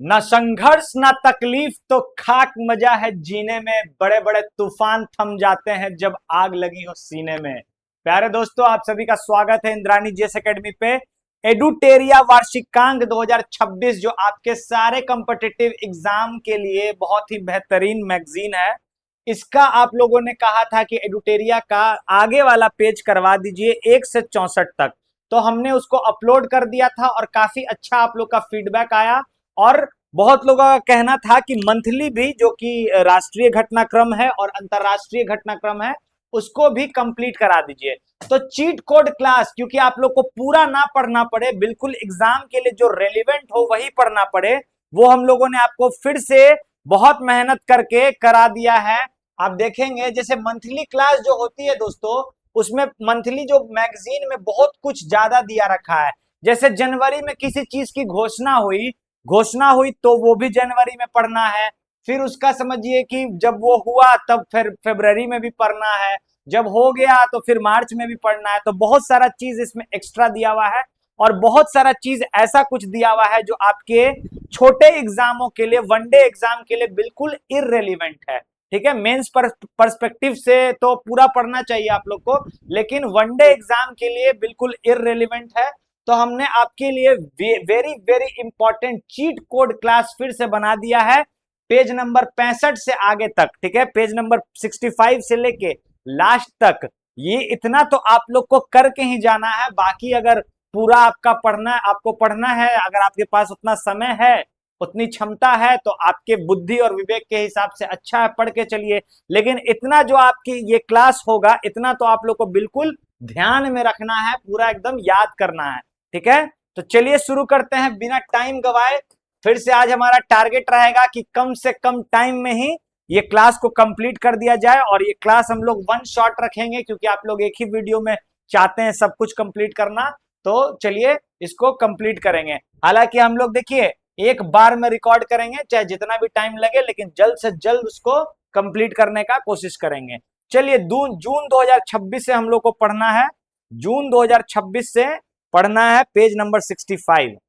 ना संघर्ष ना तकलीफ तो खाक मजा है जीने में, बड़े बड़े तूफान थम जाते हैं जब आग लगी हो सीने में। प्यारे दोस्तों, आप सभी का स्वागत है इंद्रानी जीएस एकेडमी पे। एडुटेरिया वार्षिकांक 2026 जो आपके सारे कॉम्पिटिटिव एग्जाम के लिए बहुत ही बेहतरीन मैगजीन है। इसका आप लोगों ने कहा था कि एडुटेरिया का आगे वाला पेज करवा दीजिए 1 से 64 तक, तो हमने उसको अपलोड कर दिया था और काफी अच्छा आप लोग का फीडबैक आया। और बहुत लोगों का कहना था कि मंथली भी, जो कि राष्ट्रीय घटनाक्रम है और अंतरराष्ट्रीय घटनाक्रम है, उसको भी कंप्लीट करा दीजिए। तो चीट कोड क्लास, क्योंकि आप लोग को पूरा ना पढ़ना पड़े, बिल्कुल एग्जाम के लिए जो रेलिवेंट हो वही पढ़ना पड़े, वो हम लोगों ने आपको फिर से बहुत मेहनत करके करा दिया है। आप देखेंगे जैसे मंथली क्लास जो होती है दोस्तों, उसमें मंथली जो मैगजीन में बहुत कुछ ज्यादा दिया रखा है। जैसे जनवरी में किसी चीज की घोषणा हुई तो वो भी जनवरी में पढ़ना है। फिर उसका समझिए कि जब वो हुआ तब फिर फरवरी में भी पढ़ना है, जब हो गया तो फिर मार्च में भी पढ़ना है। तो बहुत सारा चीज इसमें एक्स्ट्रा दिया हुआ है और बहुत सारा चीज ऐसा कुछ दिया हुआ है जो आपके छोटे एग्जामों के लिए, वनडे एग्जाम के लिए बिल्कुल इररेलीवेंट है। ठीक है, मेंस पर्सपेक्टिव से तो पूरा पढ़ना चाहिए आप लोग को, लेकिन वनडे एग्जाम के लिए बिल्कुल इररेलीवेंट है। तो हमने आपके लिए very very important cheat code class फिर से बना दिया है, पेज नंबर 65 से आगे तक। ठीक है, पेज नंबर 65 से लेके लास्ट तक, ये इतना तो आप लोग को करके ही जाना है। बाकी अगर पूरा आपका आपको पढ़ना है, अगर आपके पास उतना समय है, उतनी क्षमता है, तो आपके बुद्धि और विवेक के हिसाब से अच्छा है, पढ़ के चलिए। लेकिन इतना जो आपकी ये क्लास होगा, इतना तो आप लोग को बिल्कुल ध्यान में रखना है, पूरा एकदम याद करना है। ठीक है, तो चलिए शुरू करते हैं बिना टाइम गवाए। फिर से आज हमारा टारगेट रहेगा कि कम से कम टाइम में ही ये क्लास को कंप्लीट कर दिया जाए। और ये क्लास हम लोग वन शॉट रखेंगे, क्योंकि आप लोग एक ही वीडियो में चाहते हैं सब कुछ कंप्लीट करना। तो चलिए इसको कंप्लीट करेंगे। हालांकि हम लोग देखिए एक बार में रिकॉर्ड करेंगे, चाहे जितना भी टाइम लगे, लेकिन जल्द से जल्द उसको कंप्लीट करने का कोशिश करेंगे। चलिए जून 2026 से हम लोग को पढ़ना है, जून 2026 से पढ़ना है पेज नंबर 65।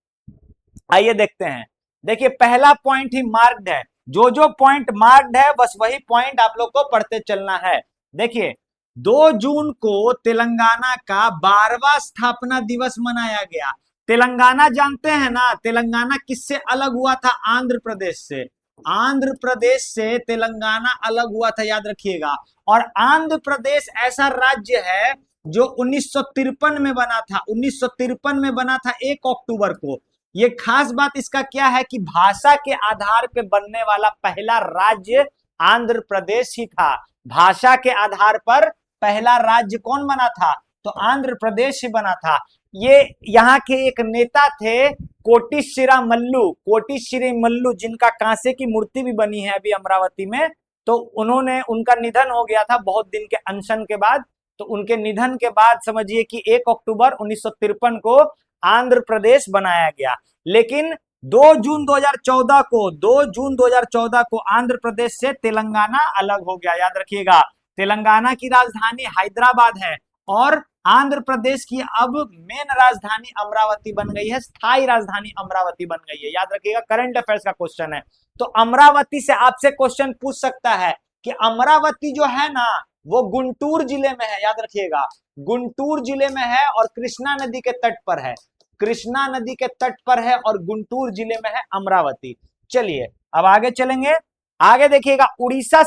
आइए देखते हैं। देखिए पहला पॉइंट ही मार्क्ड है, जो पॉइंट मार्क्ड है बस वही पॉइंट आप लोग को पढ़ते चलना है। देखिए 2 जून को तेलंगाना का 12वां स्थापना दिवस मनाया गया। तेलंगाना जानते हैं ना, तेलंगाना किससे अलग हुआ था? आंध्र प्रदेश से। आंध्र प्रदेश से तेलंगाना अलग हुआ था, याद रखिएगा। और आंध्र प्रदेश ऐसा राज्य है जो 1953 में बना था, 1953 में बना था 1 अक्टूबर को। ये खास बात इसका क्या है कि भाषा के आधार पे बनने वाला पहला राज्य आंध्र प्रदेश ही था। भाषा के आधार पर पहला राज्य कौन बना था? तो आंध्र प्रदेश ही बना था। ये यहाँ के एक नेता थे कोटिश्री मल्लू, जिनका कांसे की मूर्ति भी बनी है अभी अमरावती में। तो उनका निधन हो गया था बहुत दिन के अनशन के बाद। तो उनके निधन के बाद समझिए कि 1 अक्टूबर 1953 को आंध्र प्रदेश बनाया गया। लेकिन 2 जून 2014 को आंध्र प्रदेश से तेलंगाना अलग हो गया, याद रखिएगा। तेलंगाना की राजधानी हैदराबाद है और आंध्र प्रदेश की अब मेन राजधानी अमरावती बन गई है, स्थायी राजधानी अमरावती बन गई है, याद रखिएगा। करंट अफेयर्स का क्वेश्चन है। तो अमरावती से आपसे क्वेश्चन पूछ सकता है कि अमरावती जो है ना, वो गुंटूर जिले में है, याद रखिएगा। गुंटूर जिले में है और कृष्णा नदी के तट पर है। कृष्णा नदी के तट पर है और गुंटूर जिले में है अमरावती। चलिए अब आगे चलेंगे। आगे देखिएगा, उड़ीसा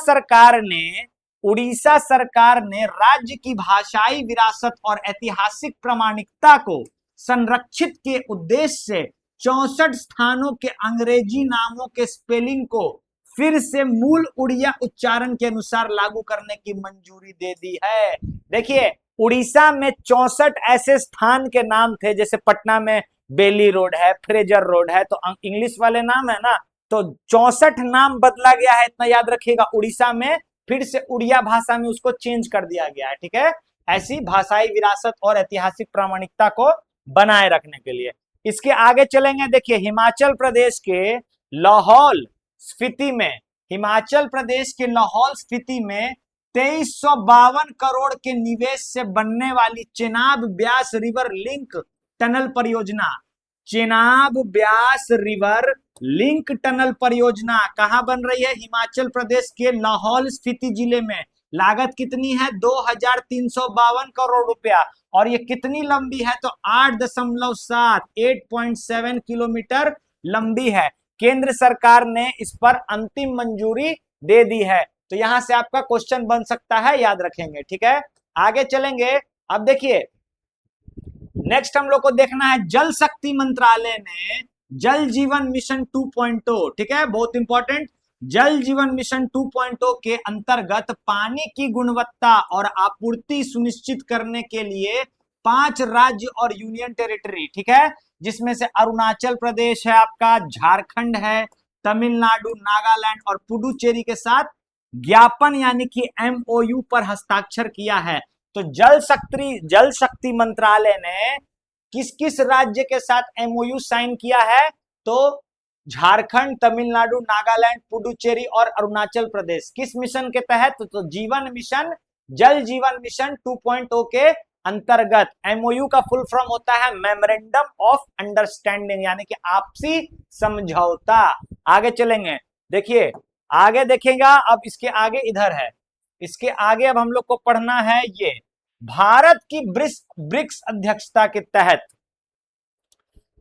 सरकार ने राज्य की भाषाई विरासत और ऐतिहासिक प्रामाणिकता को संरक्षित के उद्देश्य से 64 स्थानों के अंग्रेजी नामों के स्पेलिंग को फिर से मूल उड़िया उच्चारण के अनुसार लागू करने की मंजूरी दे दी है। देखिए उड़ीसा में 64 ऐसे स्थान के नाम थे, जैसे पटना में बेली रोड है, फ्रेजर रोड है, तो इंग्लिश वाले नाम है ना, तो 64 नाम बदला गया है, इतना याद रखिएगा। उड़ीसा में फिर से उड़िया भाषा में उसको चेंज कर दिया गया है। ठीक है, ऐसी भाषाई विरासत और ऐतिहासिक प्रामाणिकता को बनाए रखने के लिए। इसके आगे चलेंगे। देखिए हिमाचल प्रदेश के लाहौल स्पीति में 2352 करोड़ के निवेश से बनने वाली Chenab Beas river link tunnel परियोजना, Chenab Beas river link tunnel परियोजना कहां बन रही है? हिमाचल प्रदेश के लाहौल स्पीति जिले में। लागत कितनी है? 2352 करोड़ रुपया। और ये कितनी लंबी है? तो 8.7 किलोमीटर लंबी है। केंद्र सरकार ने इस पर अंतिम मंजूरी दे दी है। तो यहां से आपका क्वेश्चन बन सकता है, याद रखेंगे। ठीक है, आगे चलेंगे। अब देखिए, नेक्स्ट हम लोग को देखना है, जल शक्ति मंत्रालय ने जल जीवन मिशन 2.0, ठीक है, बहुत इंपॉर्टेंट, जल जीवन मिशन 2.0 के अंतर्गत पानी की गुणवत्ता और आपूर्ति सुनिश्चित करने के लिए 5 राज्य और यूनियन टेरिटरी, ठीक है, जिसमें से अरुणाचल प्रदेश है आपका, झारखंड है, तमिलनाडु, नागालैंड और पुडुचेरी के साथ ज्ञापन यानी कि MOU पर हस्ताक्षर किया है। तो जल शक्ति मंत्रालय ने किस किस राज्य के साथ MOU साइन किया है? तो झारखंड, तमिलनाडु, नागालैंड, पुडुचेरी और अरुणाचल प्रदेश। किस मिशन के तहत? तो जीवन मिशन, जल जीवन मिशन 2.0 के अंतर्गत। MOU का फुल फॉर्म होता है मेमोरेंडम ऑफ अंडरस्टैंडिंग, यानी कि आपसी समझौता। आगे चलेंगे, देखिए आगे देखेगा। अब इसके आगे इधर है, इसके आगे अब हम लोग को पढ़ना है ये भारत की ब्रिक्स अध्यक्षता के तहत।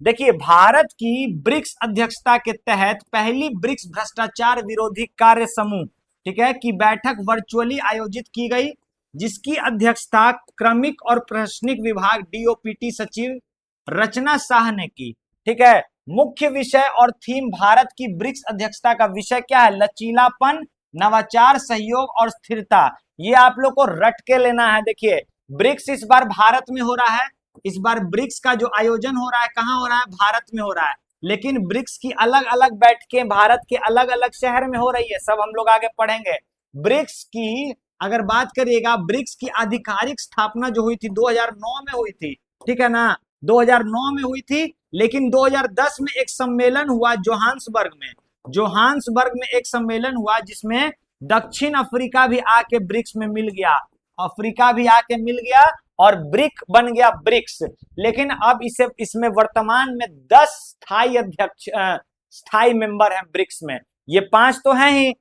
देखिए, भारत की ब्रिक्स अध्यक्षता के तहत पहली ब्रिक्स भ्रष्टाचार विरोधी कार्य समूह, ठीक है, की बैठक वर्चुअली आयोजित की गई, जिसकी अध्यक्षता क्रमिक और प्रशासनिक विभाग DOPT सचिव रचना शाह ने की। ठीक है, मुख्य विषय और थीम भारत की ब्रिक्स अध्यक्षता का विषय क्या है? लचीलापन, नवाचार, सहयोग और स्थिरता। ये आप लोग को रट के लेना है। देखिए, ब्रिक्स इस बार भारत में हो रहा है। इस बार ब्रिक्स का जो आयोजन हो रहा है कहां हो रहा है? भारत में हो रहा है। लेकिन ब्रिक्स की अलग अलग बैठकें भारत के अलग अलग शहर में हो रही है, सब हम लोग आगे पढ़ेंगे। ब्रिक्स की अगर बात करिएगा, ब्रिक्स की आधिकारिक स्थापना जो हुई थी 2009 में हुई थी, ठीक है ना, 2009 में हुई थी। लेकिन 2010 में एक सम्मेलन हुआ जोहान्सबर्ग में। जोहान्सबर्ग में एक सम्मेलन हुआ जिसमें दक्षिण अफ्रीका भी आके ब्रिक्स में मिल गया, अफ्रीका भी आके मिल गया और ब्रिक बन गया ब्रिक्स। लेकिन अब इसमें वर्तमान में 10 स्थायी मेंबर हैं ब्रिक्स में। ये 5 तो हैं ही,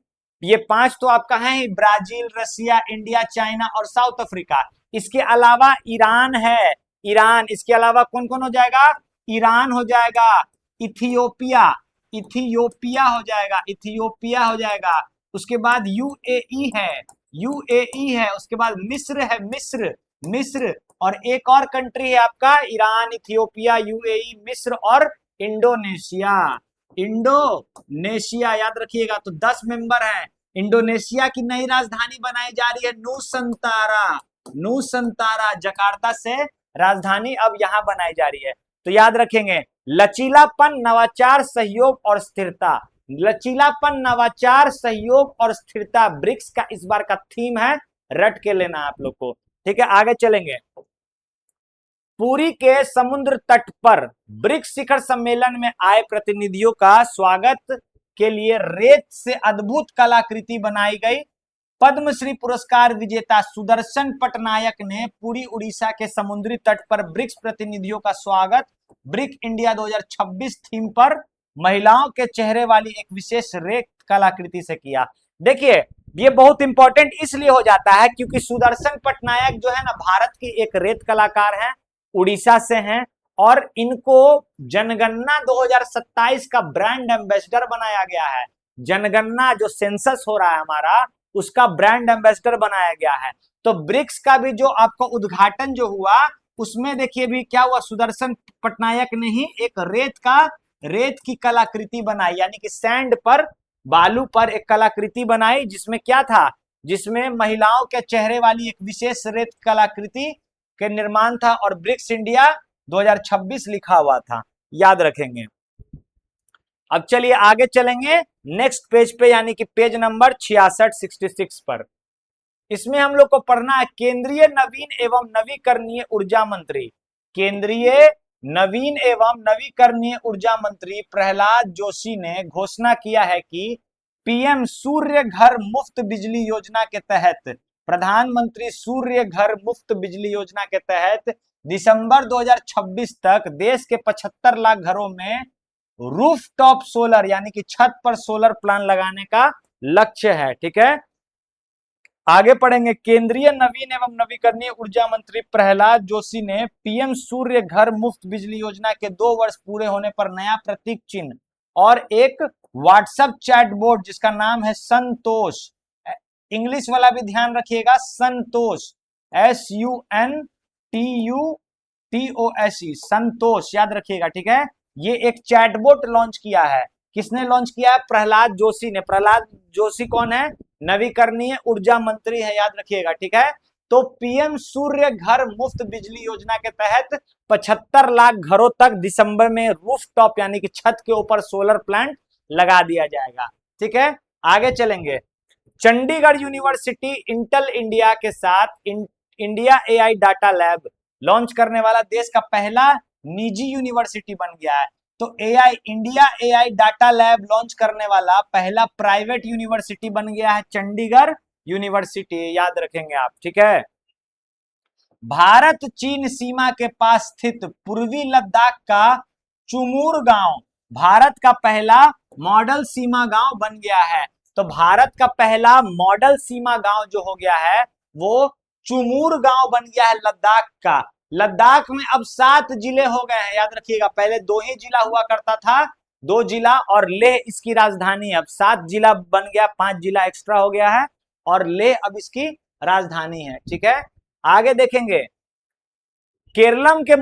ये 5 तो आपका है ही, ब्राजील, रसिया, इंडिया, चाइना और साउथ अफ्रीका। इसके अलावा ईरान है, ईरान। इसके अलावा कौन कौन हो जाएगा? ईरान हो जाएगा, इथियोपिया, इथियोपिया हो जाएगा, इथियोपिया हो जाएगा। उसके बाद UAE है, UAE है। उसके बाद मिस्र है, मिस्र, मिस्र। और एक और कंट्री है आपका, ईरान, इथियोपिया, UAE, मिस्र और इंडोनेशिया, इंडोनेशिया, याद रखिएगा। तो 10 मेंबर हैं। इंडोनेशिया की नई राजधानी बनाई जा रही है नूसंतारा, नूसंतारा, जकार्ता से राजधानी अब यहां बनाई जा रही है। तो याद रखेंगे, लचीलापन, नवाचार, सहयोग और स्थिरता। लचीलापन, नवाचार, सहयोग और स्थिरता ब्रिक्स का इस बार का थीम है, रट के लेना आप लोग को। ठीक है, आगे चलेंगे। पुरी के समुद्र तट पर ब्रिक्स शिखर सम्मेलन में आए प्रतिनिधियों का स्वागत के लिए रेत से अद्भुत कलाकृति बनाई गई। पद्मश्री पुरस्कार विजेता सुदर्शन पटनायक ने पुरी उड़ीसा के समुद्री तट पर ब्रिक्स प्रतिनिधियों का स्वागत ब्रिक इंडिया 2026 थीम पर महिलाओं के चेहरे वाली एक विशेष रेत कलाकृति से किया। देखिए, ये बहुत इंपॉर्टेंट इसलिए हो जाता है क्योंकि सुदर्शन पटनायक जो है ना, भारत के एक रेत कलाकार हैं, उड़ीसा से हैं, और इनको जनगणना 2027 का ब्रांड एम्बेसडर बनाया गया है। जनगणना जो सेंसस हो रहा है हमारा, उसका ब्रांड एम्बेसडर बनाया गया है। तो ब्रिक्स का भी जो आपका उद्घाटन जो हुआ, उसमें देखिए भी क्या हुआ, सुदर्शन पटनायक ने ही एक रेत की कलाकृति बनाई, यानी कि सैंड पर, बालू पर एक कलाकृति बनाई, जिसमें क्या था, जिसमें महिलाओं के चेहरे वाली एक विशेष रेत कलाकृति के निर्माण था और ब्रिक्स इंडिया 2026 लिखा हुआ था, याद रखेंगे। अब चलिए आगे चलेंगे नेक्स्ट पेज पे, यानी कि पेज नंबर 66 पर। इसमें हम लोग को पढ़ना है केंद्रीय नवीन एवं नवीकरणीय ऊर्जा मंत्री। केंद्रीय नवीन एवं नवीकरणीय ऊर्जा मंत्री प्रहलाद जोशी ने घोषणा किया है कि PM सूर्य घर मुफ्त बिजली योजना के तहत, प्रधानमंत्री सूर्य घर मुफ्त बिजली योजना के तहत दिसंबर 2026 तक देश के 75 लाख घरों में रूफटॉप सोलर यानी कि छत पर सोलर प्लांट लगाने का लक्ष्य है। ठीक है, आगे पढ़ेंगे। केंद्रीय नवीन एवं नवीकरणीय ऊर्जा मंत्री प्रहलाद जोशी ने पीएम सूर्य घर मुफ्त बिजली योजना के 2 वर्ष पूरे होने पर नया प्रतीक चिन्ह और एक व्हाट्सएप चैट बोर्ड जिसका नाम है संतोष, इंग्लिश वाला भी ध्यान रखिएगा, संतोष, SUNTUTOSE, संतोष, याद रखिएगा। ठीक है, ये एक चैटबॉट लॉन्च किया है। किसने लॉन्च किया है? प्रहलाद जोशी ने। प्रहलाद जोशी कौन है? नवीकरणीय ऊर्जा मंत्री है, याद रखिएगा। ठीक है, तो पीएम सूर्य घर मुफ्त बिजली योजना के तहत 75 लाख घरों तक दिसंबर में रूफटॉप यानी कि छत के ऊपर सोलर प्लांट लगा दिया जाएगा। ठीक है, आगे चलेंगे। चंडीगढ़ यूनिवर्सिटी इंटेल इंडिया के साथ India AI data lab launch करने वाला देश का पहला निजी यूनिवर्सिटी बन गया है। तो India AI data lab launch करने वाला पहला प्राइवेट यूनिवर्सिटी बन गया है चंडीगढ़ यूनिवर्सिटी, याद रखेंगे आप। ठीक है, भारत चीन सीमा के पास स्थित पूर्वी लद्दाख का चुमूर गांव भारत का पहला मॉडल सीमा गांव बन गया है। तो भारत का पहला मॉडल सीमा गांव जो हो गया है वो चुमूर गांव बन गया है लद्दाख का। लद्दाख में अब 7 जिले हो गए हैं, याद रखिएगा। पहले 2 ही जिला हुआ करता था, 2 जिला और लेह इसकी राजधानी है। अब 7 जिला बन गया, 5 जिला एक्स्ट्रा हो गया है और लेह अब इसकी राजधानी है। ठीक है, आगे देखेंगे। केरलम के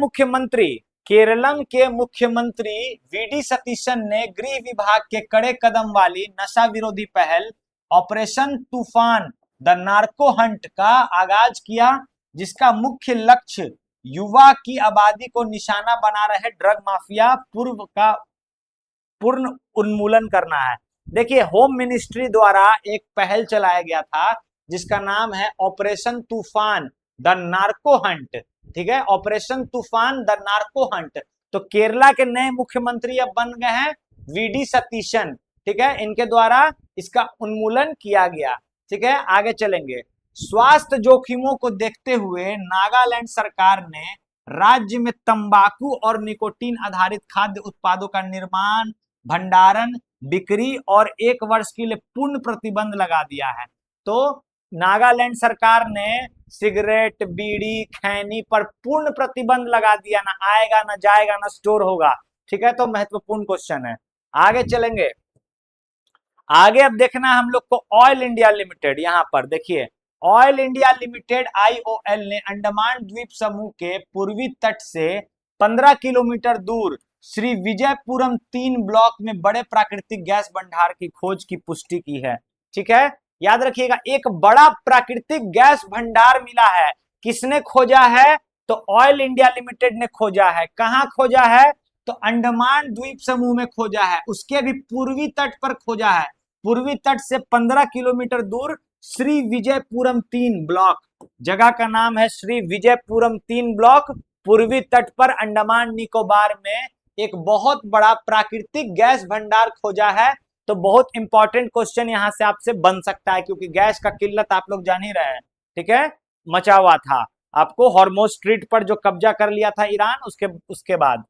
मुख्यमंत्री वीडी सतीशन ने गृह विभाग के कड़े कदम वाली नशा विरोधी पहल ऑपरेशन तूफान द नार्को हंट का आगाज किया, जिसका मुख्य लक्ष्य युवा की आबादी को निशाना बना रहे ड्रग माफिया पूर्ण उन्मूलन करना है। देखिए, होम मिनिस्ट्री द्वारा एक पहल चलाया गया था जिसका नाम है ऑपरेशन तूफान द नार्को हंट। ठीक है, ऑपरेशन तूफान द नार्को हंट। तो केरला के नए मुख्यमंत्री अब बन गए हैं वीडी सतीशन। ठीक है, इनके द्वारा इसका उन्मूलन किया गया। ठीक है, आगे चलेंगे। स्वास्थ्य जोखिमों को देखते हुए नागालैंड सरकार ने राज्य में तंबाकू और निकोटीन आधारित खाद्य उत्पादों का निर्माण, भंडारण, बिक्री और 1 वर्ष के लिए पूर्ण प्रतिबंध लगा दिया है। तो नागालैंड सरकार ने सिगरेट, बीड़ी, खैनी पर पूर्ण प्रतिबंध लगा दिया, ना आएगा ना जाएगा ना स्टोर होगा। ठीक है, तो महत्वपूर्ण क्वेश्चन है। आगे चलेंगे। आगे अब देखना हम लोग को ऑयल इंडिया लिमिटेड। यहां पर देखिए, ऑयल इंडिया लिमिटेड IOL ने अंडमान द्वीप समूह के पूर्वी तट से 15 किलोमीटर दूर श्री विजयपुरम 3 ब्लॉक में बड़े प्राकृतिक गैस भंडार की खोज की पुष्टि की है। ठीक है, याद रखिएगा, एक बड़ा प्राकृतिक गैस भंडार मिला है। किसने खोजा है? तो ऑयल इंडिया लिमिटेड ने खोजा है। कहां खोजा है? तो अंडमान द्वीप समूह में खोजा है, उसके भी पूर्वी तट पर खोजा है। पूर्वी तट से 15 किलोमीटर दूर श्री विजयपुरम 3 ब्लॉक, जगह का नाम है श्री विजयपुरम 3 ब्लॉक, पूर्वी तट पर अंडमान निकोबार में एक बहुत बड़ा प्राकृतिक गैस भंडार खोजा है। तो बहुत इंपॉर्टेंट क्वेश्चन यहां से आपसे बन सकता है, क्योंकि गैस का किल्लत आप लोग जान ही रहे हैं। ठीक है, मचा हुआ था आपको हॉर्मोज स्ट्रीट पर जो कब्जा कर लिया था ईरान, उसके बाद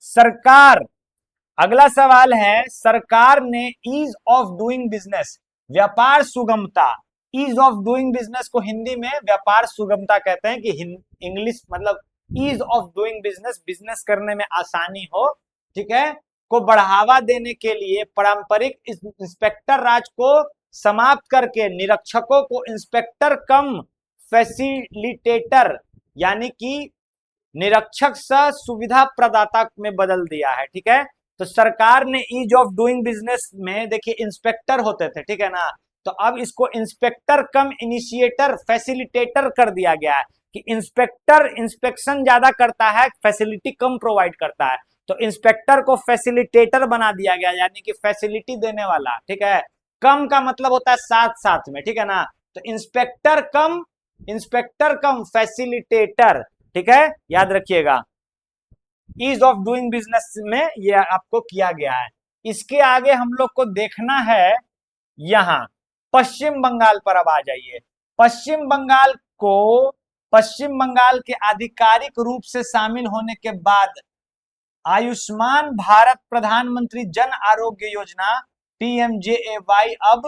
सरकार, अगला सवाल है, सरकार ने ईज ऑफ डूइंग बिजनेस, व्यापार सुगमता, ईज ऑफ डूइंग बिजनेस को हिंदी में व्यापार सुगमता कहते हैं, कि इंग्लिश मतलब ease of doing business, business करने में आसानी हो। ठीक है, को बढ़ावा देने के लिए पारंपरिक इंस्पेक्टर राज को समाप्त करके निरीक्षकों को इंस्पेक्टर कम फैसिलिटेटर यानी कि निरीक्षक सह सुविधा प्रदाता में बदल दिया है। ठीक है, तो सरकार ने ईज ऑफ डूइंग बिजनेस में देखिए इंस्पेक्टर होते थे, ठीक है ना, तो अब इसको इंस्पेक्टर कम इनिशिएटर फैसिलिटेटर कर दिया गया है, कि इंस्पेक्टर इंस्पेक्शन ज्यादा करता है, फैसिलिटी कम प्रोवाइड करता है। तो इंस्पेक्टर को फैसिलिटेटर बना दिया गया, यानी कि फैसिलिटी देने वाला। ठीक है, कम का मतलब होता है साथ साथ में। ठीक है ना, तो इंस्पेक्टर कम फैसिलिटेटर। ठीक है, याद रखिएगा, ईज ऑफ डूइंग बिजनेस में ये आपको किया गया है। इसके आगे हम लोग को देखना है यहां पश्चिम बंगाल पर। अब आ जाइए, पश्चिम बंगाल के आधिकारिक रूप से शामिल होने के बाद आयुष्मान भारत प्रधानमंत्री जन आरोग्य योजना PMJAY अब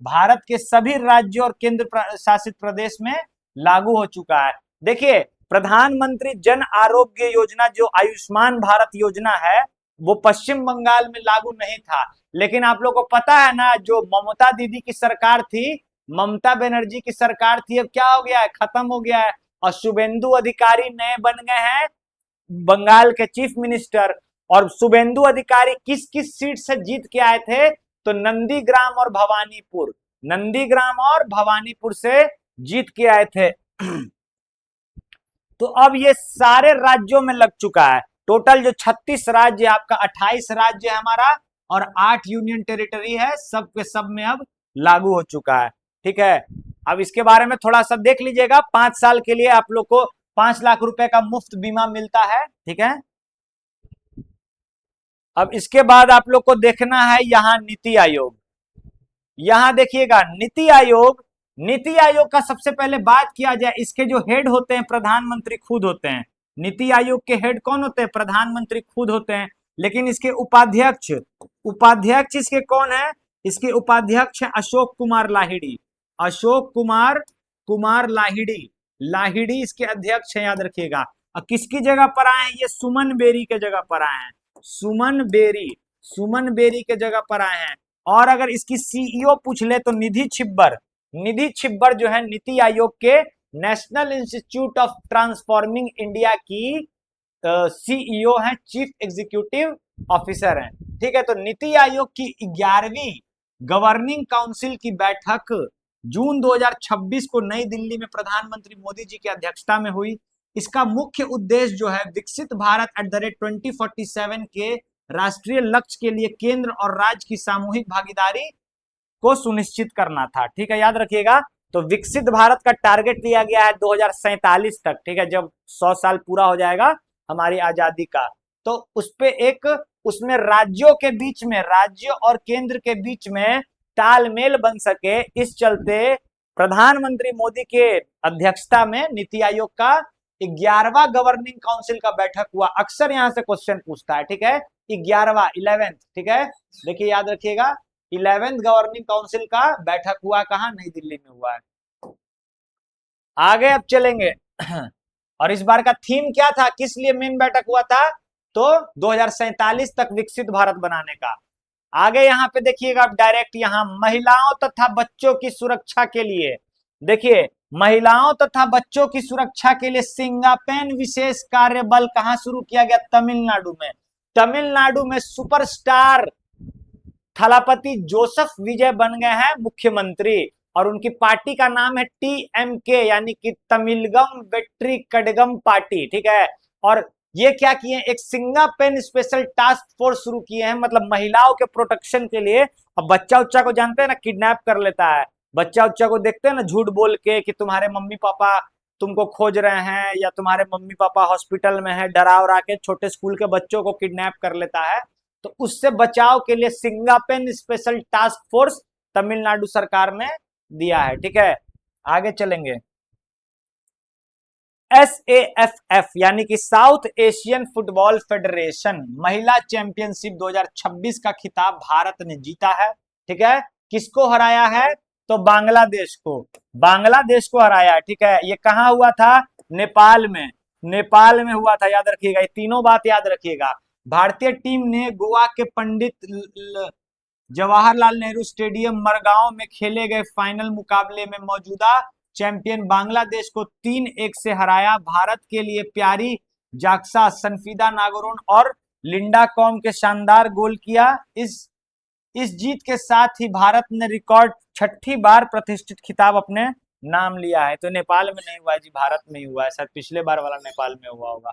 भारत के सभी राज्यों और केंद्र शासित प्रदेश में लागू हो चुका है। देखिए, प्रधानमंत्री जन आरोग्य योजना जो आयुष्मान भारत योजना है वो पश्चिम बंगाल में लागू नहीं था, लेकिन आप लोग को पता है ना, जो ममता दीदी की सरकार थी, ममता बनर्जी की सरकार थी, अब क्या हो गया है, खत्म हो गया है और शुभेंदु अधिकारी नए बन गए हैं बंगाल के चीफ मिनिस्टर। और शुभेंदु अधिकारी किस किस सीट से जीत के आए थे, तो नंदीग्राम और भवानीपुर, नंदीग्राम और भवानीपुर से जीत के आए थे। तो अब ये सारे राज्यों में लग चुका है। टोटल जो 36 राज्य है आपका, 28 राज्य है हमारा और 8 यूनियन टेरिटरी है, सब के सब में अब लागू हो चुका है। ठीक है, अब इसके बारे में थोड़ा सा देख लीजिएगा। 5 साल के लिए आप लोग को 5 लाख रुपए का मुफ्त बीमा मिलता है। ठीक है, अब इसके बाद आप लोग को देखना है यहाँ नीति आयोग। यहां देखिएगा नीति आयोग, नीति आयोग का सबसे पहले बात किया जाए, इसके जो हेड होते हैं प्रधानमंत्री खुद होते हैं। नीति आयोग के हेड कौन होते हैं, प्रधानमंत्री खुद होते हैं। लेकिन इसके उपाध्यक्ष, उपाध्यक्ष इसके कौन है, इसके उपाध्यक्ष है अशोक कुमार लाहिड़ी, अशोक कुमार लाहिड़ी, लाहिड़ी इसके अध्यक्ष है, याद रखिएगा। और किसकी जगह पर आए हैं, ये सुमन बेरी के जगह पर आए हैं, सुमन बेरी के जगह पर आए हैं। और अगर इसकी सीईओ पूछ ले तो निधि छिब्बर, निधि छिब्बर जो है नीति आयोग के national institute of transforming India की सीईओ है, चीफ एग्जीक्यूटिव ऑफिसर हैं। ठीक है, तो नीति आयोग की 11वीं गवर्निंग काउंसिल की बैठक जून 2026 को नई दिल्ली में प्रधानमंत्री मोदी जी की अध्यक्षता में हुई। इसका मुख्य उद्देश्य जो है विकसित भारत @2047 के राष्ट्रीय लक्ष्य के लिए केंद्र और राज्य की सामूहिक भागीदारी को सुनिश्चित करना था। ठीक है, याद रखिएगा। तो विकसित भारत का टारगेट लिया गया है 2047 तक। ठीक है, जब 100 साल पूरा हो जाएगा हमारी आजादी का, तो उस पे एक, उसमें राज्यों के बीच में, राज्य और केंद्र के बीच में तालमेल बन सके, इस चलते प्रधानमंत्री मोदी के अध्यक्षता में नीति आयोग का 11वां गवर्निंग काउंसिल का बैठक हुआ। अक्सर यहां से क्वेश्चन पूछता है। ठीक है, 11वां 11th, ठीक है, देखिए याद रखिएगा, 11th गवर्निंग काउंसिल का बैठक हुआ कहां, नई दिल्ली में हुआ है। आगे अब चलेंगे। और इस बार का थीम क्या था, किस लिए मेन बैठक हुआ था, तो 2047 तक विकसित भारत बनाने का। आगे यहाँ पे देखिएगा आप डायरेक्ट, यहाँ महिलाओं तथा बच्चों की सुरक्षा के लिए, देखिए महिलाओं तथा बच्चों की सुरक्षा के लिए सिंगापेन विशेष कार्य बल कहां शुरू किया गया, तमिलनाडु में। तमिलनाडु में सुपरस्टार थलापति जोसेफ विजय बन गए हैं मुख्यमंत्री, और उनकी पार्टी का नाम है TMK, यानी कि तमिलगम वेट्री कड़गम पार्टी। ठीक है, और ये क्या किए, एक सिंगापेन स्पेशल टास्क फोर्स शुरू किए हैं, मतलब महिलाओं के प्रोटेक्शन के लिए। अब बच्चा उच्चा को जानते हैं ना, किडनैप कर लेता है, बच्चा उच्चा को देखते हैं ना झूठ बोल के कि तुम्हारे मम्मी पापा तुमको खोज रहे हैं, या तुम्हारे मम्मी पापा हॉस्पिटल में है, डरा उरा के छोटे स्कूल के बच्चों को किडनैप कर लेता है। तो उससे बचाव के लिए सिंगापेन स्पेशल टास्क फोर्स तमिलनाडु सरकार ने दिया है। ठीक है, आगे चलेंगे। SAFF यानी कि साउथ एशियन फुटबॉल फेडरेशन महिला चैंपियनशिप 2026 का खिताब भारत ने जीता है। ठीक है, किसको हराया है, तो बांग्लादेश को, बांग्लादेश को हराया है। ठीक है, ये कहां हुआ था, नेपाल में, नेपाल में हुआ था, याद रखिएगा, ये तीनों बात याद रखिएगा। भारतीय टीम ने गोवा के पंडित जवाहरलाल नेहरू स्टेडियम मरगांव में खेले गए फाइनल मुकाबले में मौजूदा चैंपियन बांग्लादेश को 3-1 से हराया। भारत के लिए प्यारी जाक्सा, सनफीदा नागोरोन और लिंडा कॉम के शानदार गोल किया। इस जीत के साथ ही भारत ने रिकॉर्ड 6ठी बार प्रतिष्ठित खिताब अपने नाम लिया है। तो नेपाल में नहीं हुआ है जी, भारत में ही हुआ है, शायद पिछले बार वाला नेपाल में हुआ होगा।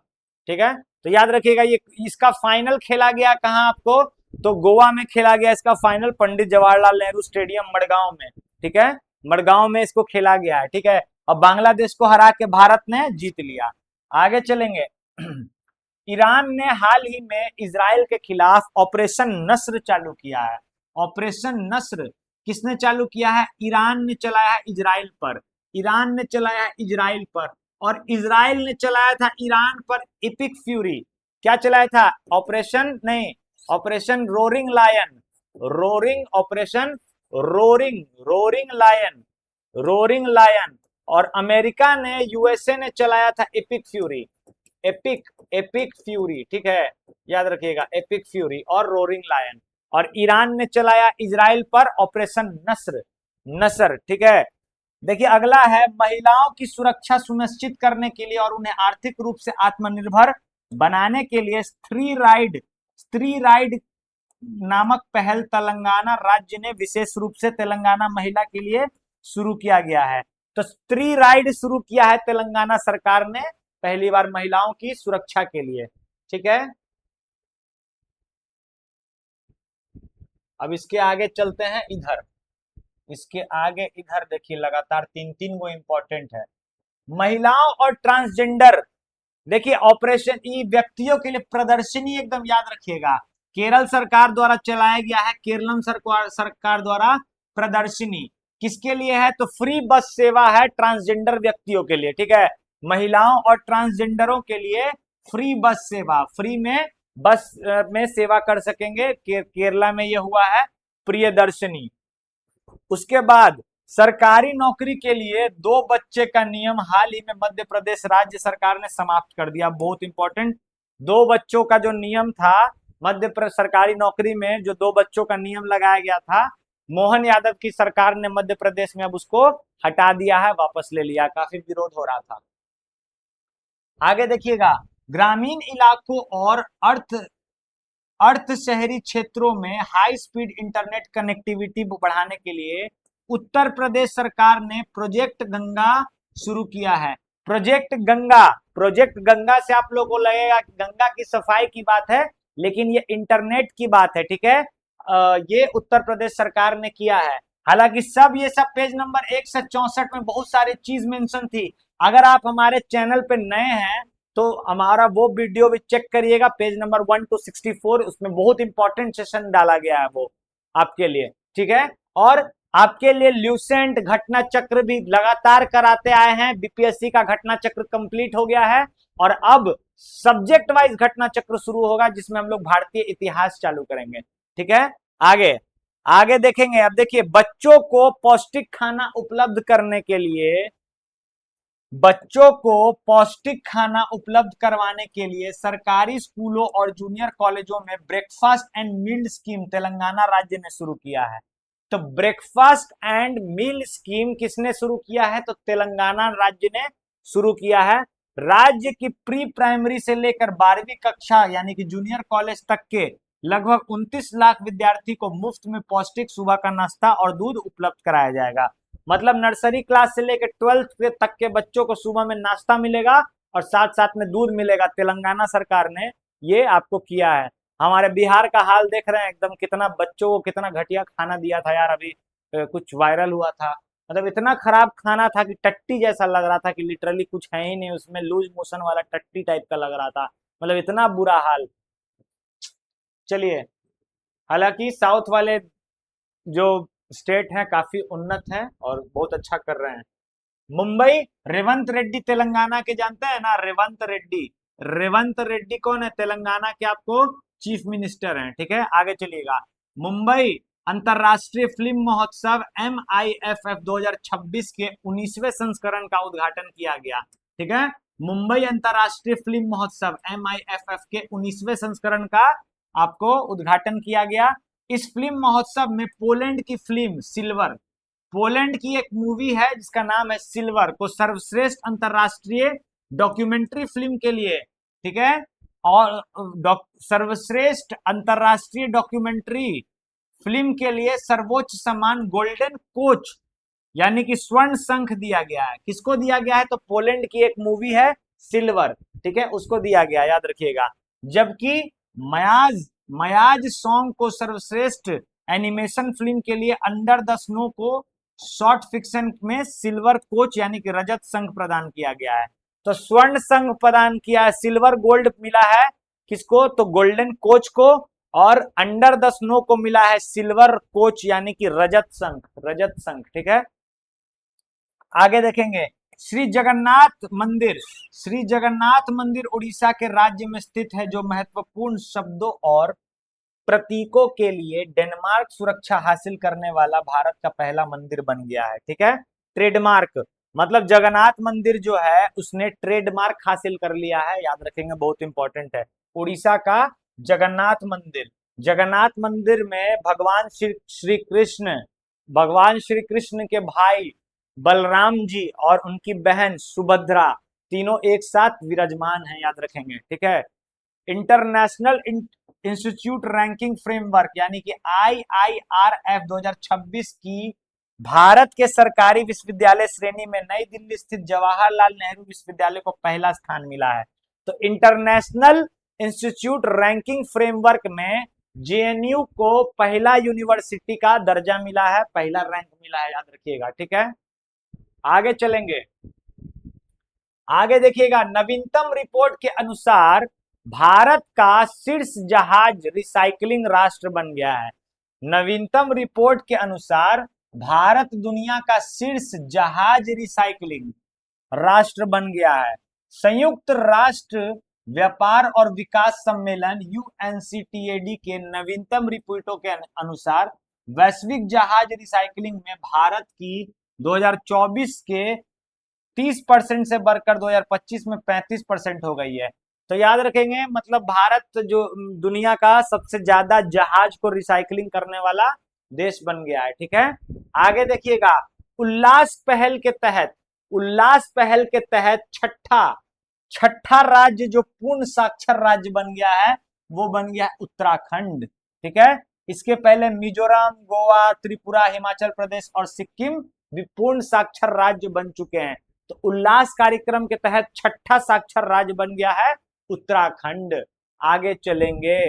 ठीक है, तो याद रखिएगा, ये इसका फाइनल खेला गया कहाँ आपको, तो गोवा में खेला गया इसका फाइनल, पंडित जवाहरलाल नेहरू स्टेडियम मड़गांव में। ठीक है, मड़गांव में इसको खेला गया है। ठीक है, और बांग्लादेश को हरा के भारत ने जीत लिया। आगे चलेंगे। ईरान ने हाल ही में इजराइल के खिलाफ ऑपरेशन नस्र चालू किया है। ऑपरेशन नस्र किसने चालू किया है, ईरान ने चलाया है इजराइल पर, ईरान ने चलाया है इजराइल पर, और इजराइल ने चलाया था ईरान पर एपिक फ्यूरी। क्या चलाया था? ऑपरेशन नहीं, operation roaring lion, roaring operation, roaring roaring lion, roaring lion. और अमेरिका ने, यूएसए ने चलाया था epic fury, epic epic fury, ठीक है, याद रखिएगा, एपिक फ्यूरी और रोरिंग लायन। और ईरान ने चलाया इजराइल पर ऑपरेशन नस्र, नसर, ठीक है। देखिए अगला है, महिलाओं की सुरक्षा सुनिश्चित करने के लिए और उन्हें आर्थिक रूप से आत्मनिर्भर बनाने के लिए स्त्री राइड नामक पहल तेलंगाना राज्य ने विशेष रूप से तेलंगाना महिला के लिए शुरू किया गया है। तो स्त्री राइड शुरू किया है तेलंगाना सरकार ने पहली बार महिलाओं की सुरक्षा के लिए, ठीक है। अब इसके आगे चलते हैं इधर, इसके आगे इधर देखिए लगातार तीन तीन गो इंपॉर्टेंट है। महिलाओं और ट्रांसजेंडर, देखिए ऑपरेशन ई व्यक्तियों के लिए प्रदर्शनी, एकदम याद रखिएगा, केरल सरकार द्वारा चलाया गया है, केरलम सरकार द्वारा प्रदर्शनी किसके लिए है? तो फ्री बस सेवा है ट्रांसजेंडर व्यक्तियों के लिए, ठीक है। महिलाओं और ट्रांसजेंडरों के लिए फ्री बस सेवा, फ्री में बस में सेवा कर सकेंगे। केरला में यह हुआ है प्रियदर्शनी। उसके बाद सरकारी नौकरी के लिए 2 बच्चे का नियम हाल ही में मध्य प्रदेश राज्य सरकार ने समाप्त कर दिया। बहुत इंपॉर्टेंट, 2 बच्चों का जो नियम था मध्य प्रदेश सरकारी नौकरी में, जो 2 बच्चों का नियम लगाया गया था, मोहन यादव की सरकार ने मध्य प्रदेश में अब उसको हटा दिया है, वापस ले लिया, काफी विरोध हो रहा था। आगे देखिएगा, ग्रामीण इलाकों और अर्थ शहरी क्षेत्रों में हाई स्पीड इंटरनेट कनेक्टिविटी बढ़ाने के लिए उत्तर प्रदेश सरकार ने प्रोजेक्ट गंगा शुरू किया है। प्रोजेक्ट गंगा से आप लोगों को लगेगा कि गंगा की सफाई की बात है, लेकिन ये इंटरनेट की बात है, ठीक है। ये उत्तर प्रदेश सरकार ने किया है। हालांकि ये सब पेज नंबर 164 में बहुत सारी चीज मेंशन थी। अगर आप हमारे चैनल पे नए हैं तो हमारा वो वीडियो भी चेक करिएगा, पेज नंबर 1 to 64, उसमें बहुत इंपॉर्टेंट सेशन डाला गया है वो आपके लिए, ठीक है। और आपके लिए ल्यूसेंट घटना चक्र भी लगातार कराते आए हैं, बीपीएससी का घटना चक्र कंप्लीट हो गया है और अब सब्जेक्ट वाइज घटना चक्र शुरू होगा जिसमें हम लोग भारतीय इतिहास चालू करेंगे, ठीक है। आगे आगे देखेंगे। अब देखिए, बच्चों को पौष्टिक खाना उपलब्ध करने के लिए, बच्चों को पौष्टिक खाना उपलब्ध करवाने के लिए सरकारी स्कूलों और जूनियर कॉलेजों में breakfast and meal scheme Telangana राज्य ने शुरू किया है। तो ब्रेकफास्ट एंड मील स्कीम किसने शुरू किया है? तो तेलंगाना राज्य ने शुरू किया है। राज्य की प्री प्राइमरी से लेकर 12वीं कक्षा यानी कि जूनियर कॉलेज तक के लगभग 29 लाख विद्यार्थी को मुफ्त में पौष्टिक सुबह का नाश्ता और दूध उपलब्ध कराया जाएगा। मतलब नर्सरी क्लास से लेकर 12th तक के बच्चों को सुबह में नाश्ता मिलेगा और साथ साथ में दूध मिलेगा। तेलंगाना सरकार ने ये आपको किया है। हमारे बिहार का हाल देख रहे हैं, एकदम कितना बच्चों को कितना घटिया खाना दिया था यार, अभी कुछ वायरल हुआ था। मतलब इतना खराब खाना था कि टट्टी जैसा लग रहा था, कि लिटरली कुछ है ही नहीं उसमें, लूज मोशन वाला टट्टी टाइप का लग रहा था, मतलब इतना बुरा हाल। चलिए, हालांकि साउथ वाले जो स्टेट हैं काफी उन्नत हैं और बहुत अच्छा कर रहे हैं। मुंबई, रेवंत रेड्डी तेलंगाना के जानते हैं ना, रेवंत रेड्डी। रेवंत रेड्डी कौन है? तेलंगाना के आपको चीफ मिनिस्टर हैं, ठीक है। आगे चलिएगा, मुंबई अंतरराष्ट्रीय फिल्म महोत्सव MIFF 2026 के 19वें संस्करण का उद्घाटन किया गया, ठीक है। मुंबई अंतरराष्ट्रीय फिल्म महोत्सव MIFF के 19वें संस्करण का आपको उद्घाटन किया गया। इस फिल्म महोत्सव में पोलैंड की फिल्म सिल्वर, पोलैंड की एक मूवी है जिसका नाम है सिल्वर, को सर्वश्रेष्ठ अंतरराष्ट्रीय डॉक्यूमेंट्री फिल्म के लिए, ठीक है, और सर्वश्रेष्ठ अंतरराष्ट्रीय डॉक्यूमेंट्री फिल्म के लिए सर्वोच्च सम्मान गोल्डन कोच यानी कि स्वर्ण शंख दिया गया है। किसको दिया गया है? तो पोलैंड की एक मूवी है सिल्वर, ठीक है, उसको दिया गया, याद रखिएगा। जबकि मयाज सॉन्ग को सर्वश्रेष्ठ एनिमेशन फिल्म के लिए अंडर द स्नो को शॉर्ट फिक्शन में सिल्वर कोच यानी कि रजत संघ प्रदान किया गया है। तो स्वर्ण संघ प्रदान किया है, सिल्वर गोल्ड मिला है किसको? तो गोल्डन कोच को, और अंडर द स्नो को मिला है सिल्वर कोच यानी कि रजत संघ, ठीक है। आगे देखेंगे, श्री जगन्नाथ मंदिर, श्री जगन्नाथ मंदिर उड़ीसा के राज्य में स्थित है, जो महत्वपूर्ण शब्दों और प्रतीकों के लिए डेनमार्क सुरक्षा हासिल करने वाला भारत का पहला मंदिर बन गया है। ठीक है, ट्रेडमार्क मतलब जगन्नाथ मंदिर जो है उसने ट्रेडमार्क हासिल कर लिया है, याद रखेंगे, बहुत इंपॉर्टेंट है। उड़ीसा का जगन्नाथ मंदिर, जगन्नाथ मंदिर में भगवान श्री कृष्ण के भाई बलराम जी और उनकी बहन सुभद्रा तीनों एक साथ विराजमान हैं, याद रखेंगे। ठीक है, इंटरनेशनल इंस्टीट्यूट रैंकिंग फ्रेमवर्क यानी कि IIRF 2026 की भारत के सरकारी विश्वविद्यालय श्रेणी में नई दिल्ली स्थित जवाहरलाल नेहरू विश्वविद्यालय को पहला स्थान मिला है। तो इंटरनेशनल इंस्टीट्यूट रैंकिंग फ्रेमवर्क में JNU को पहला यूनिवर्सिटी का दर्जा मिला है, पहला रैंक मिला है, याद रखिएगा। ठीक है, आगे चलेंगे, आगे देखिएगा। नवीनतम रिपोर्ट के अनुसार भारत का शीर्ष जहाज रिसाइकलिंग राष्ट्र बन गया है। नवीनतम रिपोर्ट के अनुसार भारत दुनिया का शीर्ष जहाज रिसाइकलिंग राष्ट्र बन गया है। संयुक्त राष्ट्र व्यापार और विकास सम्मेलन UNCTAD के नवीनतम रिपोर्टों के अनुसार वैश्विक जहाज रिसाइकलिंग में भारत की 2024 के 30% से बढ़कर 2025 में 35% हो गई है। तो याद रखेंगे, मतलब भारत जो दुनिया का सबसे ज्यादा जहाज को रिसाइकलिंग करने वाला देश बन गया है। ठीक है, आगे देखिएगा। उल्लास पहल के तहत छठा राज्य जो पूर्ण साक्षर राज्य बन गया है वो बन गया उत्तराखंड। ठीक है, इसके पहले मिजोरम, गोवा, त्रिपुरा, हिमाचल प्रदेश और सिक्किम भी पूर्ण साक्षर राज्य बन चुके हैं। तो उल्लास कार्यक्रम के तहत छठा साक्षर राज्य बन गया है उत्तराखंड। आगे चलेंगे,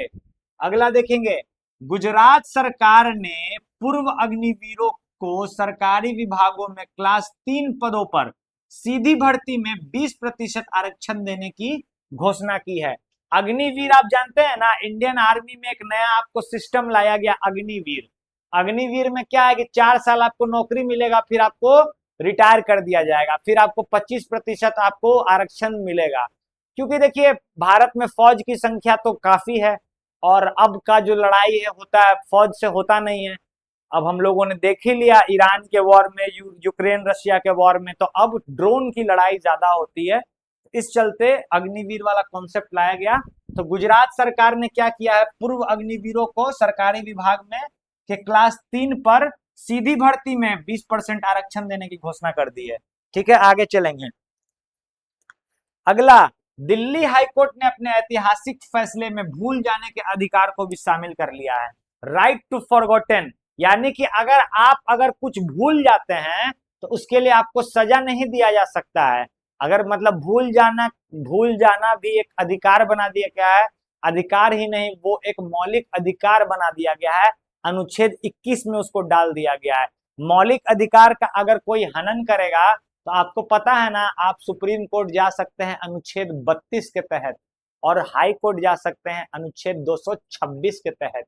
अगला देखेंगे। गुजरात सरकार ने पूर्व अग्निवीरों को सरकारी विभागों में क्लास 3 पदों पर सीधी भर्ती में 20% आरक्षण देने की घोषणा की है। अग्निवीर आप जानते हैं ना, इंडियन आर्मी में एक नया आपको सिस्टम लाया गया अग्निवीर। अग्निवीर में क्या है कि 4 साल आपको नौकरी मिलेगा, फिर आपको रिटायर कर दिया जाएगा, फिर आपको 25% आपको आरक्षण मिलेगा। क्योंकि देखिए भारत में फौज की संख्या तो काफी है और अब का जो लड़ाई है होता है फौज से होता नहीं है। अब हम लोगों ने देख ही लिया ईरान के वॉर में, यूक्रेन रशिया के वॉर में, तो अब ड्रोन की लड़ाई ज्यादा होती है। इस चलते अग्निवीर वाला कॉन्सेप्ट लाया गया। तो गुजरात सरकार ने क्या किया है, पूर्व अग्निवीरों को सरकारी विभाग में के क्लास 3 पर सीधी भर्ती में 20% आरक्षण देने की घोषणा कर दी है। ठीक है, आगे चलेंगे। अगला, दिल्ली हाईकोर्ट ने अपने ऐतिहासिक फैसले में भूल जाने के अधिकार को भी शामिल कर लिया है। राइट टू फॉरगॉटन यानी कि अगर कुछ भूल जाते हैं तो उसके लिए आपको सजा नहीं दिया जा सकता है। अगर मतलब भूल जाना भी एक अधिकार बना दिया गया है, अधिकार ही नहीं वो एक मौलिक अधिकार बना दिया गया है। अनुच्छेद 21 में उसको डाल दिया गया है। मौलिक अधिकार का अगर कोई हनन करेगा तो आपको पता है ना, आप सुप्रीम कोर्ट जा सकते हैं अनुच्छेद 32 के तहत और हाई कोर्ट जा सकते हैं अनुच्छेद 226 के तहत।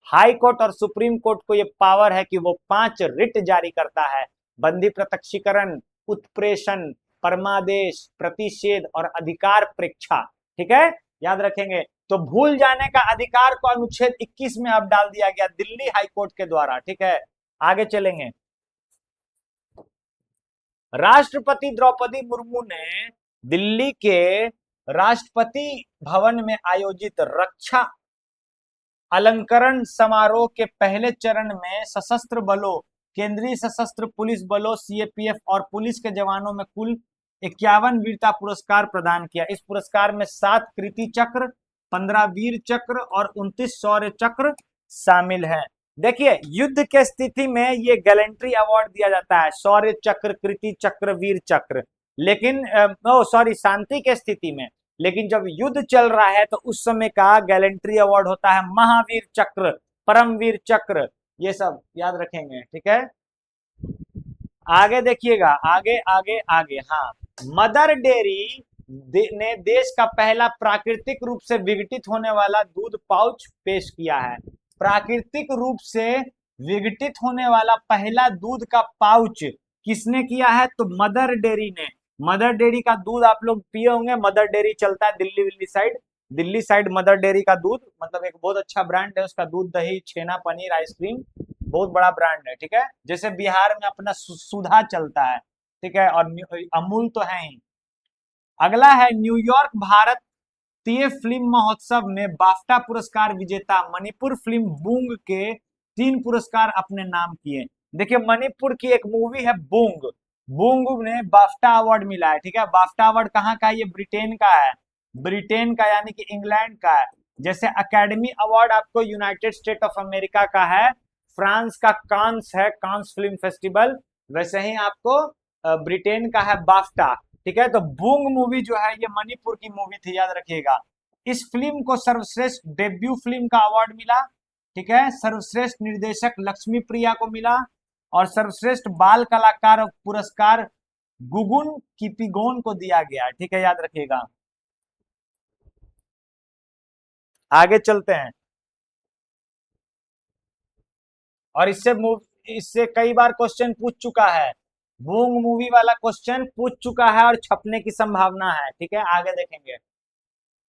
हाई कोर्ट और सुप्रीम कोर्ट को ये पावर है कि वो 5 रिट जारी करता है: बंदी प्रत्यक्षीकरण, उत्प्रेषण, परमादेश, प्रतिषेध और अधिकार प्रेक्षा। ठीक है, याद रखेंगे। तो भूल जाने का अधिकार को अनुच्छेद 21 में अब डाल दिया गया दिल्ली हाई कोर्ट के द्वारा। ठीक है, आगे चलेंगे। राष्ट्रपति द्रौपदी मुर्मू ने दिल्ली के राष्ट्रपति भवन में आयोजित रक्षा अलंकरण समारोह के पहले चरण में सशस्त्र बलों, केंद्रीय सशस्त्र पुलिस बलों CAPF और पुलिस के जवानों में कुल 51 वीरता पुरस्कार प्रदान किया। इस पुरस्कार में 7 कृति चक्र, 15 वीर चक्र और 29 शौर्य चक्र शामिल हैं। देखिए युद्ध के स्थिति में ये गैलेंट्री अवार्ड दिया जाता है, शौर्य चक्र, कृति चक्र, वीर चक्र। लेकिन शांति के स्थिति में, लेकिन जब युद्ध चल रहा है तो उस समय का गैलेंट्री अवार्ड होता है महावीर चक्र, परमवीर चक्र, ये सब याद रखेंगे। ठीक है, आगे देखिएगा, आगे आगे आगे। हाँ, मदर डेयरी ने देश का पहला प्राकृतिक रूप से विघटित होने वाला दूध पाउच पेश किया है। प्राकृतिक रूप से विघटित होने वाला पहला दूध का पाउच किसने किया है, तो मदर डेयरी ने। मदर डेयरी का दूध आप लोग पिए होंगे, मदर डेयरी चलता है Delhi Willey side, Delhi side mother dairy का दूध मतलब एक बहुत अच्छा ब्रांड है उसका, दूध दही छेना पनीर आइसक्रीम बहुत बड़ा ब्रांड है, ठीक है। जैसे बिहार में अपना सुधा चलता है, ठीक है, और अमूल तो है ही। अगला है न्यूयॉर्क भारतीय फिल्म महोत्सव में बाफ्टा पुरस्कार विजेता मणिपुर फिल्म बूंग के 3 पुरस्कार अपने नाम किए। देखिए मणिपुर की एक मूवी है बूंग, बूंग ने बाफ्टा अवार्ड मिला है, ठीक है। बाफ्टा अवार्ड कहाँ का है? ये ब्रिटेन का है, ब्रिटेन का यानी कि इंग्लैंड का है। जैसे अकेडमी अवार्ड आपको यूनाइटेड स्टेट ऑफ अमेरिका का है, फ्रांस का कांस है, कांस फिल्म फेस्टिवल, वैसे ही आपको ब्रिटेन का है बाफ्टा, ठीक है। तो बूंग मूवी जो है ये मणिपुर की मूवी थी, याद रखिएगा। इस फिल्म को सर्वश्रेष्ठ डेब्यू फिल्म का अवार्ड मिला, ठीक है। सर्वश्रेष्ठ निर्देशक लक्ष्मी प्रिया को मिला, और सर्वश्रेष्ठ बाल कलाकार पुरस्कार गुगुन किपिगोन को दिया गया, ठीक है, याद रखिएगा। आगे चलते हैं। और इससे कई बार क्वेश्चन पूछ चुका है, बूंग मूवी वाला क्वेश्चन पूछ चुका है और छपने की संभावना है, ठीक है, आगे देखेंगे।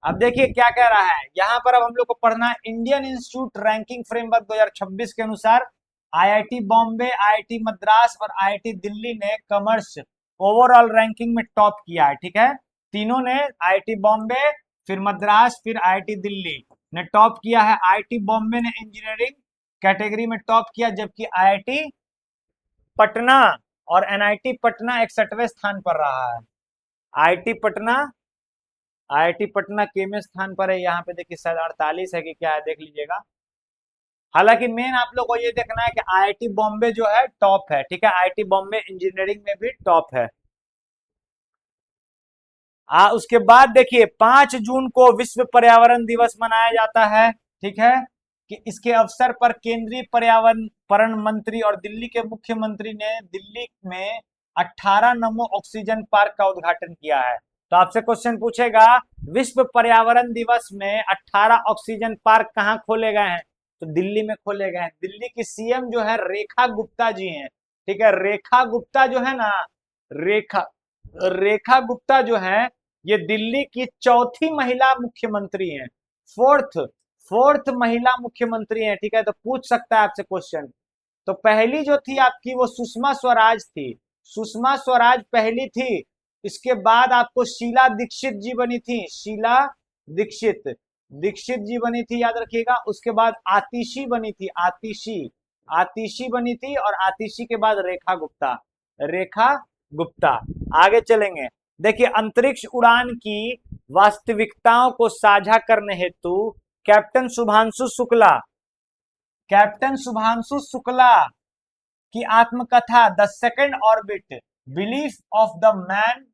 अब देखिए क्या कह रहा है यहाँ पर, अब हम लोग को पढ़ना है इंडियन इंस्टीट्यूट रैंकिंग फ्रेमवर्क 2026 के अनुसार आईआईटी बॉम्बे, आईआईटी मद्रास और आईआईटी दिल्ली ने कॉमर्स ओवरऑल रैंकिंग में टॉप किया है, ठीक है। तीनों ने, आईआईटी बॉम्बे, फिर मद्रास, फिर आईआईटी दिल्ली ने टॉप किया है। आईआईटी बॉम्बे ने इंजीनियरिंग कैटेगरी में टॉप किया, जबकि आईआईटी पटना और एनआईटी पटना 61वें स्थान पर रहा है। आईआईटी पटना, आईआईटी पटना केवें स्थान पर है, यहाँ पे देखिए शायद 48 है कि क्या है, देख लीजिएगा। हालांकि मेन आप लोग को ये देखना है कि आईआईटी बॉम्बे जो है टॉप है, ठीक है, आईआईटी बॉम्बे इंजीनियरिंग में भी टॉप है। उसके बाद देखिए 5 जून को विश्व पर्यावरण दिवस मनाया जाता है, ठीक है, कि इसके अवसर पर केंद्रीय पर्यावरण मंत्री और दिल्ली के मुख्यमंत्री ने दिल्ली में 18 नमो ऑक्सीजन पार्क का उद्घाटन किया है। तो आपसे क्वेश्चन पूछेगा विश्व पर्यावरण दिवस में 18 ऑक्सीजन पार्क कहाँ खोले गए हैं? तो दिल्ली में खोले गए हैं। दिल्ली की सीएम जो है रेखा गुप्ता जी हैं, ठीक है। रेखा गुप्ता जो है ना, रेखा रेखा गुप्ता जो है ये दिल्ली की चौथी महिला मुख्यमंत्री हैं, फोर्थ फोर्थ महिला मुख्यमंत्री हैं, ठीक है। तो पूछ सकता है आपसे क्वेश्चन। तो पहली जो थी आपकी वो सुषमा स्वराज थी, सुषमा स्वराज पहली थी। इसके बाद आपको शीला दीक्षित जी बनी थी, शीला दीक्षित दीक्षित जी बनी थी, याद रखिएगा। उसके बाद आतिशी बनी थी, आतिशी आतिशी बनी थी, और आतिशी के बाद रेखा गुप्ता, रेखा गुप्ता। आगे चलेंगे। देखिए अंतरिक्ष उड़ान की वास्तविकताओं को साझा करने हेतु कैप्टन शुभांशु शुक्ला, कैप्टन शुभांशु शुक्ला की आत्मकथा the second orbit, belief of the man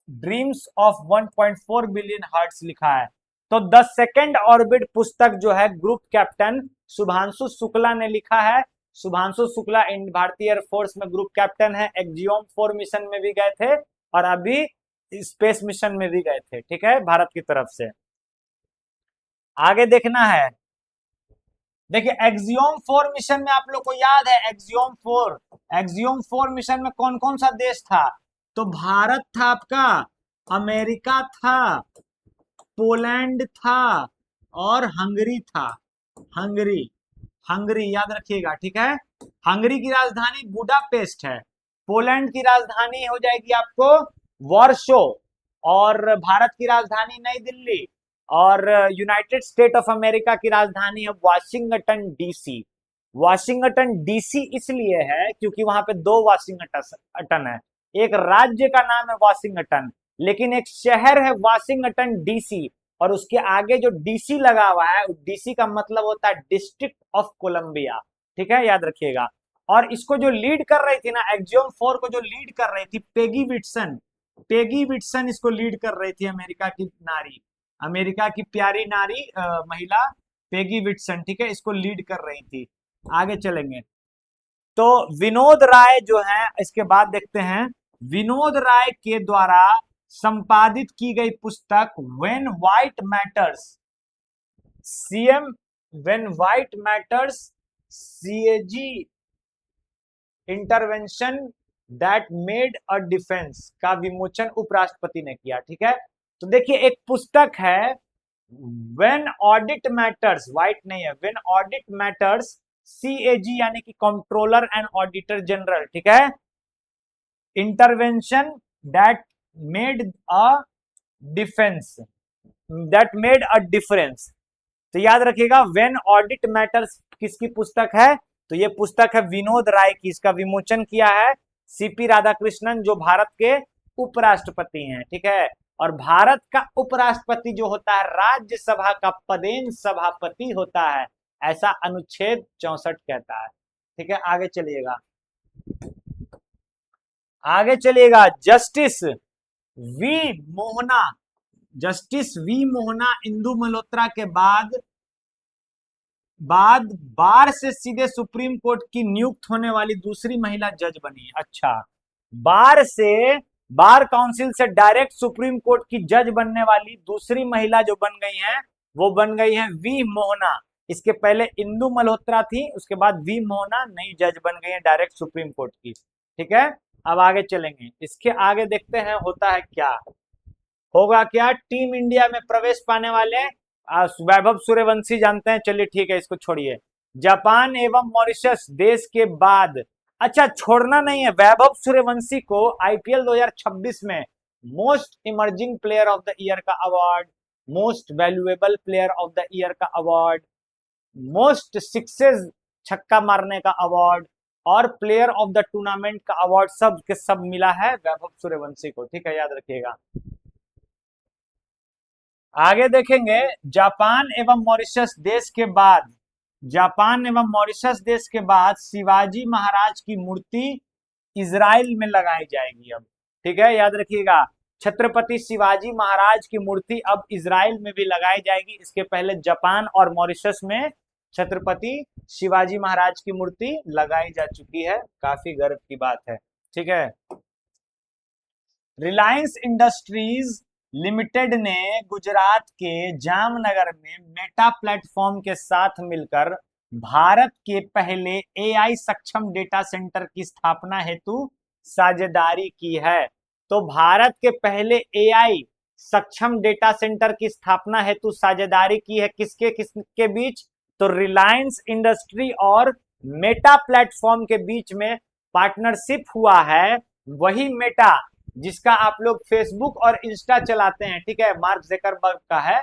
dreams of 1.4 billion hearts लिखा है। तो द सेकंड ऑर्बिट पुस्तक जो है ग्रुप कैप्टन शुभांशु शुक्ला ने लिखा है। शुभांशु शुक्ला भारतीय एयरफोर्स में ग्रुप कैप्टन है, एक्जियोम 4 मिशन में भी गए थे और अभी स्पेस मिशन में भी गए थे, ठीक है, भारत की तरफ से। आगे देखना है। देखिए एक्सियोम 4 मिशन में आप लोग को याद है, एक्सियोम 4 मिशन में कौन कौन सा देश था? तो भारत था आपका, अमेरिका था, पोलैंड था, और हंगरी था। हंगरी, हंगरी याद रखिएगा, ठीक है। हंगरी की राजधानी बुडापेस्ट है, पोलैंड की राजधानी हो जाएगी आपको वॉर्शो, और भारत की राजधानी नई दिल्ली, और यूनाइटेड स्टेट ऑफ अमेरिका की राजधानी है वाशिंगटन डीसी। वाशिंगटन डीसी इसलिए है क्योंकि वहां पे 2 वाशिंगटन है, एक राज्य का नाम है वाशिंगटन, लेकिन एक शहर है वाशिंगटन डीसी, और उसके आगे जो डीसी लगा हुआ है, डीसी का मतलब होता है डिस्ट्रिक्ट ऑफ कोलंबिया, ठीक है, याद रखिएगा। और इसको जो लीड कर रही थी ना, एक्सियोम 4 को जो लीड कर रही थी पेगी विटसन, पेगी विटसन इसको लीड कर रही थी, अमेरिका की नारी, अमेरिका की प्यारी नारी महिला पेगी विटसन, ठीक है, इसको लीड कर रही थी। आगे चलेंगे। तो विनोद राय जो है, इसके बाद देखते हैं, विनोद राय के द्वारा संपादित की गई पुस्तक when white matters, CM when white matters, CAG intervention that made a defence का विमोचन उपराष्ट्रपति ने किया। ठीक है, तो देखिए एक पुस्तक है व्हेन ऑडिट मैटर्स, व्हाइट नहीं है, व्हेन ऑडिट मैटर्स, CAG यानी कि कंट्रोलर एंड ऑडिटर जनरल, ठीक है, intervention that made a defence, that made a difference. तो याद रखिएगा व्हेन ऑडिट मैटर्स किसकी पुस्तक है, तो ये पुस्तक है विनोद राय की, इसका विमोचन किया है CP राधाकृष्णन जो भारत के उपराष्ट्रपति हैं। ठीक है, और भारत का उपराष्ट्रपति जो होता है राज्यसभा का पदेन सभापति होता है, ऐसा अनुच्छेद 64 कहता है। ठीक है, आगे चलिएगा, आगे चलिएगा। V Mohana justice V Mohana Indu Malhotra के बाद बार से सीधे सुप्रीम कोर्ट की नियुक्त होने वाली दूसरी महिला जज बनी है। अच्छा, बार से, बार काउंसिल से डायरेक्ट सुप्रीम कोर्ट की जज बनने वाली दूसरी महिला जो बन गई हैं वो बन गई हैं वी मोहना। इसके पहले इंदु मल्होत्रा थी, उसके बाद वी मोहना नई जज बन गई है डायरेक्ट सुप्रीम कोर्ट की। ठीक है, अब आगे चलेंगे, इसके आगे देखते हैं होता है क्या, होगा क्या। टीम इंडिया में प्रवेश पाने वाले वैभव सूर्यवंशी जानते हैं, चलिए ठीक है इसको छोड़िए। जापान एवं मॉरिशस देश के बाद, अच्छा छोड़ना नहीं है, वैभव सूर्यवंशी को IPL 2026 में most emerging player of the year का award, most valuable player of the year का अवार्ड, मोस्ट सिक्सेस छक्का मारने का अवार्ड और प्लेयर ऑफ द टूर्नामेंट का अवार्ड सब के सब मिला है वैभव सूर्यवंशी को। ठीक है, याद रखिएगा। आगे देखेंगे, जापान एवं मॉरिशस देश के बाद, जापान एवं मॉरिशस देश के बाद शिवाजी महाराज की मूर्ति इजराइल में लगाई जाएगी अब। ठीक है, याद रखिएगा, छत्रपति शिवाजी महाराज की मूर्ति अब इजराइल में भी लगाई जाएगी। इसके पहले जापान और मॉरिशस में छत्रपति शिवाजी महाराज की मूर्ति लगाई जा चुकी है, काफी गर्व की बात है। ठीक है, रिलायंस इंडस्ट्रीज लिमिटेड ने गुजरात के जामनगर में मेटा प्लेटफॉर्म के साथ मिलकर भारत के पहले AI सक्षम डेटा सेंटर की स्थापना हेतु साझेदारी की है। तो भारत के पहले AI सक्षम डेटा सेंटर की स्थापना हेतु साझेदारी की है किसके किसके बीच, तो रिलायंस इंडस्ट्री और मेटा प्लेटफॉर्म के बीच में पार्टनरशिप हुआ है। वही मेटा जिसका आप लोग फेसबुक और इंस्टा चलाते हैं, ठीक है, मार्क ज़करबर्ग का है।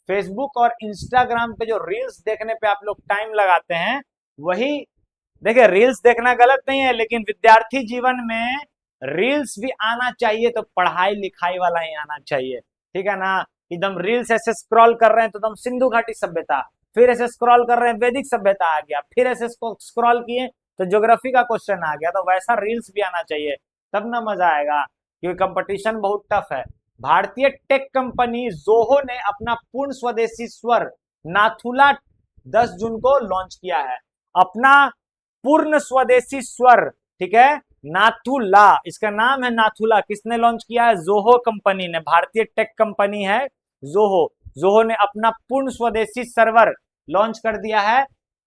फेसबुक और इंस्टाग्राम पे जो रील्स देखने पे आप लोग टाइम लगाते हैं, वही, देखिए रील्स देखना गलत नहीं है, लेकिन विद्यार्थी जीवन में रील्स भी आना चाहिए तो पढ़ाई लिखाई वाला ही आना चाहिए। ठीक है ना, एकदम रील्स ऐसे स्क्रॉल कर रहे हैं तो एकदम सिंधु घाटी सभ्यता, फिर ऐसे स्क्रॉल कर रहे हैं वैदिक सभ्यता आ गया, फिर ऐसे स्क्रॉल किए तो ज्योग्राफी का क्वेश्चन आ गया, तो वैसा रील्स भी आना चाहिए, तब ना मजा आएगा, क्योंकि कंपटीशन बहुत टफ है। भारतीय टेक कंपनी जोहो ने अपना पूर्ण स्वदेशी स्वर नाथुला 10 जून को लॉन्च किया है। अपना पूर्ण स्वदेशी स्वर, ठीक है, नाथुला, इसका नाम है नाथुला, किसने लॉन्च किया है, जोहो कंपनी ने, भारतीय टेक कंपनी है जोहो। जोहो ने अपना पूर्ण स्वदेशी सर्वर लॉन्च कर दिया है,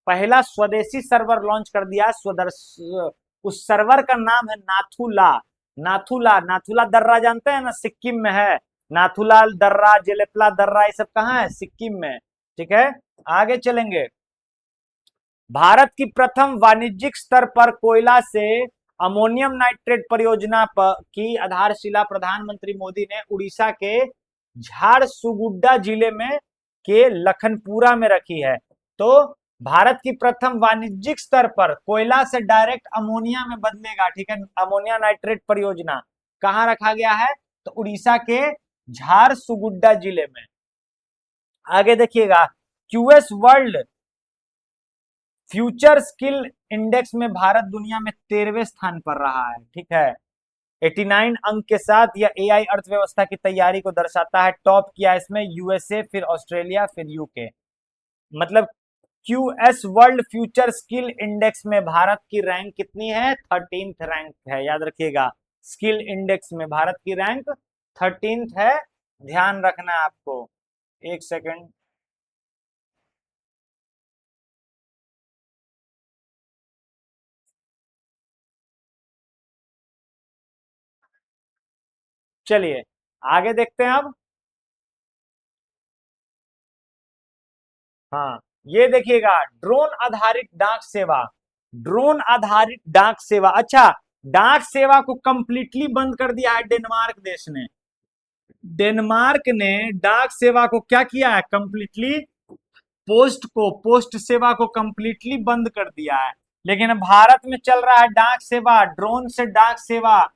पहला स्वदेशी सर्वर लॉन्च कर दिया है। उस सर्वर का नाम है नाथुला। नाथुला, नाथुला दर्रा जानते हैं ना, सिक्किम में है। नाथुला दर्रा, जेलेपला दर्रा, ये सब कहाँ है, सिक्किम में। ठीक है, आगे चलेंगे। भारत की प्रथम वाणिज्यिक स्तर पर कोयला से अमोनियम नाइट्रेट परियोजना की आधारशिला प्रधानमंत्री मोदी ने उड़ीसा के झारसुगुडा जिले में के लखनपुरा में रखी है। तो भारत की प्रथम वाणिज्यिक स्तर पर कोयला से डायरेक्ट अमोनिया में बदलेगा, ठीक है, अमोनिया नाइट्रेट परियोजना कहां रखा गया है, तो उड़ीसा के झारसुगुडा जिले में। आगे देखिएगा, QS world future skill index में भारत दुनिया में 13वें स्थान पर रहा है। ठीक है, 89 अंक के साथ यह AI अर्थव्यवस्था की तैयारी को दर्शाता है। टॉप किया इसमें USA, फिर ऑस्ट्रेलिया, फिर UK। मतलब QS world future skill index में भारत की रैंक कितनी है, 13th रैंक है, याद रखिएगा, स्किल इंडेक्स में भारत की रैंक 13th है, ध्यान रखना है आपको। एक सेकंड, चलिए आगे देखते हैं अब। हाँ, ये देखिएगा, ड्रोन आधारित डाक सेवा। ड्रोन आधारित डाक सेवा, अच्छा, डाक सेवा को कंप्लीटली बंद कर दिया है डेनमार्क देश ने। डेनमार्क ने डाक सेवा को क्या किया है, कंप्लीटली पोस्ट सेवा को कंप्लीटली बंद कर दिया है। लेकिन भारत में चल रहा है डाक सेवा, ड्रोन से डाक सेवा,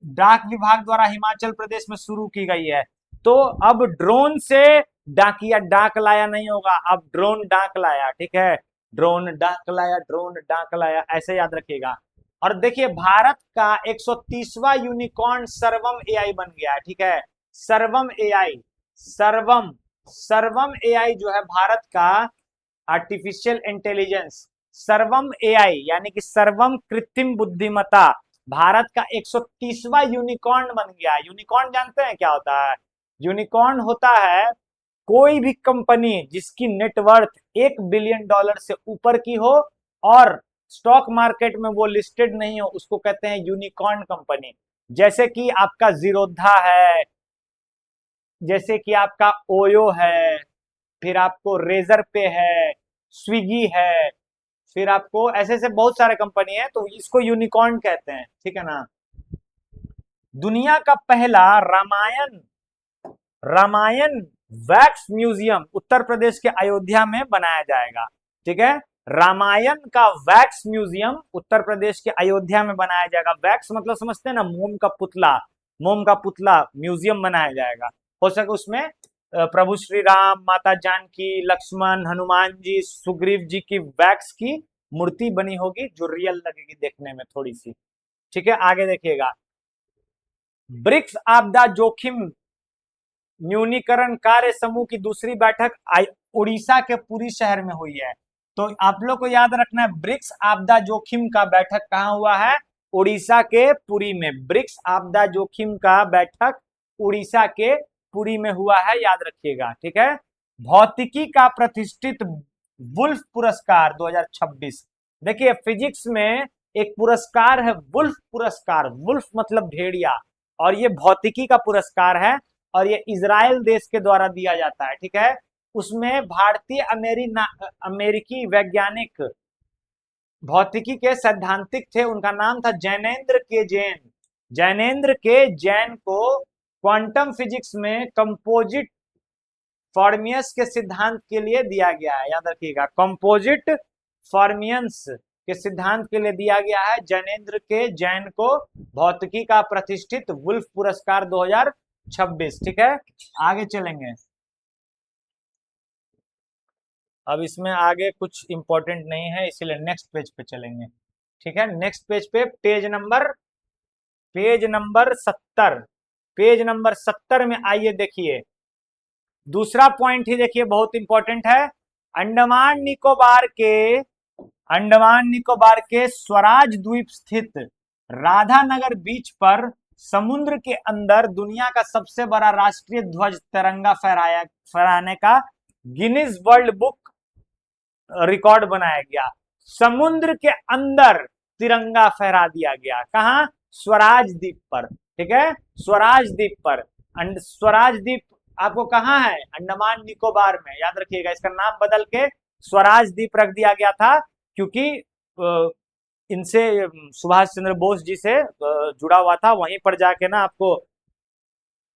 डाक विभाग द्वारा हिमाचल प्रदेश में शुरू की गई है। तो अब ड्रोन से डाकिया डाक लाया नहीं होगा, अब ड्रोन डाक लाया, ठीक है, ड्रोन डाक लाया, ड्रोन डाक लाया, ऐसे याद रखिएगा। और देखिए भारत का 130वां यूनिकॉर्न सर्वम एआई बन गया है, ठीक है, सर्वम एआई, सर्वम सर्वम एआई जो है भारत का आर्टिफिशियल इंटेलिजेंस, सर्वम एआई यानी कि सर्वम कृत्रिम बुद्धिमत्ता भारत का 130वां यूनिकॉर्न बन गया। यूनिकॉर्न जानते हैं क्या होता है? यूनिकॉर्न होता है कोई भी कंपनी जिसकी नेटवर्थ $1 बिलियन से ऊपर की हो और स्टॉक मार्केट में वो लिस्टेड नहीं हो, उसको कहते हैं यूनिकॉर्न कंपनी। जैसे कि आपका जीरोधा है, जैसे कि आपका ओयो है, फिर आपको रेजर पे है, स्विगी है, फिर आपको ऐसे ऐसे बहुत सारे कंपनी है, तो इसको यूनिकॉर्न कहते हैं, ठीक है ना। दुनिया का पहला रामायण रामायण वैक्स म्यूजियम उत्तर प्रदेश के अयोध्या में बनाया जाएगा, ठीक है। रामायण का वैक्स म्यूजियम उत्तर प्रदेश के अयोध्या में बनाया जाएगा। वैक्स मतलब समझते हैं ना, मोम का पुतला, मोम का पुतला म्यूजियम बनाया जाएगा। हो सके उसमें प्रभु श्री राम, माता जानकी, लक्ष्मण, हनुमान जी, सुग्रीव जी की वैक्स की मूर्ति बनी होगी जो रियल लगेगी देखने में थोड़ी सी, ठीक है। आगे देखिएगा, ब्रिक्स आपदा जोखिम न्यूनीकरण कार्य समूह की दूसरी बैठक उड़ीसा के पुरी शहर में हुई है। तो आप लोग को याद रखना है, ब्रिक्स आपदा जोखिम का बैठक कहाँ हुआ है? उड़ीसा के पुरी में। ब्रिक्स आपदा जोखिम का बैठक उड़ीसा के पुरी में हुआ है, याद रखिएगा, ठीक है। भौतिकी का प्रतिष्ठित वुल्फ पुरस्कार 2026। देखिए फिजिक्स में एक पुरस्कार है वुल्फ पुरस्कार, वुल्फ मतलब भेड़िया, और ये भौतिकी का पुरस्कार है और ये इजराइल देश के द्वारा दिया जाता है, ठीक है। उसमें भारतीय अमेरिकी वैज्ञानिक भौतिकी के सैद्धांतिक थे, उनका नाम था जैनेंद्र के जैन। जैनेंद्र के जैन को क्वांटम फिजिक्स में कंपोजिट फॉर्मियस के सिद्धांत के लिए दिया गया है, याद रखिएगा, कंपोजिट फॉर्मियंस के सिद्धांत के लिए दिया गया है जैनेंद्र के जैन को भौतिकी का प्रतिष्ठित वुल्फ पुरस्कार 2026, ठीक है। आगे चलेंगे, अब इसमें आगे कुछ इंपॉर्टेंट नहीं है इसलिए नेक्स्ट पेज पे चलेंगे, ठीक है। नेक्स्ट पेज पे पेज नंबर 70, पेज नंबर 70 में आइए, देखिए दूसरा पॉइंट ही देखिए बहुत इंपॉर्टेंट है। अंडमान निकोबार के स्वराज द्वीप स्थित राधानगर बीच पर समुद्र के अंदर दुनिया का सबसे बड़ा राष्ट्रीय ध्वज तिरंगा फहराने का गिनीज वर्ल्ड बुक रिकॉर्ड बनाया गया। समुद्र के अंदर तिरंगा फहरा दिया गया, कहां? स्वराज द्वीप पर, ठीक है, स्वराज द्वीप पर। स्वराज द्वीप आपको कहां है? अंडमान निकोबार में, याद रखिएगा। इसका नाम बदल के स्वराज द्वीप रख दिया गया था क्योंकि इनसे सुभाष चंद्र बोस जी से जुड़ा हुआ था। वहीं पर जाके ना आपको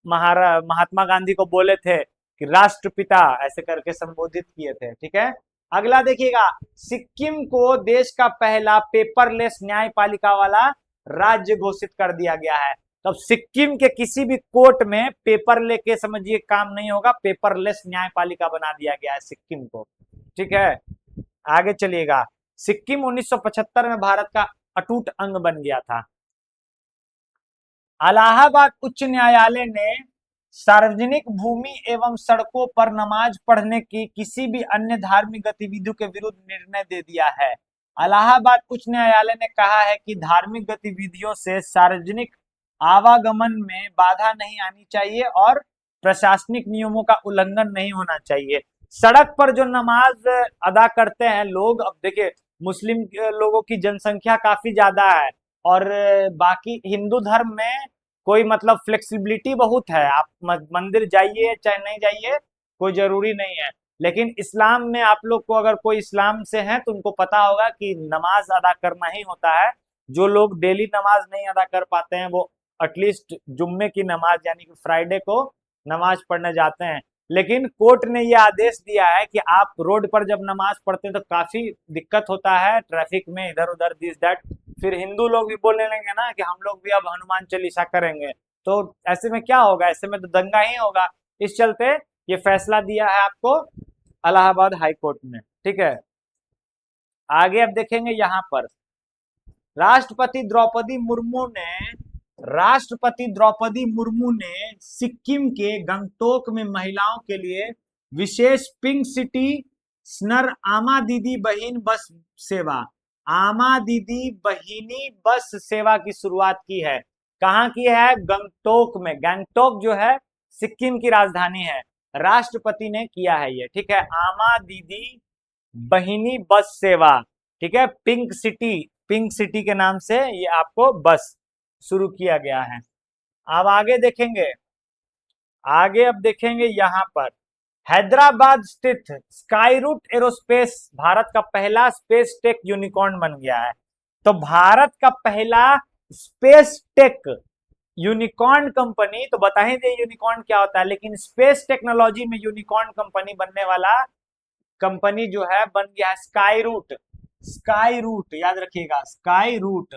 महात्मा गांधी को बोले थे कि राष्ट्रपिता ऐसे करके संबोधित किए थे, ठीक है। अगला देखिएगा, सिक्किम को देश का पहला पेपरलेस न्यायपालिका वाला राज्य घोषित कर दिया गया है। तो सिक्किम के किसी भी कोर्ट में पेपर लेके समझिए काम नहीं होगा, पेपरलेस न्यायपालिका बना दिया गया है सिक्किम को, ठीक है। आगे चलिएगा, सिक्किम 1975 में भारत का अटूट अंग बन गया था। इलाहाबाद उच्च न्यायालय ने सार्वजनिक भूमि एवं सड़कों पर नमाज पढ़ने की किसी भी अन्य धार्मिक गतिविधियों के विरुद्ध निर्णय दे दिया है। इलाहाबाद उच्च न्यायालय ने कहा है कि धार्मिक गतिविधियों से सार्वजनिक आवागमन में बाधा नहीं आनी चाहिए और प्रशासनिक नियमों का उल्लंघन नहीं होना चाहिए। सड़क पर जो नमाज अदा करते हैं लोग, अब देखिए मुस्लिम लोगों की जनसंख्या काफी ज्यादा है और बाकी हिंदू धर्म में कोई मतलब फ्लेक्सिबिलिटी बहुत है, आप मंदिर जाइए चाहे नहीं जाइए, कोई जरूरी नहीं है। लेकिन इस्लाम में आप लोग को, अगर कोई इस्लाम से है तो उनको पता होगा कि नमाज अदा करना ही होता है। जो लोग डेली नमाज नहीं अदा कर पाते हैं वो एटलीस्ट जुम्मे की नमाज यानी कि फ्राइडे को नमाज पढ़ने जाते हैं। लेकिन कोर्ट ने यह आदेश दिया है कि आप रोड पर जब नमाज पढ़ते हैं तो काफी दिक्कत होता है ट्रैफिक में, इधर उधर दिस दैट। फिर हिंदू लोग भी बोलने लगे ना कि हम लोग भी अब हनुमान चालीसा करेंगे, तो ऐसे में क्या होगा, ऐसे में तो दंगा ही होगा। इस चलते ये फैसला दिया है आपको इलाहाबाद हाई कोर्ट ने, ठीक है। आगे अब देखेंगे यहाँ पर राष्ट्रपति द्रौपदी मुर्मू ने राष्ट्रपति द्रौपदी मुर्मू ने सिक्किम के गंगटोक में महिलाओं के लिए विशेष पिंक सिटी स्नर आमा दीदी बहिन बस सेवा, आमा दीदी बहिनी बस सेवा की शुरुआत की है। कहाँ की है? गंगटोक में। गंगटोक जो है सिक्किम की राजधानी है। राष्ट्रपति ने किया है ये, ठीक है। आमा दीदी बहिनी बस सेवा, ठीक है। पिंक सिटी के नाम से ये आपको बस शुरू किया गया है। अब आगे देखेंगे, आगे अब देखेंगे यहाँ पर हैदराबाद स्थित स्काईरूट एरोस्पेस भारत का पहला स्पेस टेक यूनिकॉर्न बन गया है। तो भारत का पहला स्पेस टेक यूनिकॉर्न कंपनी, तो बता ही दे यूनिकॉर्न क्या होता है, लेकिन स्पेस टेक्नोलॉजी में यूनिकॉर्न कंपनी बनने वाला कंपनी जो है बन गया है स्काईरूट। स्काईरूट याद रखिएगा, स्काईरूट।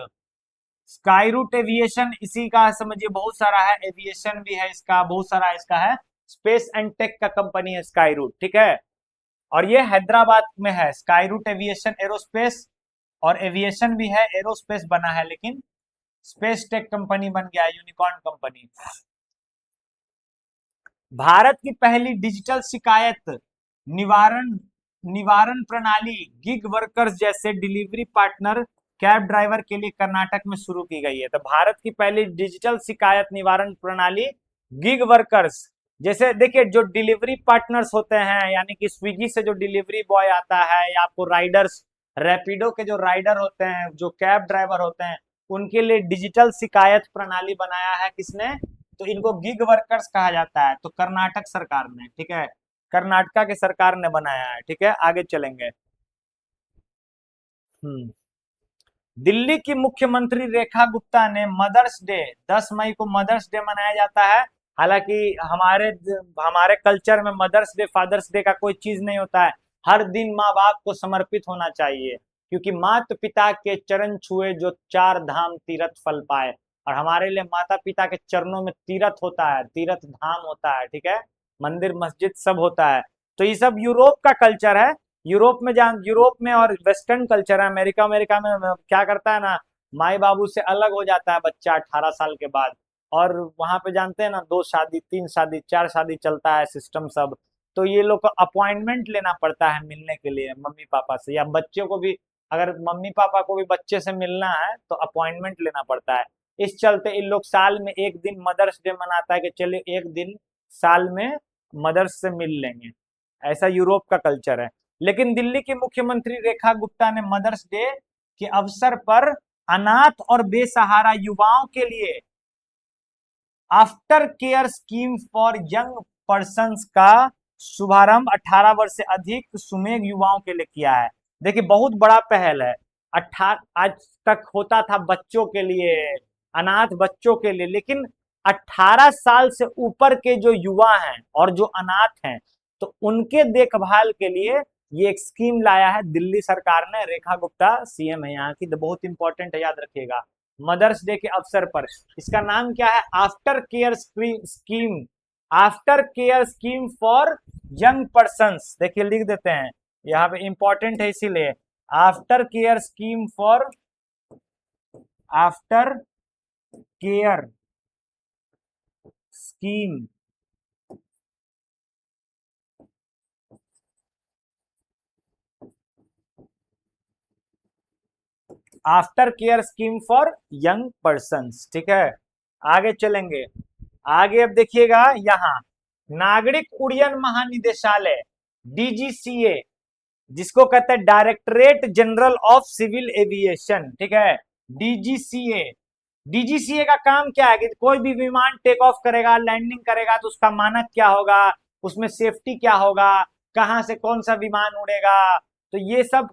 स्काईरूट एविएशन इसी का समझिए बहुत सारा है, एविएशन भी है इसका, बहुत सारा इसका है। स्पेस एंड टेक का कंपनी है स्काईरूट, ठीक है। और ये हैदराबाद में है। स्काईरूट एविएशन एरोस्पेस और एविएशन भी है, एरोस्पेस बना है, लेकिन स्पेस टेक कंपनी बन गया है, यूनिकॉर्न कंपनी। भारत की पहली डिजिटल शिकायत निवारण निवारण प्रणाली गिग वर्कर्स जैसे डिलीवरी पार्टनर कैब ड्राइवर के लिए कर्नाटक में शुरू की गई है। तो भारत की पहली डिजिटल शिकायत निवारण प्रणाली गिग वर्कर्स, जैसे देखिए जो डिलीवरी पार्टनर्स होते हैं, यानी कि स्विगी से जो डिलीवरी बॉय आता है, या आपको राइडर्स, रैपिडो के जो राइडर होते हैं, जो कैब ड्राइवर होते हैं, उनके लिए डिजिटल शिकायत प्रणाली बनाया है किसने? तो इनको गिग वर्कर्स कहा जाता है। तो कर्नाटक सरकार ने, ठीक है, कर्नाटका की सरकार ने बनाया है, ठीक है। आगे चलेंगे। दिल्ली की मुख्यमंत्री रेखा गुप्ता ने मदर्स डे, 10 मई को मदर्स डे मनाया जाता है। हालांकि हमारे हमारे कल्चर में मदर्स डे फादर्स डे का कोई चीज नहीं होता है। हर दिन माँ बाप को समर्पित होना चाहिए, क्योंकि माता पिता के चरण छुए जो 4 धाम तीर्थ फल पाए। और हमारे लिए माता पिता के चरणों में तीर्थ होता है, तीर्थ धाम होता है, ठीक है, मंदिर मस्जिद सब होता है। तो ये सब यूरोप का कल्चर है। यूरोप में और वेस्टर्न कल्चर है। अमेरिका में क्या करता है ना, माई बाबू से अलग हो जाता है बच्चा 18 साल के बाद, और वहां पे जानते हैं ना 2 शादी 3 शादी 4 शादी चलता है सिस्टम सब। तो ये लोग को अपॉइंटमेंट लेना पड़ता है मिलने के लिए मम्मी पापा से, या बच्चे को भी, अगर मम्मी पापा को भी बच्चे से मिलना है तो अपॉइंटमेंट लेना पड़ता है। इस चलते इन लोग साल में एक दिन मदर्स डे मनाता है कि चलिए एक दिन साल में मदर्स से मिल लेंगे। ऐसा यूरोप का कल्चर है। लेकिन दिल्ली की मुख्यमंत्री रेखा गुप्ता ने मदर्स डे के अवसर पर अनाथ और बेसहारा युवाओं के लिए after care scheme for young persons का शुभारंभ 18 वर्ष से अधिक सुमेध युवाओं के लिए किया है। देखिए बहुत बड़ा पहल है। आज तक होता था बच्चों के लिए, अनाथ बच्चों के लिए, लेकिन 18 साल से ऊपर के जो युवा हैं और जो अनाथ हैं, तो उनके देखभाल के लिए ये एक स्कीम लाया है दिल्ली सरकार ने। रेखा गुप्ता सीएम है यहाँ की, तो बहुत इंपॉर्टेंट है, याद रखिएगा। मदर्स डे के अवसर पर इसका नाम क्या है? After care scheme, after care scheme for young persons. देखिए लिख देते हैं यहाँ पे, इंपॉर्टेंट है इसीलिए। After care scheme for, after care scheme after care scheme for young persons, ठीक है। आगे चलेंगे। आगे अब देखिएगा यहाँ नागरिक उड्डयन महानिदेशालय डीजीसीए, जिसको कहते हैं directorate general of civil aviation, ठीक है, डीजीसीए डीजीसीए का काम क्या है कि कोई भी विमान टेक ऑफ करेगा, लैंडिंग करेगा तो उसका मानक क्या होगा, उसमें सेफ्टी क्या होगा, कहाँ से कौन सा विमान उड़ेगा, तो ये सब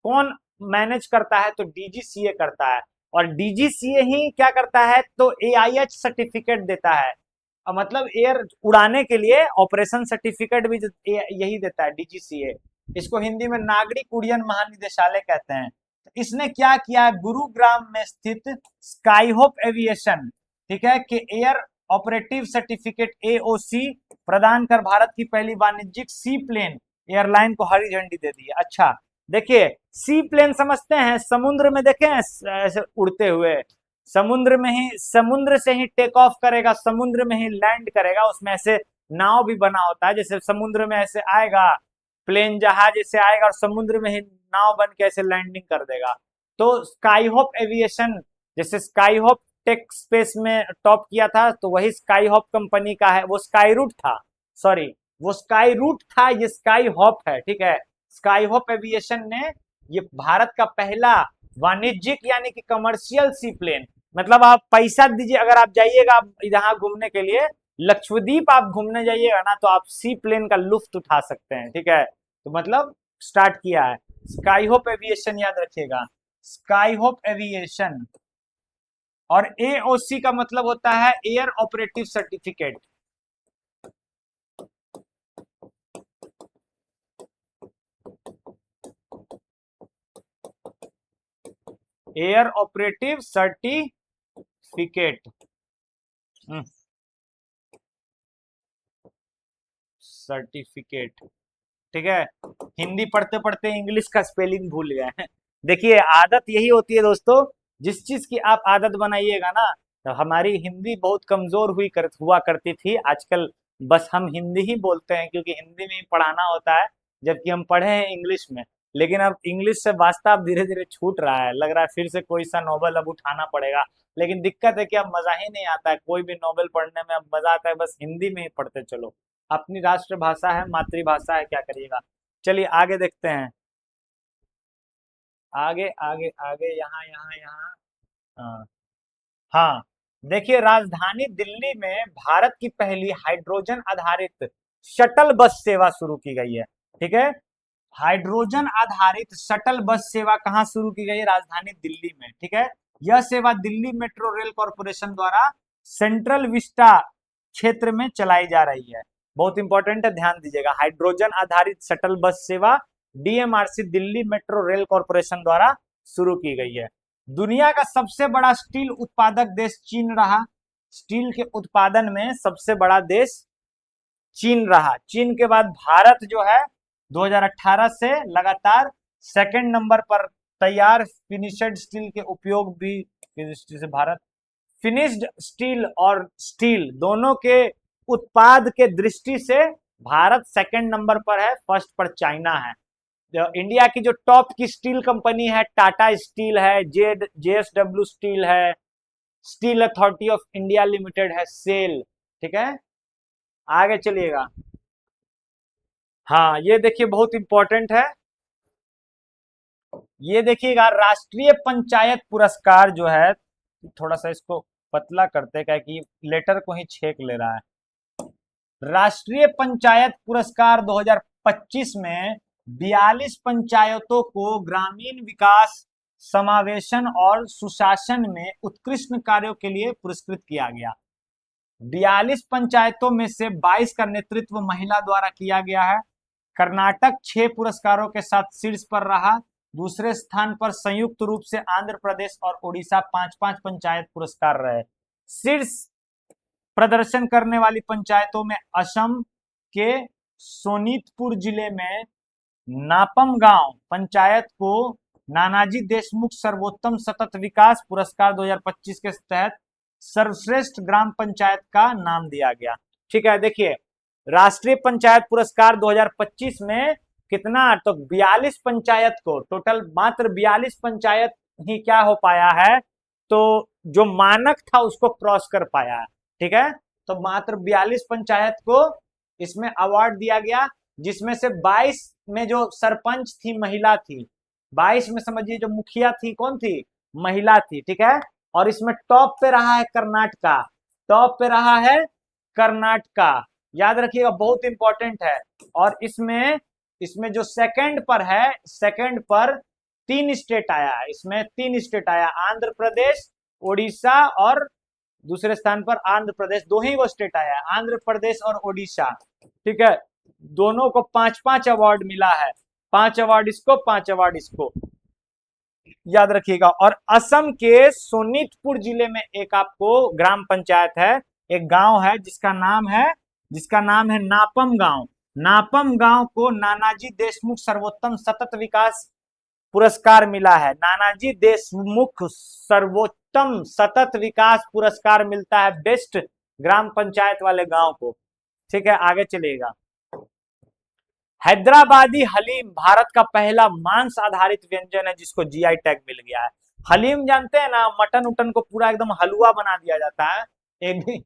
कौन मैनेज करता है, तो डीजीसीए करता है। और डीजीसीए ही क्या करता है, तो एआईएच सर्टिफिकेट देता है। मतलब एयर उड़ाने के लिए ऑपरेशन सर्टिफिकेट भी यही देता है डीजीसीए। इसको हिंदी में नागरिक उड्डयन महानिदेशालय कहते हैं। इसने क्या किया, गुरुग्राम में स्थित स्काई होप एविएशन, ठीक है, कि एयर ऑपरेटिव सर्टिफिकेट एओसी प्रदान कर भारत की पहली वाणिज्यिक सी प्लेन एयरलाइन को हरी झंडी दे दी है। अच्छा देखिए, सी प्लेन समझते हैं, समुद्र में देखे हैं ऐसे उड़ते हुए, समुद्र में ही, समुद्र से ही टेक ऑफ करेगा, समुद्र में ही लैंड करेगा, उसमें ऐसे नाव भी बना होता है, जैसे समुद्र में ऐसे आएगा प्लेन, जहाज ऐसे आएगा और समुद्र में ही नाव बन के ऐसे लैंडिंग कर देगा। तो स्काई होप एविएशन, जैसे स्काई होप टेक स्पेस में टॉप किया था, तो वही स्काई होप कंपनी का है। वो स्काई रूट था, सॉरी वो स्काई रूट था, ये स्काई होप है, ठीक है। स्काई होप एविएशन ने ये भारत का पहला वाणिज्यिक यानी कि कमर्शियल सी प्लेन, मतलब आप पैसा दीजिए अगर आप जाइएगा यहाँ घूमने के लिए, लक्षद्वीप आप घूमने जाइएगा ना, तो आप सी प्लेन का लुफ्त उठा सकते हैं, ठीक है। तो मतलब स्टार्ट किया है स्काई होप एविएशन, याद रखिएगा स्काई होप एविएशन। और एओसी का मतलब होता है air operative certificate. Air operative certificate, certificate, ठीक है। हिंदी पढ़ते पढ़ते इंग्लिश का स्पेलिंग भूल गए हैं। देखिए आदत यही होती है दोस्तों, जिस चीज की आप आदत बनाइएगा ना, तो हमारी हिंदी बहुत कमजोर हुआ करती थी, आजकल बस हम हिंदी ही बोलते हैं क्योंकि हिंदी में ही पढ़ाना होता है, जबकि हम पढ़े हैं इंग्लिश में। लेकिन अब इंग्लिश से वास्ता अब धीरे धीरे छूट रहा है, लग रहा है फिर से कोई सा नॉवल अब उठाना पड़ेगा। लेकिन दिक्कत है कि अब मजा ही नहीं आता है, कोई भी नॉवल पढ़ने में अब मजा आता है बस हिंदी में ही पढ़ते चलो। अपनी राष्ट्रभाषा है, मातृभाषा है, क्या करिएगा। चलिए आगे देखते हैं, आगे आगे आगे, यहाँ यहाँ यहाँ। हाँ हाँ, देखिए राजधानी दिल्ली में भारत की पहली हाइड्रोजन आधारित शटल बस सेवा शुरू की गई है, ठीक है। हाइड्रोजन आधारित शटल बस सेवा कहाँ शुरू की गई है, राजधानी दिल्ली में, ठीक है। यह सेवा दिल्ली मेट्रो रेल कॉरपोरेशन द्वारा सेंट्रल विस्टा क्षेत्र में चलाई जा रही है। बहुत इंपॉर्टेंट है, ध्यान दीजिएगा, हाइड्रोजन आधारित शटल बस सेवा DMRC Delhi metro rail corporation द्वारा शुरू की गई है। दुनिया का सबसे बड़ा स्टील उत्पादक देश चीन रहा, स्टील के उत्पादन में सबसे बड़ा देश चीन रहा। चीन के बाद भारत जो है 2018 से लगातार सेकंड नंबर पर तैयार फिनिश्ड स्टील के उपयोग भी की दृष्टि से भारत, फिनिश्ड स्टील और स्टील दोनों के उत्पाद के दृष्टि से भारत सेकंड नंबर पर है, फर्स्ट पर चाइना है। इंडिया की जो टॉप की स्टील कंपनी है, टाटा स्टील है, जेएसडब्ल्यू स्टील है, steel authority of India limited है, सेल, ठीक है। आगे चलिएगा, हाँ ये देखिए बहुत इंपॉर्टेंट है, ये देखिएगा राष्ट्रीय पंचायत पुरस्कार जो है, थोड़ा सा इसको पतला करते क्या कि लेटर को ही छेक ले रहा है। राष्ट्रीय पंचायत पुरस्कार 2025 में 42 पंचायतों को ग्रामीण विकास, समावेशन और सुशासन में उत्कृष्ट कार्यों के लिए पुरस्कृत किया गया। 42 पंचायतों में से 22 का नेतृत्व महिला द्वारा किया गया है। कर्नाटक 6 पुरस्कारों के साथ शीर्ष पर रहा, दूसरे स्थान पर संयुक्त रूप से आंध्र प्रदेश और उड़ीसा 5-5 पंचायत पुरस्कार रहे। शीर्ष प्रदर्शन करने वाली पंचायतों में असम के सोनीतपुर जिले में नापम गांव पंचायत को नानाजी देशमुख सर्वोत्तम सतत विकास पुरस्कार 2025 के तहत सर्वश्रेष्ठ ग्राम पंचायत का नाम दिया गया, ठीक है। देखिए राष्ट्रीय पंचायत पुरस्कार 2025 में कितना, तो 42 पंचायत को, टोटल मात्र 42 पंचायत ही क्या हो पाया है, तो जो मानक था उसको क्रॉस कर पाया है, ठीक है। तो मात्र 42 पंचायत को इसमें अवार्ड दिया गया, जिसमें से 22 में जो सरपंच थी महिला थी, 22 में समझिए जो मुखिया थी कौन थी, महिला थी, ठीक है। और इसमें टॉप पे रहा है कर्नाटका, टॉप पे रहा है कर्नाटका, याद रखिएगा, बहुत इंपॉर्टेंट है। और इसमें इसमें जो सेकंड पर है, सेकंड पर 3 स्टेट आया है, इसमें 3 स्टेट आया, आंध्र प्रदेश, उड़ीसा, और दूसरे स्थान पर आंध्र प्रदेश, दो ही वो स्टेट आया है, आंध्र प्रदेश और उड़ीसा। ठीक है, दोनों को 5-5 अवार्ड मिला है, 5 अवार्ड इसको, 5 अवार्ड इसको, याद रखिएगा। और असम के सोनितपुर जिले में एक आपको ग्राम पंचायत है, एक गांव है जिसका नाम है नापम गांव। नापम गांव को नानाजी देशमुख सर्वोत्तम सतत विकास पुरस्कार मिला है, नानाजी देशमुख सर्वोत्तम सतत विकास पुरस्कार मिलता है बेस्ट ग्राम पंचायत वाले गांव को। ठीक है, आगे चलिएगा। हैदराबादी हलीम भारत का पहला मांस आधारित व्यंजन है जिसको जीआई टैग मिल गया है। हलीम जानते हैं ना, मटन उटन को पूरा एकदम हलवा बना दिया जाता है, एक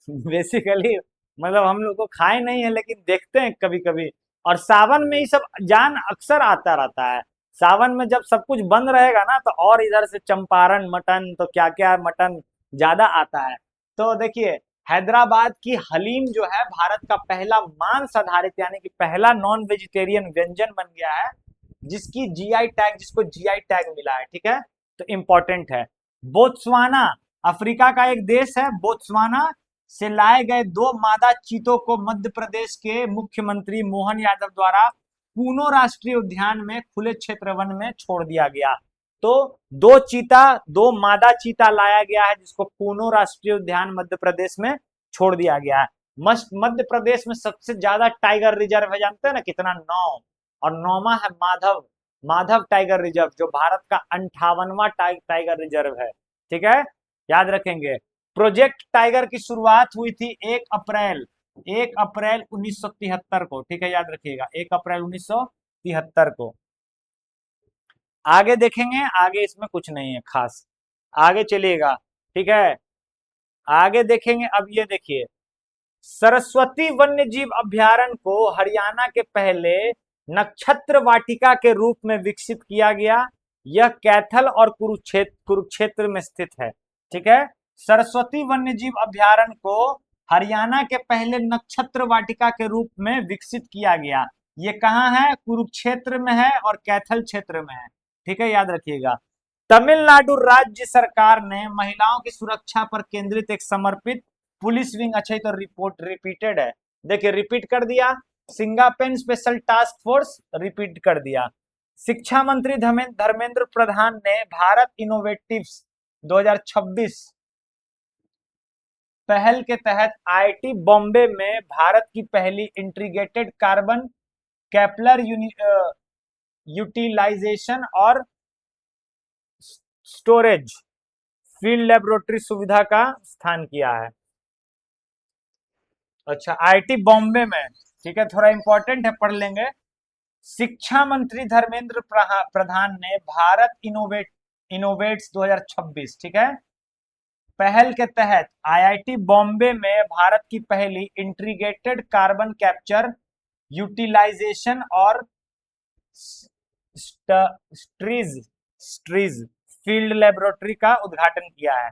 बेसिकली मतलब हम लोग को खाए नहीं है लेकिन देखते हैं कभी कभी। और सावन में ही सब जान अक्सर आता रहता है, सावन में जब सब कुछ बंद रहेगा ना तो और इधर से चंपारण मटन तो क्या क्या मटन ज्यादा आता है। तो देखिए, हैदराबाद की हलीम जो है भारत का पहला मांस आधारित यानी कि पहला नॉन वेजिटेरियन व्यंजन बन गया है जिसको जीआई टैग मिला है। ठीक है, तो इंपॉर्टेंट है। बोत्सवाना अफ्रीका का एक देश है, बोत्सवाना से लाए गए 2 मादा चीतों को मध्य प्रदेश के मुख्यमंत्री मोहन यादव द्वारा पूनो राष्ट्रीय उद्यान में खुले क्षेत्र वन में छोड़ दिया गया। तो 2 मादा चीता लाया गया है जिसको पूनो राष्ट्रीय उद्यान मध्य प्रदेश में छोड़ दिया गया है। मध्य प्रदेश में सबसे ज्यादा टाइगर रिजर्व है, जानते हैं ना कितना, 9, और 9वां है माधव टाइगर रिजर्व जो भारत का 58वां टाइगर रिजर्व है। ठीक है, याद रखेंगे। प्रोजेक्ट टाइगर की शुरुआत हुई थी 1 अप्रैल 1973 को। ठीक है, याद रखिएगा, 1 अप्रैल 1973 को। आगे देखेंगे, आगे इसमें कुछ नहीं है खास, आगे चलिएगा। ठीक है, आगे देखेंगे। अब ये देखिए, सरस्वती वन्य जीव अभ्यारण्य को हरियाणा के पहले नक्षत्र वाटिका के रूप में विकसित किया गया। यह कैथल और कुरुक्षेत्र में स्थित है। ठीक है, सरस्वती वन्य जीव अभ्यारण्य को हरियाणा के पहले नक्षत्र वाटिका के रूप में विकसित किया गया। ये कहाँ है, कुरुक्षेत्र में है और कैथल क्षेत्र में है। ठीक है, याद रखिएगा। तमिलनाडु राज्य सरकार ने महिलाओं की सुरक्षा पर केंद्रित एक समर्पित पुलिस विंग, अच्छा ये तो रिपोर्ट रिपीटेड है, देखिए रिपीट कर दिया, सिंगापेन स्पेशल टास्क फोर्स रिपीट कर दिया। शिक्षा मंत्री धर्मेंद्र प्रधान ने भारत इनोवेटिव्स 2026 पहल के तहत आईआईटी बॉम्बे में भारत की पहली इंटीग्रेटेड कार्बन कैप्लर यूटिलाइजेशन और स्टोरेज फील्ड लेबोरेटरी सुविधा का स्थान किया है। अच्छा, आईआईटी बॉम्बे में, ठीक है, थोड़ा इंपॉर्टेंट है, पढ़ लेंगे। शिक्षा मंत्री धर्मेंद्र प्रधान ने भारत इनोवेट्स 2026, ठीक है, पहल के तहत आईआईटी बॉम्बे में भारत की पहली इंटीग्रेटेड कार्बन कैप्चर यूटिलाइजेशन और स्ट्रीज फील्ड लेबोरेटरी का उद्घाटन किया है।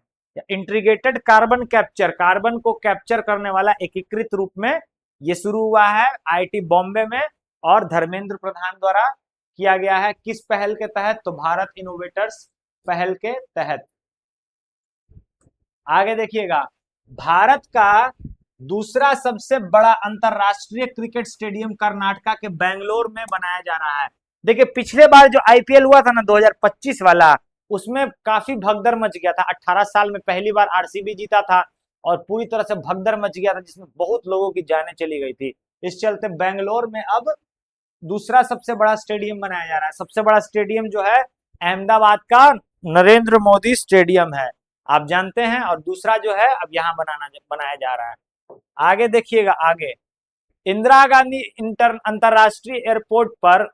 इंटीग्रेटेड कार्बन कैप्चर, कार्बन को कैप्चर करने वाला एकीकृत रूप में ये शुरू हुआ है आईआईटी बॉम्बे में और धर्मेंद्र प्रधान द्वारा किया गया है। किस पहल के तहत, तो भारत इनोवेटर्स पहल के तहत। आगे देखिएगा, भारत का दूसरा सबसे बड़ा अंतरराष्ट्रीय क्रिकेट स्टेडियम कर्नाटका के बेंगलोर में बनाया जा रहा है। देखिए, पिछले बार जो आईपीएल हुआ था ना 2025 वाला, उसमें काफी भगदड़ मच गया था। 18 साल में पहली बार आरसीबी जीता था और पूरी तरह से भगदड़ मच गया था जिसमें बहुत लोगों की जानें चली गई थी। इस चलते बेंगलोर में अब दूसरा सबसे बड़ा स्टेडियम बनाया जा रहा है। सबसे बड़ा स्टेडियम जो है अहमदाबाद का नरेंद्र मोदी स्टेडियम है, आप जानते हैं, और दूसरा जो है अब यहाँ बनाया जा रहा है। आगे देखिएगा, आगे इंदिरा गांधी अंतरराष्ट्रीय एयरपोर्ट पर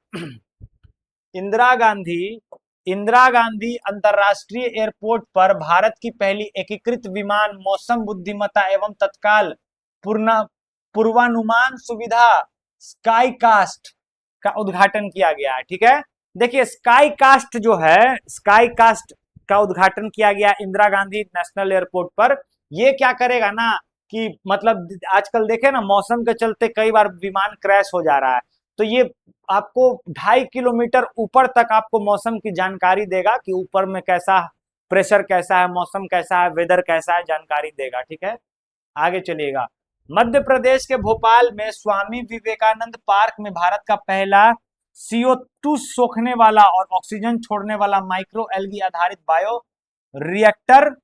इंदिरा गांधी अंतरराष्ट्रीय एयरपोर्ट पर भारत की पहली एकीकृत विमान मौसम बुद्धिमत्ता एवं तत्काल पूर्वानुमान सुविधा स्काईकास्ट का उद्घाटन किया गया है। ठीक है, देखिए स्काईकास्ट जो है, स्काईकास्ट का उद्घाटन किया गया इंदिरा गांधी नेशनल एयरपोर्ट पर। ये क्या करेगा ना कि मतलब आजकल देखे ना मौसम के चलते कई बार विमान क्रैश हो जा रहा है, तो ये आपको 2.5 किलोमीटर ऊपर तक आपको मौसम की जानकारी देगा कि ऊपर में कैसा प्रेशर, कैसा है मौसम, कैसा है वेदर, कैसा है, जानकारी देगा। ठीक है, आगे चलिएगा। मध्य प्रदेश के भोपाल में स्वामी विवेकानंद पार्क में भारत का पहला CO2 सोखने वाला और ऑक्सीजन छोड़ने वाला माइक्रो एल्गी आधारित बायो रिएक्टर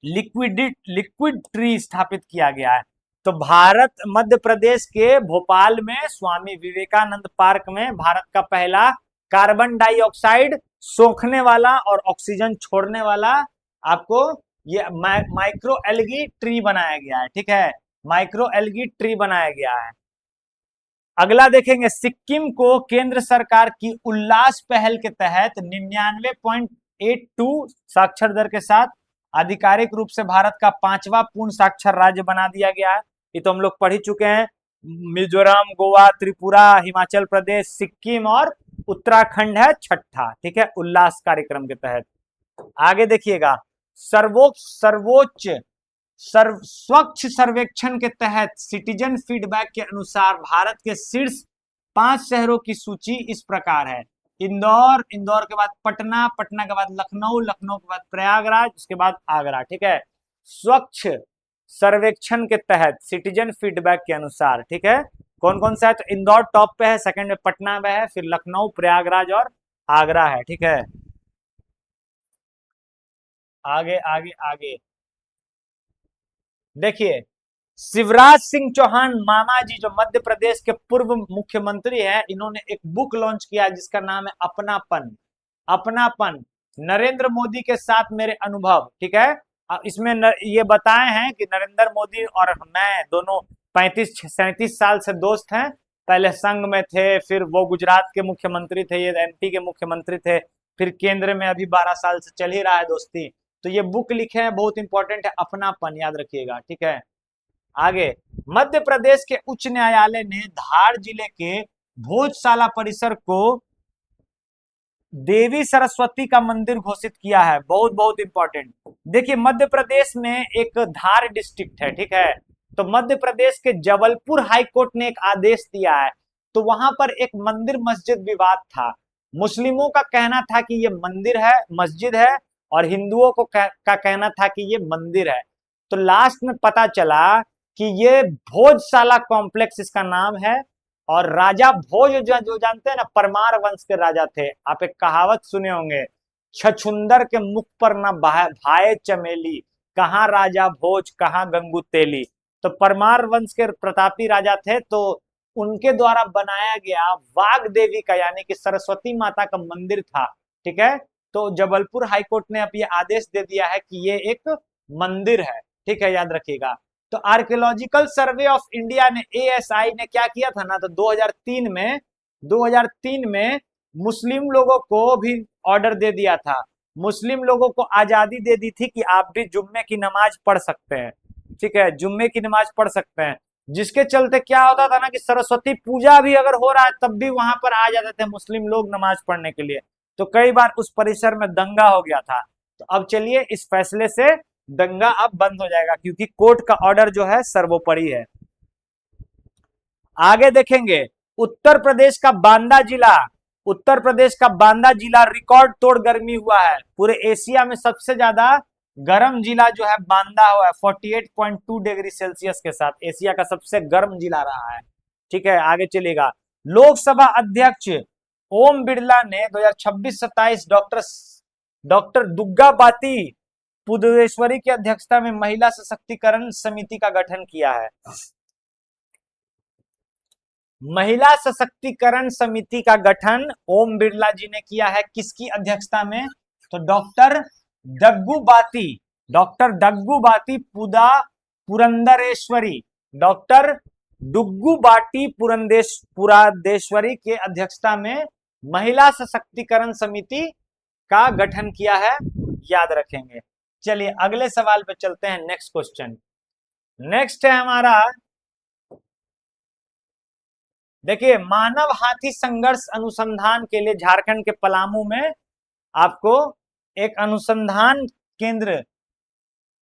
लिक्विड ट्री स्थापित किया गया है। तो भारत मध्य प्रदेश के भोपाल में स्वामी विवेकानंद पार्क में भारत का पहला कार्बन डाइऑक्साइड सोखने वाला और ऑक्सीजन छोड़ने वाला आपको ये माइक्रो एल्गी ट्री बनाया गया है। ठीक है, माइक्रो एल्गी ट्री बनाया गया है। अगला देखेंगे, सिक्किम को केंद्र सरकार की उल्लास पहल के तहत 99.82 साक्षर दर के साथ आधिकारिक रूप से भारत का 5वां पूर्ण साक्षर राज्य बना दिया गया है। ये तो हम लोग पढ़ ही चुके हैं। मिजोरम, गोवा, त्रिपुरा, हिमाचल प्रदेश, सिक्किम और उत्तराखंड है छठा। ठीक है, उल्लास कार्यक्रम के तहत। आगे देखिएगा, स्वच्छ सर्वेक्षण के तहत सिटीजन फीडबैक के अनुसार भारत के शीर्ष 5 शहरों की सूची इस प्रकार है। इंदौर, इंदौर के बाद पटना, पटना के बाद लखनऊ, लखनऊ के बाद प्रयागराज, उसके बाद आगरा। ठीक है, स्वच्छ सर्वेक्षण के तहत सिटीजन फीडबैक के अनुसार। ठीक है, कौन कौन सा है? तो इंदौर टॉप पे है, सेकंड में पटना में है, फिर लखनऊ, प्रयागराज और आगरा है। ठीक है, आगे आगे आगे देखिए, शिवराज सिंह चौहान मामा जी जो मध्य प्रदेश के पूर्व मुख्यमंत्री हैं, इन्होंने एक बुक लॉन्च किया जिसका नाम है अपनापन। अपनापन, नरेंद्र मोदी के साथ मेरे अनुभव। ठीक है, इसमें ये बताए हैं कि नरेंद्र मोदी और मैं दोनों 35-37 साल से दोस्त हैं। पहले संघ में थे, फिर वो गुजरात के मुख्यमंत्री थे, ये MP के मुख्यमंत्री थे, फिर केंद्र में अभी 12 साल से चल ही रहा है दोस्ती। तो ये बुक लिखे हैं, बहुत इंपॉर्टेंट है, अपनापन, याद रखिएगा। ठीक है, आगे, मध्य प्रदेश के उच्च न्यायालय ने धार जिले के भोजशाला परिसर को देवी सरस्वती का मंदिर घोषित किया है। बहुत बहुत इंपॉर्टेंट। देखिए, मध्य प्रदेश में एक धार डिस्ट्रिक्ट है। ठीक है, तो मध्य प्रदेश के जबलपुर हाईकोर्ट ने एक आदेश दिया है, तो वहां पर एक मंदिर मस्जिद विवाद था। मुस्लिमों का कहना था कि ये मंदिर है, मस्जिद है, और हिंदुओं को का कहना था कि ये मंदिर है। तो लास्ट में पता चला कि ये भोजशाला कॉम्प्लेक्स इसका नाम है, और राजा भोज जो जानते हैं ना, परमार वंश के राजा थे। आप एक कहावत सुने होंगे, छछुंदर के मुख पर न भाए चमेली, कहाँ राजा भोज कहाँ गंगू तेली। तो परमार वंश के प्रतापी राजा थे, तो उनके द्वारा बनाया गया वाग देवी का यानी कि सरस्वती माता का मंदिर था। ठीक है, तो जबलपुर हाईकोर्ट ने अब ये आदेश दे दिया है कि ये एक मंदिर है। ठीक है, याद रखिएगा। तो आर्कियोलॉजिकल सर्वे ऑफ इंडिया ने, ASI ने क्या किया था ना, तो 2003 में मुस्लिम लोगों को भी ऑर्डर दे दिया था। मुस्लिम लोगों को आजादी दे दी थी कि आप भी जुम्मे की नमाज पढ़ सकते हैं। ठीक है, जुम्मे की नमाज पढ़ सकते हैं, जिसके चलते क्या होता था ना कि सरस्वती पूजा भी अगर हो रहा है तब भी वहां पर आ जाते थे मुस्लिम लोग नमाज पढ़ने के लिए। तो कई बार उस परिसर में दंगा हो गया था। तो अब चलिए, इस फैसले से दंगा अब बंद हो जाएगा, क्योंकि कोर्ट का ऑर्डर जो है सर्वोपरि है। आगे देखेंगे, उत्तर प्रदेश का बांदा जिला, उत्तर प्रदेश का बांदा जिला रिकॉर्ड तोड़ गर्मी हुआ है। पूरे एशिया में सबसे ज्यादा गर्म जिला जो है बांदा हुआ है, 48.2 डिग्री सेल्सियस के साथ एशिया का सबसे गर्म जिला रहा है। ठीक है, आगे चलेगा। लोकसभा अध्यक्ष ओम बिरला ने 2026-27 डॉक्टर दुग्गा बाती पुदुचेरी की अध्यक्षता में महिला सशक्तिकरण समिति का गठन किया है। महिला सशक्तिकरण समिति का गठन ओम बिरला जी ने किया है, किसकी अध्यक्षता में? तो डॉक्टर डग्गू बाती पुरंदरेश्वरी, डॉक्टर डुग्गू बाटी पुरंदेश्वरी के अध्यक्षता में महिला सशक्तिकरण समिति का गठन किया है, याद रखेंगे। चलिए अगले सवाल पे चलते हैं। नेक्स्ट क्वेश्चन, नेक्स्ट है हमारा, देखिए, मानव हाथी संघर्ष अनुसंधान के लिए झारखंड के पलामू में आपको एक अनुसंधान केंद्र,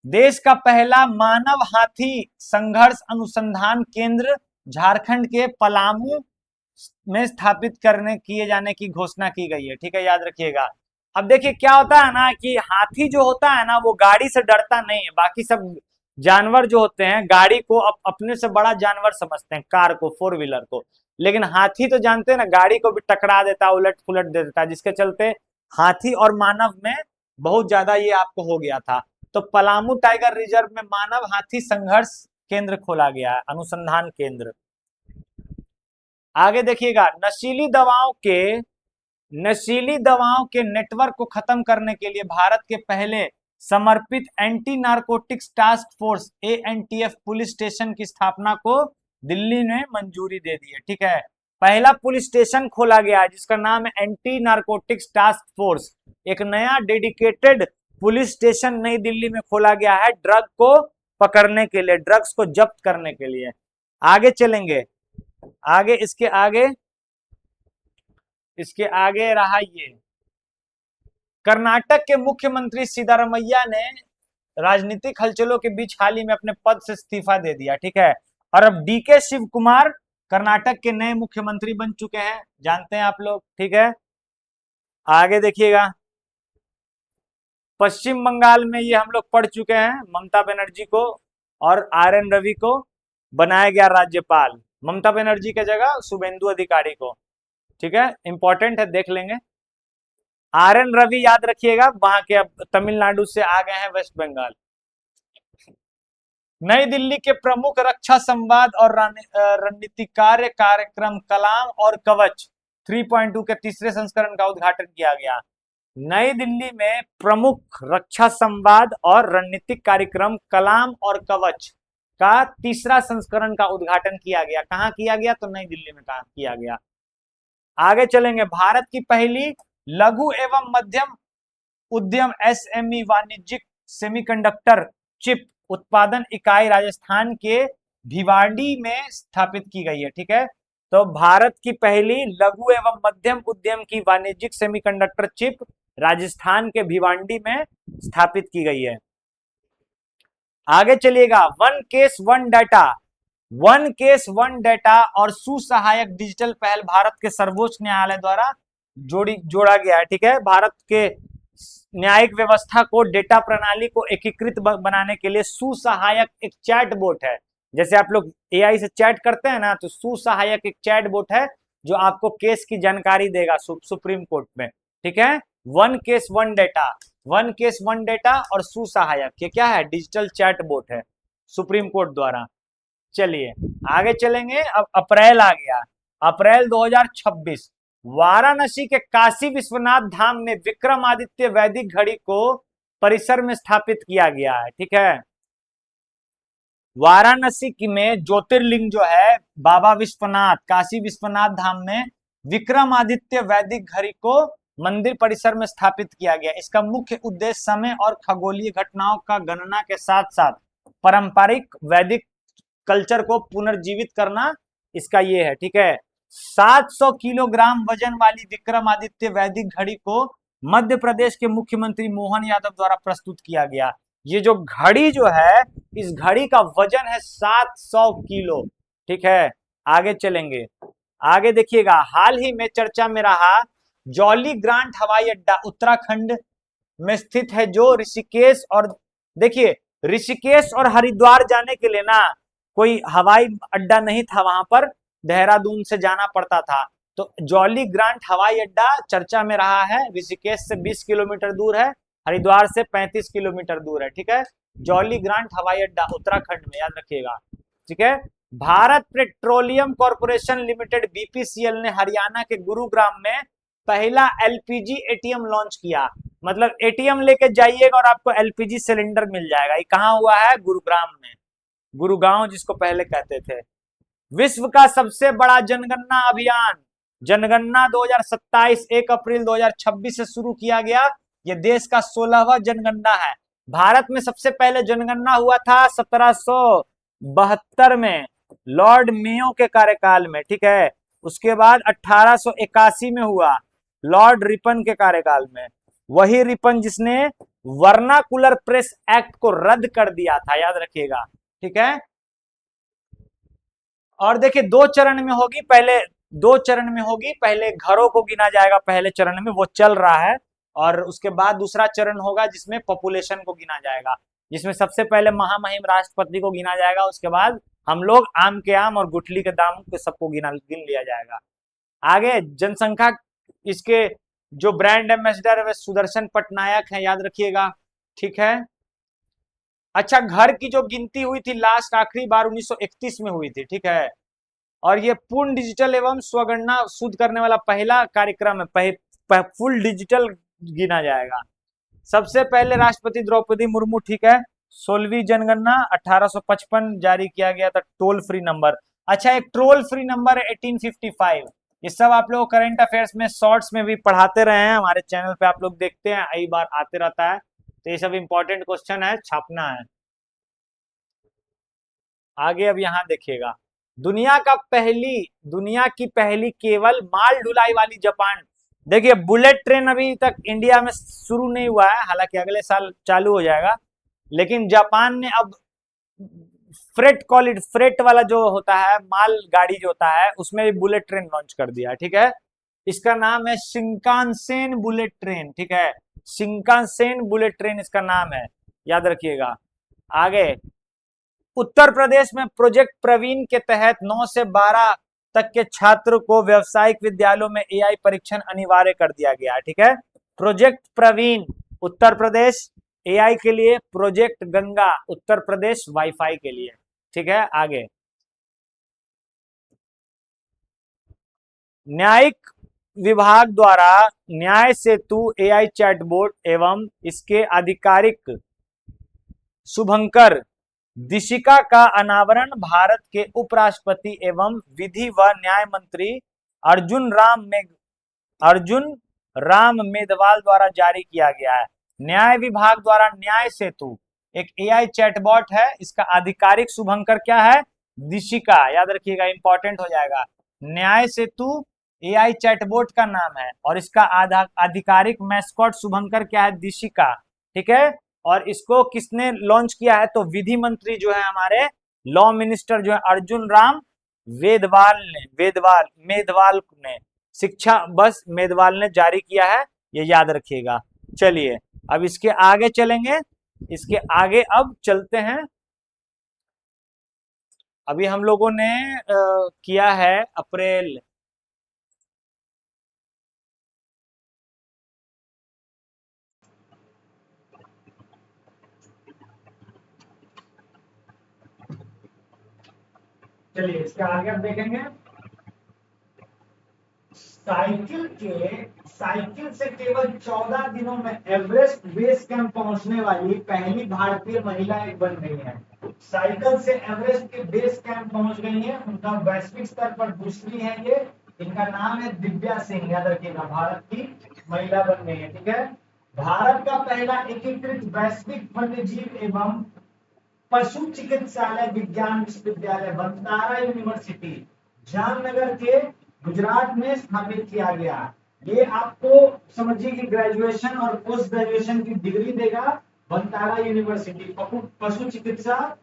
देश का पहला मानव हाथी संघर्ष अनुसंधान केंद्र झारखंड के पलामू में स्थापित किए जाने की घोषणा की गई है। ठीक है, याद रखिएगा। अब देखिए क्या होता है ना कि हाथी जो होता है ना वो गाड़ी से डरता नहीं है। बाकी सब जानवर जो होते हैं गाड़ी को अपने से बड़ा जानवर समझते हैं, कार को, फोर व्हीलर को, लेकिन हाथी तो जानते हैं ना गाड़ी को भी टकरा देता है, उलट पुलट दे देता है, जिसके चलते हाथी और मानव में बहुत ज्यादा ये आपको हो गया था। तो पलामू टाइगर रिजर्व में मानव हाथी संघर्ष केंद्र खोला गया है, अनुसंधान केंद्र। आगे देखिएगा, नशीली दवाओं के नेटवर्क को खत्म करने के लिए भारत के पहले समर्पित anti narcotics task force ANTF police station की स्थापना को दिल्ली ने मंजूरी दे दी है। ठीक है, पहला पुलिस स्टेशन खोला गया है जिसका नाम है एंटी नारकोटिक्स टास्क फोर्स। एक नया डेडिकेटेड पुलिस स्टेशन नई दिल्ली में खोला गया है ड्रग को पकड़ने के लिए, ड्रग्स को जब्त करने के लिए। आगे चलेंगे, आगे इसके आगे रहा ये, कर्नाटक के मुख्यमंत्री सिद्धारमैया ने राजनीतिक हलचलों के बीच हाल ही में अपने पद से इस्तीफा दे दिया। ठीक है, और अब डीके शिव कुमार कर्नाटक के नए मुख्यमंत्री बन चुके हैं, जानते हैं आप लोग। ठीक है, आगे देखिएगा, पश्चिम बंगाल में ये हम लोग पढ़ चुके हैं, ममता बनर्जी को और आर.एन. रवि को बनाया गया राज्यपाल, ममता बनर्जी की जगह शुभेंदु अधिकारी को। ठीक है, इंपॉर्टेंट है, देख लेंगे। आर.एन. रवि याद रखिएगा, वहां के अब तमिलनाडु से आ गए हैं वेस्ट बंगाल। नई दिल्ली के प्रमुख रक्षा संवाद और रणनीतिक कार्य कार्यक्रम कलाम और कवच 3.2 के तीसरे संस्करण का उद्घाटन किया गया। नई दिल्ली में प्रमुख रक्षा संवाद और रणनीतिक कार्यक्रम कलाम और कवच का तीसरा संस्करण का उद्घाटन किया गया। कहां किया गया? तो नई दिल्ली में कहा किया गया। आगे चलेंगे, भारत की पहली लघु एवं मध्यम उद्यम एसएमई वाणिज्यिक सेमीकंडक्टर चिप उत्पादन इकाई राजस्थान के भिवाड़ी में स्थापित की गई है। ठीक है, तो भारत की पहली लघु एवं मध्यम उद्यम की वाणिज्यिक सेमीकंडक्टर चिप राजस्थान के भिवाड़ी में स्थापित की गई है। आगे चलिएगा, वन केस वन डाटा और सुसहायक डिजिटल पहल भारत के सर्वोच्च न्यायालय द्वारा जोड़ा गया है। ठीक है, भारत के न्यायिक व्यवस्था को डेटा प्रणाली को एकीकृत बनाने के लिए सुसहायक एक चैट बोट है। जैसे आप लोग एआई से चैट करते हैं ना, तो सुसहायक एक चैट बोट है जो आपको केस की जानकारी देगा सुप्रीम कोर्ट में। ठीक है, वन केस वन डेटा और सुसहायक, ये क्या है? डिजिटल चैट बोट है सुप्रीम कोर्ट द्वारा। चलिए आगे चलेंगे, अब अप्रैल आ गया, अप्रैल 2026, वाराणसी के काशी विश्वनाथ धाम में विक्रमादित्य वैदिक घड़ी को परिसर में स्थापित किया गया है। ठीक है, वाराणसी में ज्योतिर्लिंग जो है बाबा विश्वनाथ, काशी विश्वनाथ धाम में विक्रमादित्य वैदिक घड़ी को मंदिर परिसर में स्थापित किया गया। इसका मुख्य उद्देश्य समय और खगोलीय घटनाओं का गणना के साथ साथ पारंपरिक वैदिक कल्चर को पुनर्जीवित करना इसका ये है। ठीक है, 700 किलोग्राम वजन वाली विक्रमादित्य वैदिक घड़ी को मध्य प्रदेश के मुख्यमंत्री मोहन यादव द्वारा प्रस्तुत किया गया। ये जो घड़ी जो है, इस घड़ी का वजन है 700 किलो। ठीक है, आगे चलेंगे, आगे देखिएगा, हाल ही में चर्चा में रहा जॉली ग्रांट हवाई अड्डा उत्तराखंड में स्थित है, जो ऋषिकेश और देखिए ऋषिकेश और हरिद्वार जाने के लिए ना कोई हवाई अड्डा नहीं था, वहां पर देहरादून से जाना पड़ता था। तो जॉली ग्रांट हवाई अड्डा चर्चा में रहा है, ऋषिकेश से 20 किलोमीटर दूर है, हरिद्वार से 35 किलोमीटर दूर है। ठीक है, जॉली ग्रांट हवाई अड्डा उत्तराखंड में, याद रखिएगा। ठीक है, Bharat petroleum corporation limited BPCL ने हरियाणा के गुरुग्राम में पहला एलपीजी एटीएम लॉन्च किया। मतलब एटीएम लेके जाइएगा और आपको एलपीजी सिलेंडर मिल जाएगा। ये कहां हुआ है? गुरुग्राम में, गुरुगांव जिसको पहले कहते थे। विश्व का सबसे बड़ा जनगणना अभियान जनगणना 2027 1 अप्रैल 2026 से शुरू किया गया। यह देश का 16वां जनगणना है। भारत में सबसे पहले जनगणना हुआ था 1772 में लॉर्ड मेयो के कार्यकाल में। ठीक है, उसके बाद 1881 में हुआ लॉर्ड रिपन के कार्यकाल में। वही रिपन जिसने वर्नाकुलर प्रेस एक्ट को रद्द कर दिया था, याद रखिएगा। ठीक है, और देखिए दो चरण में होगी, पहले घरों को गिना जाएगा, पहले चरण में वो चल रहा है, और उसके बाद दूसरा चरण होगा जिसमें पॉपुलेशन को गिना जाएगा, जिसमें सबसे पहले महामहिम राष्ट्रपति को गिना जाएगा, उसके बाद हम लोग आम के आम और गुठली के दाम के सबको गिन लिया जाएगा। आगे जनसंख्या, इसके जो ब्रांड एम्बेसडर है वे सुदर्शन पटनायक है, याद रखिएगा। ठीक है, अच्छा, घर की जो गिनती हुई थी लास्ट आखिरी बार 1931 में हुई थी। ठीक है, और ये पूर्ण डिजिटल एवं स्वगणना शुद्ध करने वाला पहला कार्यक्रम है, फुल डिजिटल गिना जाएगा। सबसे पहले राष्ट्रपति द्रौपदी मुर्मू। ठीक है, 16वीं जनगणना 1855 जारी किया गया था, टोल फ्री नंबर। अच्छा, एक टोल फ्री नंबर है 1855। ये सब आप लोग करंट अफेयर्स में शॉर्ट्स में भी पढ़ाते रहे हैं, हमारे चैनल पे आप लोग देखते हैं, कई बार आते रहता है, तो ये सब इंपॉर्टेंट क्वेश्चन है, छापना है। आगे अब यहां देखिएगा, दुनिया की पहली केवल माल ढुलाई वाली जापान। देखिए बुलेट ट्रेन अभी तक इंडिया में शुरू नहीं हुआ है, हालांकि अगले साल चालू हो जाएगा, लेकिन जापान ने अब फ्रेट वाला जो होता है, माल गाड़ी जो होता है, उसमें भी बुलेट ट्रेन लॉन्च कर दिया। ठीक है, इसका नाम है शिंकानसेन बुलेट ट्रेन। ठीक है, शिंकानसेन बुलेट ट्रेन इसका नाम है, याद रखिएगा। आगे, उत्तर प्रदेश में प्रोजेक्ट प्रवीण के तहत 9 से 12 तक के छात्र को व्यावसायिक विद्यालयों में एआई परीक्षण अनिवार्य कर दिया गया है। ठीक है, प्रोजेक्ट प्रवीण उत्तर प्रदेश एआई के लिए, प्रोजेक्ट गंगा उत्तर प्रदेश वाईफाई के लिए। ठीक है, आगे, न्यायिक विभाग द्वारा न्याय सेतु एआई चैटबॉट एवं इसके आधिकारिक शुभंकर दिशिका का अनावरण भारत के उपराष्ट्रपति एवं विधि व न्याय मंत्री अर्जुन राम मेघवाल द्वारा जारी किया गया है। न्याय विभाग द्वारा न्याय सेतु एक एआई चैटबॉट है, इसका आधिकारिक शुभंकर क्या है, दिशिका, याद रखिएगा, इंपॉर्टेंट हो जाएगा। न्याय सेतु एआई चैटबॉट का नाम है, और इसका आधिकारिक मैस्कॉट शुभंकर क्या है, दिशिका। ठीक है, और इसको किसने लॉन्च किया है, तो विधि मंत्री जो है हमारे, लॉ मिनिस्टर जो है अर्जुन राम मेघवाल ने शिक्षा बस मेघवाल ने जारी किया है, ये याद रखिएगा। चलिए अब इसके आगे चलेंगे, इसके आगे अब चलते हैं। अभी हम लोगों ने किया है अप्रैल, चलिए इसके आगे अब देखेंगे। साइकिल से केवल 14 दिनों में एवरेस्ट बेस कैंप पहुंचने वाली पहली भारतीय महिला एक बन गई है। साइकिल से एवरेस्ट के बेस कैंप पहुंच गई है, उनका वैश्विक स्तर पर दूसरी है ये, इनका नाम है दिव्या सिंह, याद रखिएगा, भारत की महिला बन गई है। ठीक है, भारत का पहला एकीकृत वैश्विक वन्यजीव एवं पशु चिकित्सालय विज्ञान विश्वविद्यालय बंतारा यूनिवर्सिटी जामनगर के गुजरात में स्थापित किया गया। ये आपको समझिए कि ग्रेजुएशन और पोस्ट ग्रेजुएशन की डिग्री देगा। बंतारा यूनिवर्सिटी पशु चिकित्सा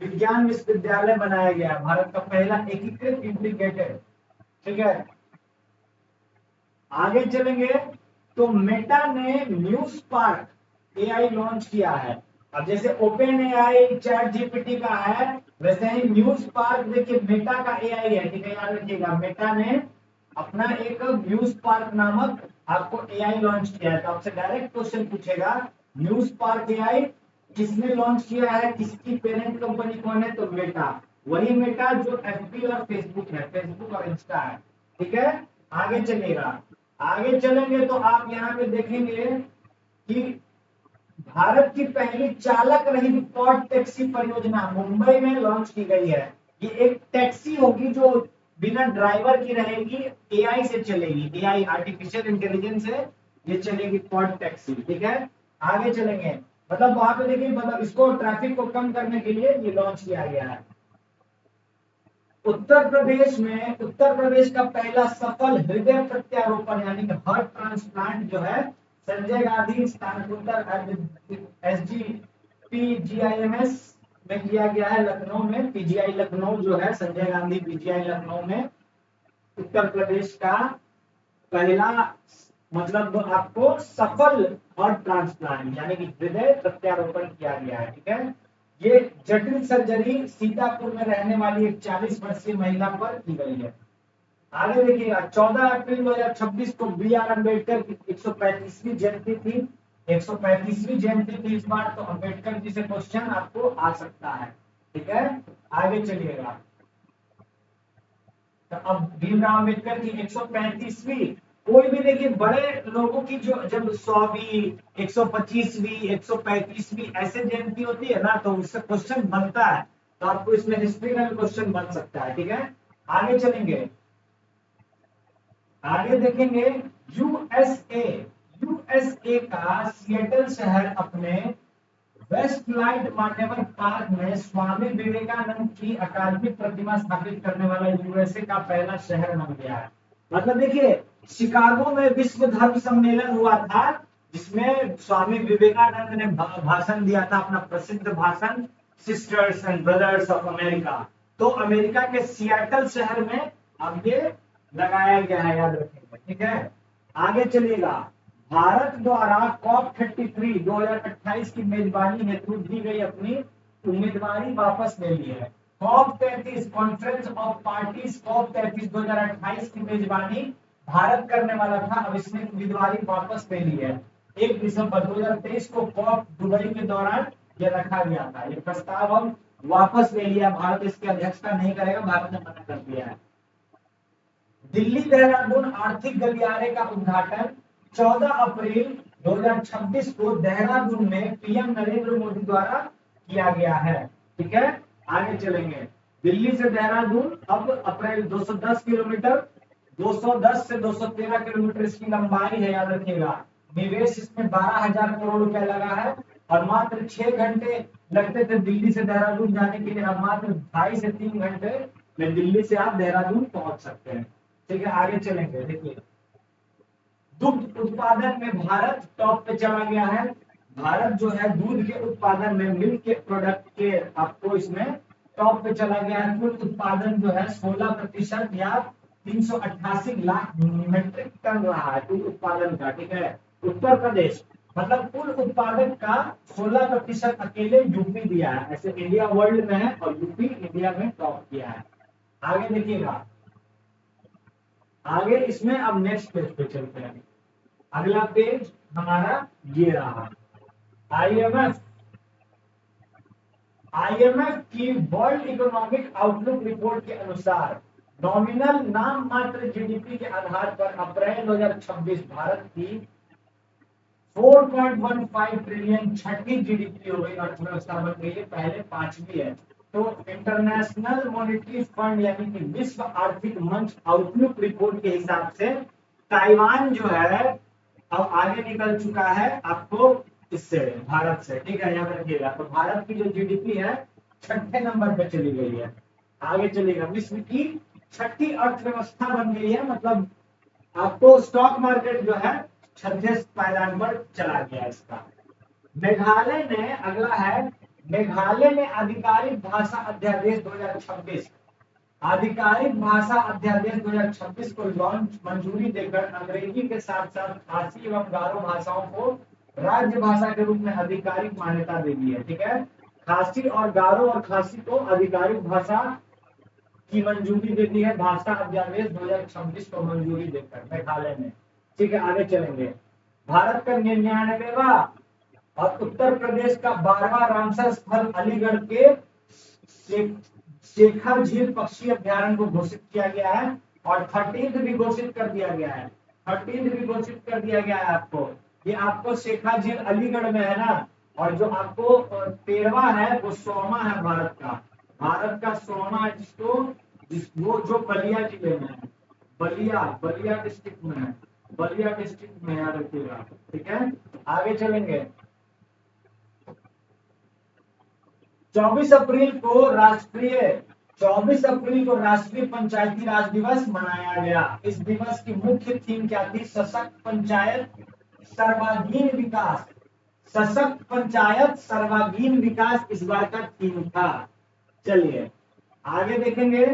विज्ञान विश्वविद्यालय बनाया गया, भारत का पहला एकीकृत इंटीग्रेटेड। ठीक है, आगे चलेंगे तो मेटा ने न्यूज पार्क एआई लॉन्च किया है। अब जैसे ओपन एआई चैट जीपीटी का है, वैसे ही न्यूज पार्क देखिए मेटा का एआई है। ठीक है, याद रखिएगा, मेटा ने अपना एक न्यूज पार्क नामक आपको एआई लॉन्च किया है। तो आपसे डायरेक्ट क्वेश्चन पूछेगा, न्यूज पार्क एआई किसने लॉन्च किया है, किसकी पेरेंट कंपनी कौन है, तो मेटा, वही मेटा जो एफबी और फेसबुक है, फेसबुक और इंस्टा है। ठीक है, आगे चलिएगा, आगे चलेंगे तो आप यहाँ पे देखेंगे कि भारत की पहली चालक रहित पॉड टैक्सी परियोजना मुंबई में लॉन्च की गई है। ये एक टैक्सी होगी जो बिना ड्राइवर की रहेगी, एआई से चलेगी, एआई आर्टिफिशियल इंटेलिजेंस से ये चलेगी पॉड टैक्सी। ठीक है, आगे चलेंगे, मतलब वहां पे देखिए, मतलब इसको ट्रैफिक को कम करने के लिए ये लॉन्च किया गया है। उत्तर प्रदेश का पहला सफल हृदय प्रत्यारोपण यानी कि हार्ट ट्रांसप्लांट जो है संजय गांधी स्नातकोत्तर SGPGIMS में किया गया है लखनऊ में। पीजीआई लखनऊ जो है, संजय गांधी पीजीआई लखनऊ में उत्तर प्रदेश का पहला मतलब आपको सफल हार्ट ट्रांसप्लांट यानी कि हृदय प्रत्यारोपण किया गया है। ठीक है, ये जटिल सर्जरी सीतापुर में रहने वाली एक 40 वर्षीय महिला पर की गई है। आगे देखिएगा, 14 अप्रैल 2026 को BR अम्बेडकर की 135वीं जयंती थी। 135वीं जयंती थी इस बार, तो अम्बेडकर जी से क्वेश्चन आपको आ सकता है। ठीक है, आगे चलिएगा। तो अब भीमराव अम्बेडकर की 135वीं, कोई भी देखिए बड़े लोगों की जो जब 100वीं 125वीं 135वीं ऐसे जयंती होती है ना, तो उससे क्वेश्चन बनता है। तो आपको इसमें हिस्ट्री का भी क्वेश्चन बन सकता है। ठीक है, आगे चलेंगे, आगे देखेंगे। यूएसए, यूएसए का सिएटल शहर अपने वेस्टलाइट मान्यवर पार्क में स्वामी विवेकानंद की अकादमिक प्रतिमा स्थापित करने वाला यूएसए का पहला शहर बन गया है। मतलब देखिए, शिकागो में विश्व धर्म सम्मेलन हुआ था, जिसमें स्वामी विवेकानंद ने भाषण दिया था, अपना प्रसिद्ध भाषण, sisters and brothers of America. तो अमेरिका के सिएटल शहर में अब ये लगाया गया है, याद रखेंगे। ठीक है, आगे चलिएगा। भारत द्वारा COP33 2028 की मेजबानी हेतु दी गई अपनी उम्मीदवारी वापस ले ली है। COP33 conference of parties COP33 2028 की मेजबानी भारत करने वाला था, अब इसने उम्मीदवारी वापस ले ली है। 1 दिसंबर 2023 को COP दुबई के दौरान यह रखा गया था। ये प्रस्ताव अब वापस ले लिया, भारत इसकी अध्यक्षता नहीं करेगा, भारत ने मना कर दिया है। दिल्ली देहरादून आर्थिक गलियारे का उद्घाटन 14 अप्रैल 2026 को देहरादून में पीएम नरेंद्र मोदी द्वारा किया गया है। ठीक है, आगे चलेंगे। दिल्ली से देहरादून अब अप्रैल 210 किलोमीटर, 210 से 213 किलोमीटर इसकी लंबाई है, याद रखिएगा। निवेश इसमें 12,000 करोड़ रुपया लगा है और मात्र 6 घंटे लगते थे दिल्ली से देहरादून जाने के लिए, अब मात्र 2.5 से 3 घंटे में दिल्ली से आप देहरादून पहुंच सकते हैं। ठीक है, आगे चलेंगे। देखिए, दुग्ध उत्पादन में भारत टॉप पे चला गया है। भारत जो है दूध के उत्पादन में, मिल्क के प्रोडक्ट के आपको इसमें टॉप पे चला गया है। कुल उत्पादन जो है 16% या 388 लाख मीट्रिक टन रहा है कुल उत्पादन का। ठीक है, उत्तर प्रदेश मतलब कुल उत्पादन का 16% अकेले यूपी दिया है। ऐसे इंडिया वर्ल्ड में है और यूपी इंडिया में टॉप किया है। आगे देखिएगा, आगे इसमें अब नेक्स्ट पेज पे चलते हैं। अगला पेज हमारा ये रहा। आईएमएफ, आईएमएफ की वर्ल्ड इकोनॉमिक आउटलुक रिपोर्ट के अनुसार नॉमिनल नाम मात्र जीडीपी के आधार पर अप्रैल 2026 भारत की 4.15 ट्रिलियन छठी जीडीपी हो गई, अर्थव्यवस्था बन गई है, पहले 5वीं है। तो इंटरनेशनल मॉनेटरी फंड यानी कि विश्व आर्थिक मंच आउटलुक रिपोर्ट के हिसाब से ताइवान जो है अब आगे निकल चुका है आपको इससे, भारत से। ठीक है, याद रखिएगा। तो भारत की जो जीडीपी है 6ठे नंबर पे चली गई है। आगे चलेगा, विश्व की 6ठी अर्थव्यवस्था बन गई है, मतलब आपको स्टॉक मार्केट जो है 6ठे पायदान पर चला गया इसका। मेघालय ने, अगला है, मेघालय ने आधिकारिक भाषा अध्यादेश 2026, आधिकारिक भाषा अध्यादेश 2026 को लॉन्च मंजूरी देकर अंग्रेजी के साथ साथ खासी एवं गारो भाषाओं को राज्य भाषा के रूप में आधिकारिक मान्यता दे दी है। ठीक है, खासी और गारो और खासी को आधिकारिक भाषा की मंजूरी दे दी है भाषा अध्यादेश 2026 को मंजूरी देकर मेघालय ने। ठीक है, आगे चलेंगे। भारत का 99वां और उत्तर प्रदेश का 12वां रामसर स्थल अलीगढ़ के शेखर झील पक्षी अभ्यारण्य को घोषित किया गया है और 13th भी घोषित कर दिया गया है। 13th भी घोषित कर दिया गया है आपको। ये आपको शेखर झील अलीगढ़ में है ना, और जो आपको 13वां है वो 100वां है भारत का। भारत का 100वां है, जिसको वो जो बलिया जिले में है, बलिया, बलिया डिस्ट्रिक्ट में है, बलिया डिस्ट्रिक्ट में, याद रखिएगा। ठीक है, आगे चलेंगे। 24 अप्रैल को राष्ट्रीय 24 अप्रैल को राष्ट्रीय पंचायती राज दिवस मनाया गया। इस दिवस की मुख्य थीम क्या थी? सशक्त पंचायत, सर्वांगीण विकास, सशक्त पंचायत सर्वांगीण विकास इस बार का थीम था। चलिए आगे देखेंगे।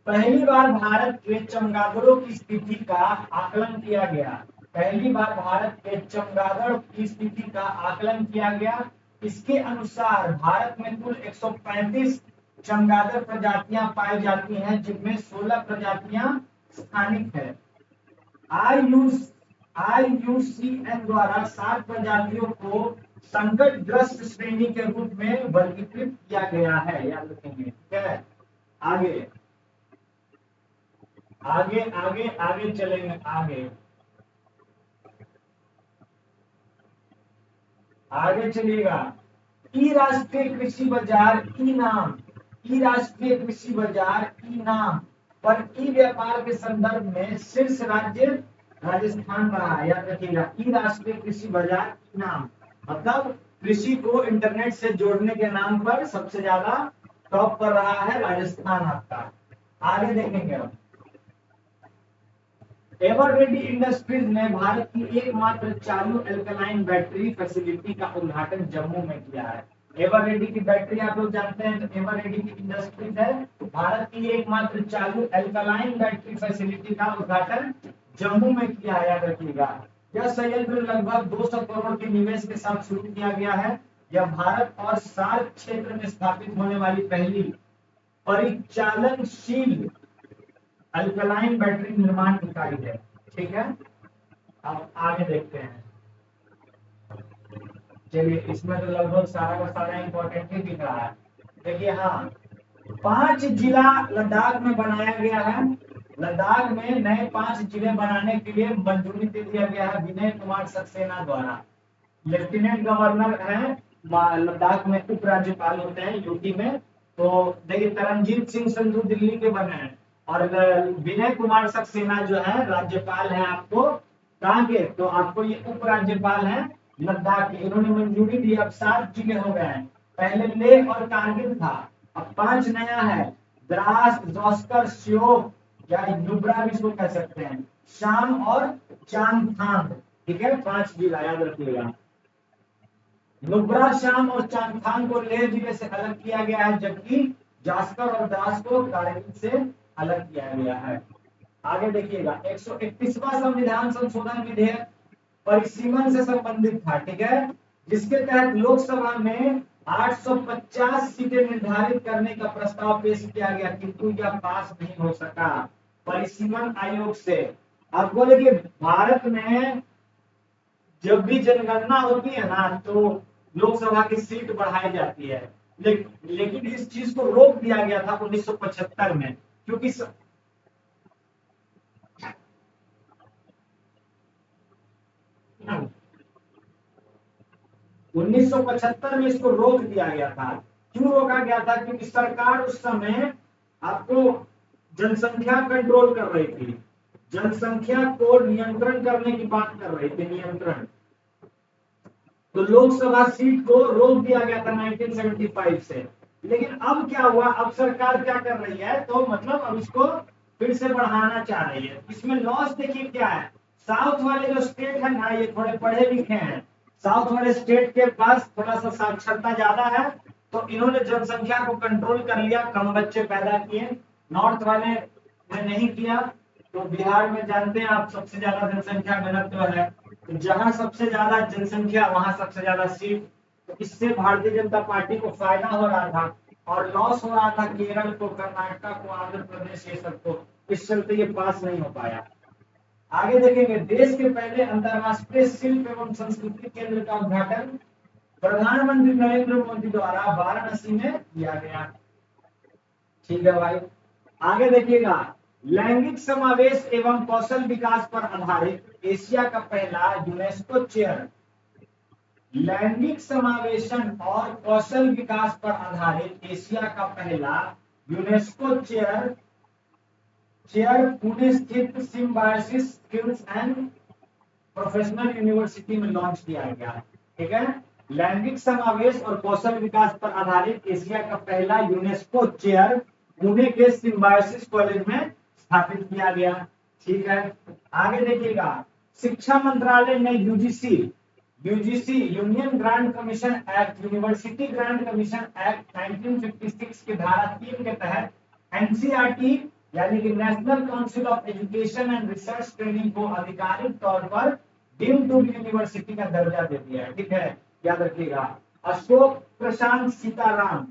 पहली बार भारत के चमगादड़ों की स्थिति का आकलन किया गया। पहली बार भारत के चमगादड़ की स्थिति का आकलन किया गया। इसके अनुसार भारत में कुल 135 चमगादड़ प्रजातियां पाई जाती हैं, जिनमें 16 प्रजातियां स्थानिक है। आईयूसीएन द्वारा 7 प्रजातियों को संकटग्रस्त श्रेणी के रूप में वर्गीकृत किया गया है, याद रखेंगे। ठीक है, आगे आगे आगे आगे चलेंगे। आगे चलिएगा। ई राष्ट्रीय कृषि बाजार ई नाम, ई राष्ट्रीय कृषि बाजार ई नाम पर ई व्यापार के संदर्भ में शीर्ष राज्य राजस्थान रहा है, याद रखिएगा। ई राष्ट्रीय कृषि बाजार ई नाम मतलब कृषि को इंटरनेट से जोड़ने के नाम पर सबसे ज्यादा टॉप पर रहा है राजस्थान आपका। आगे देखेंगे हम। एवररेडी इंडस्ट्रीज ने भारत की एकमात्र चालू एल्कलाइन बैटरी फैसिलिटी का उद्घाटन जम्मू में किया है। एवररेडी की बैटरी आप लोग जानते हैं, तो एवररेडी की इंडस्ट्रीज है भारत की एकमात्र चालू एल्कलाइन बैटरी फैसिलिटी का उद्घाटन जम्मू में किया है, याद रखिएगा। यह संयंत्र लगभग 200 करोड़ के निवेश के साथ शुरू किया गया है। यह भारत और सार्क क्षेत्र में स्थापित होने वाली पहली परिचालनशील अल्कलाइन बैटरी निर्माण इकाई है। ठीक है, अब आगे देखते हैं। चलिए, इसमें तो लगभग सारा का सारा इंपॉर्टेंट ही दिख रहा है। देखिए, हाँ, 5 जिला लद्दाख में बनाया गया है। लद्दाख में नए 5 जिले बनाने के लिए मंजूरी दे दिया गया है विनय कुमार सक्सेना द्वारा। लेफ्टिनेंट गवर्नर है लद्दाख में, उपराज्यपाल होते हैं यूपी में। तो देखिए, तरनजीत सिंह संधू दिल्ली के बने हैं और विनय कुमार सक्सेना जो है राज्यपाल है आपको कहाँ के, तो आपको ये उपराज्यपाल है लद्दाख के। इन्होंने मंजूरी दी, अब 7 जिले हो गए हैं। पहले लेह और कारगिल था, अब 5 नया है। द्रास, जोस्कर, श्योक या नुब्रा भी इसको कह सकते हैं, शाम और चांगथांग। ठीक है, 5 जिला याद रखिएगा। नुब्रा, शाम और चांगथांग को लेह जिले से अलग किया गया है, जबकि जास्कर और द्रास को कारगिल से अलग किया गया है। आगे देखिएगा। 131वां संविधान संशोधन विधेयक परिसीमन से संबंधित था। ठीक है, जिसके तहत लोकसभा में 850 सीटें निर्धारित करने का प्रस्ताव पेश किया गया, किंतु यह पास नहीं हो सका परिसीमन आयोग से। अब बोले कि भारत में जब भी जनगणना होती है ना, तो लोकसभा की सीट बढ़ाई जाती है, लेकिन इस चीज को रोक दिया गया था 1975 में, क्योंकि 1975 में इसको रोक दिया गया था। क्यों रोका गया था? क्योंकि सरकार उस समय आपको जनसंख्या कंट्रोल कर रही थी, जनसंख्या को नियंत्रण करने की बात कर रही थी, नियंत्रण। तो लोकसभा सीट को रोक दिया गया था 1975 से। लेकिन अब क्या हुआ, अब सरकार क्या कर रही है, तो मतलब अब इसको फिर से बढ़ाना चाह रही है। इसमें लॉस देखिए क्या है, साउथ वाले जो स्टेट है ना, ये थोड़े पढ़े लिखे हैं, साउथ वाले स्टेट के पास थोड़ा सा साक्षरता ज्यादा है, तो इन्होंने जनसंख्या को कंट्रोल कर लिया, कम बच्चे पैदा किए। नॉर्थ वाले ने नहीं किया। तो बिहार में जानते हैं आप, सबसे ज्यादा जनसंख्या घनत्व है, तो जहां सबसे ज्यादा जनसंख्या वहां सबसे ज्यादा सीट। तो इससे भारतीय जनता पार्टी को फायदा हो रहा था और लॉस हो रहा था केरल को, कर्नाटक को, आंध्र प्रदेश, ये सबको। इस चलते ये पास नहीं हो पाया। आगे देखेंगे। देश के पहले अंतरराष्ट्रीय शिल्प एवं संस्कृति केंद्र का उद्घाटन प्रधानमंत्री नरेंद्र मोदी द्वारा वाराणसी में किया गया। ठीक है भाई, आगे देखिएगा। लैंगिक समावेश एवं कौशल विकास पर आधारित एशिया का पहला यूनेस्को चेयर, लैंगिक समावेशन और कौशल विकास पर आधारित एशिया का पहला यूनेस्को चेयर पुणे स्थित symbiosis skills and professional university में लॉन्च किया गया। ठीक है, लैंगिक समावेश और कौशल विकास पर आधारित एशिया का पहला यूनेस्को चेयर पुणे के सिम्बायोसिस कॉलेज में स्थापित किया गया। ठीक है। आगे देखिएगा, शिक्षा मंत्रालय ने UGC UGC union grant commission act, university grant commission act 1956 के धारा 3 के तहत एनसीईआरटी यानी कि national council of education and research training को आधिकारिक तौर पर डीम्ड टू यूनिवर्सिटी का दर्जा दे दिया है। ठीक है, याद रखिएगा। अशोक प्रशांत सीताराम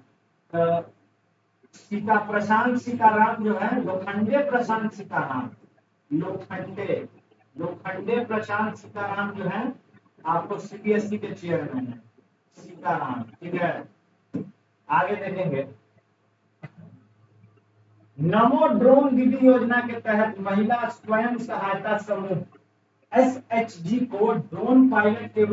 प्रशांत सीताराम जो है, लोखंडे प्रशांत सीताराम, लोखंडे लोखंडे प्रशांत सीताराम जो है आपको सीबीएसई के चेयरमैन है, सीताराम। ठीक है, आगे देखेंगे, नमो ड्रोन दीदी योजना के तहत महिला स्वयं सहायता समूह एसएचजी को ड्रोन पायलट के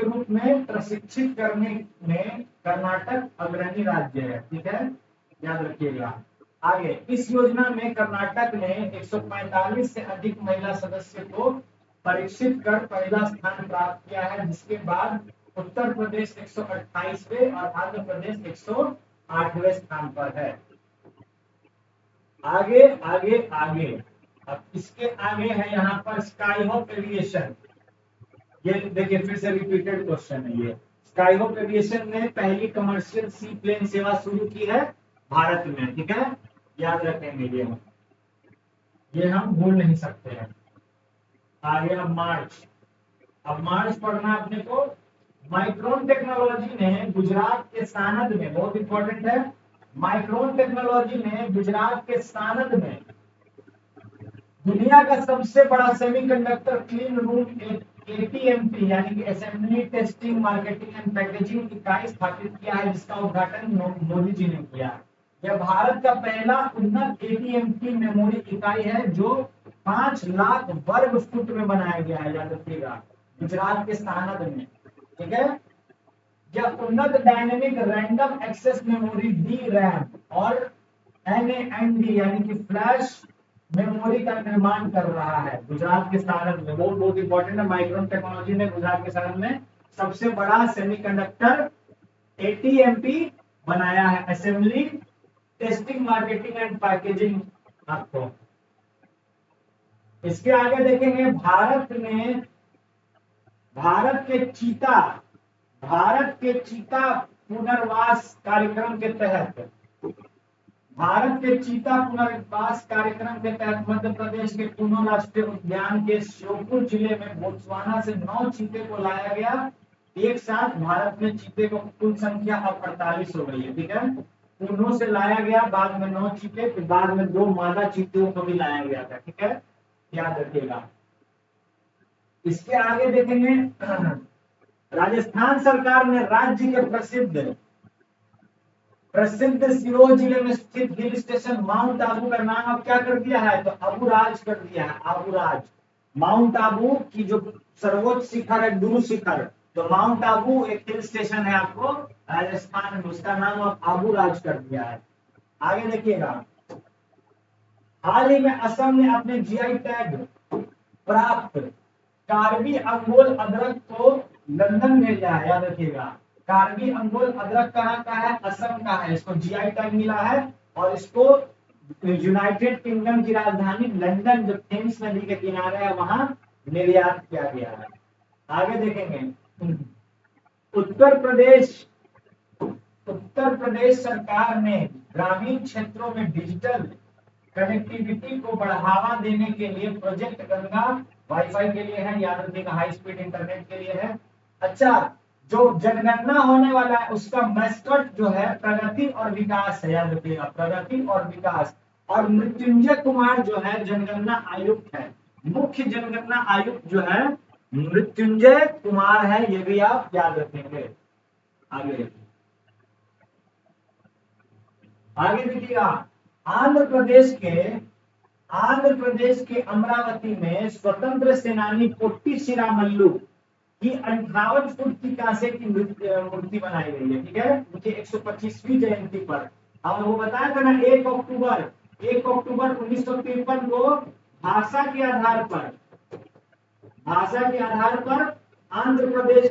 रूप में प्रशिक्षित करने में कर्नाटक अग्रणी राज्य है। ठीक है, याद रखिएगा। आगे, इस योजना में कर्नाटक ने 145 से अधिक महिला सदस्य को परीक्षित कर पहला स्थान प्राप्त किया है, जिसके बाद उत्तर प्रदेश 128वें और आंध्र प्रदेश 108वें स्थान पर है। आगे आगे आगे, अब इसके आगे है यहाँ पर स्काई होप एविएशन। ये देखिए फिर से रिपीटेड क्वेश्चन है ये। स्काई होप एविएशन ने पहली कमर्शियल सी प्लेन सेवा शुरू की है भारत में। ठीक है, याद रखेंगे ये हम भूल नहीं सकते हैं। आगे अब मार्च पढ़ना अपने को। माइक्रोन टेक्नोलॉजी ने गुजरात के सानंद में, बहुत इंपॉर्टेंट है, माइक्रोन टेक्नोलॉजी ने गुजरात के सानंद में दुनिया का सबसे बड़ा सेमीकंडक्टर क्लीन रूम एटीएमटी यानी कि assembly testing marketing and packaging इकाई स्थापित किया है, जिसका उद्घाटन मोदी जी ने किया। यह भारत का पहला उन्नत एटीएमटी मेमोरी इकाई है जो 5 लाख वर्ग फुट में बनाया गया है। याद रखिएगा, गुजरात के सानंद में। ठीक है, यह उन्नत dynamic random access memory D RAM और एनएएनडी यानी कि फ्लैश मेमोरी का निर्माण कर रहा है गुजरात के सानंद में। बहुत इंपॉर्टेंट है, माइक्रोन टेक्नोलॉजी ने गुजरात के सानंद में सबसे बड़ा सेमीकंडक्टर एटीएमपी बनाया है, assembly testing marketing and packaging. आपको इसके आगे देखेंगे, भारत के चीता पुनर्वास कार्यक्रम के तहत मध्य प्रदेश के कुनो राष्ट्रीय उद्यान के श्योपुर जिले में बोत्सवाना से 9 चीते को लाया गया। एक साथ भारत में चीते को कुल संख्या अब 48 हो गई है। ठीक है, कुनो से लाया गया, बाद में 9 चीते, फिर बाद में 2 मादा चीतों को भी लाया गया था। ठीक है, याद रखिएगा। इसके आगे देखेंगे, राजस्थान सरकार ने राज्य के प्रसिद्ध सिरोही जिले में स्थित हिल स्टेशन माउंट आबू का नाम अब क्या कर दिया है, तो अबूराज कर दिया है। अबूराज, माउंट आबू की जो सर्वोच्च शिखर है, गुरु शिखर, तो माउंट आबू एक हिल स्टेशन है आपको राजस्थान में, उसका नाम अब अबूराज कर दिया है। आगे देखिएगा, हाल ही में असम ने अपने जीआई टैग प्राप्त कार्बी अंगोल अदरक को लंदन भेजा है। याद रखिएगा, कार्बी अंगोल अदरक कहाँ का है, असम का है। इसको जीआई टैग मिला है और इसको यूनाइटेड किंगडम की राजधानी लंदन, जो थेम्स नदी के किनारे है, वहां निर्यात किया गया है। आगे देखेंगे, उत्तर प्रदेश सरकार ने ग्रामीण क्षेत्रों में डिजिटल कनेक्टिविटी को बढ़ावा देने के लिए प्रोजेक्ट गंगा वाईफाई के लिए है, याद रखिएगा, हाई स्पीड इंटरनेट के लिए है। अच्छा, जो जनगणना होने वाला है उसका मैस्कट जो है प्रगति और विकास है। याद रखिएगा, प्रगति और विकास। और मृत्युंजय कुमार जो है जनगणना आयुक्त है, मुख्य जनगणना आयुक्त जो है मृत्युंजय कुमार है, ये भी आप याद रखेंगे। आगे देखिएगा, आंध्र प्रदेश के अमरावती में स्वतंत्र सेनानी पोट्टी श्रीरामल्लू की 58 फुट की कांसे की मूर्ति बनाई गई है। ठीक है, उनकी 125वीं जयंती पर। और वो बताया था ना, 1 अक्टूबर 1953 को भाषा के आधार पर आंध्र प्रदेश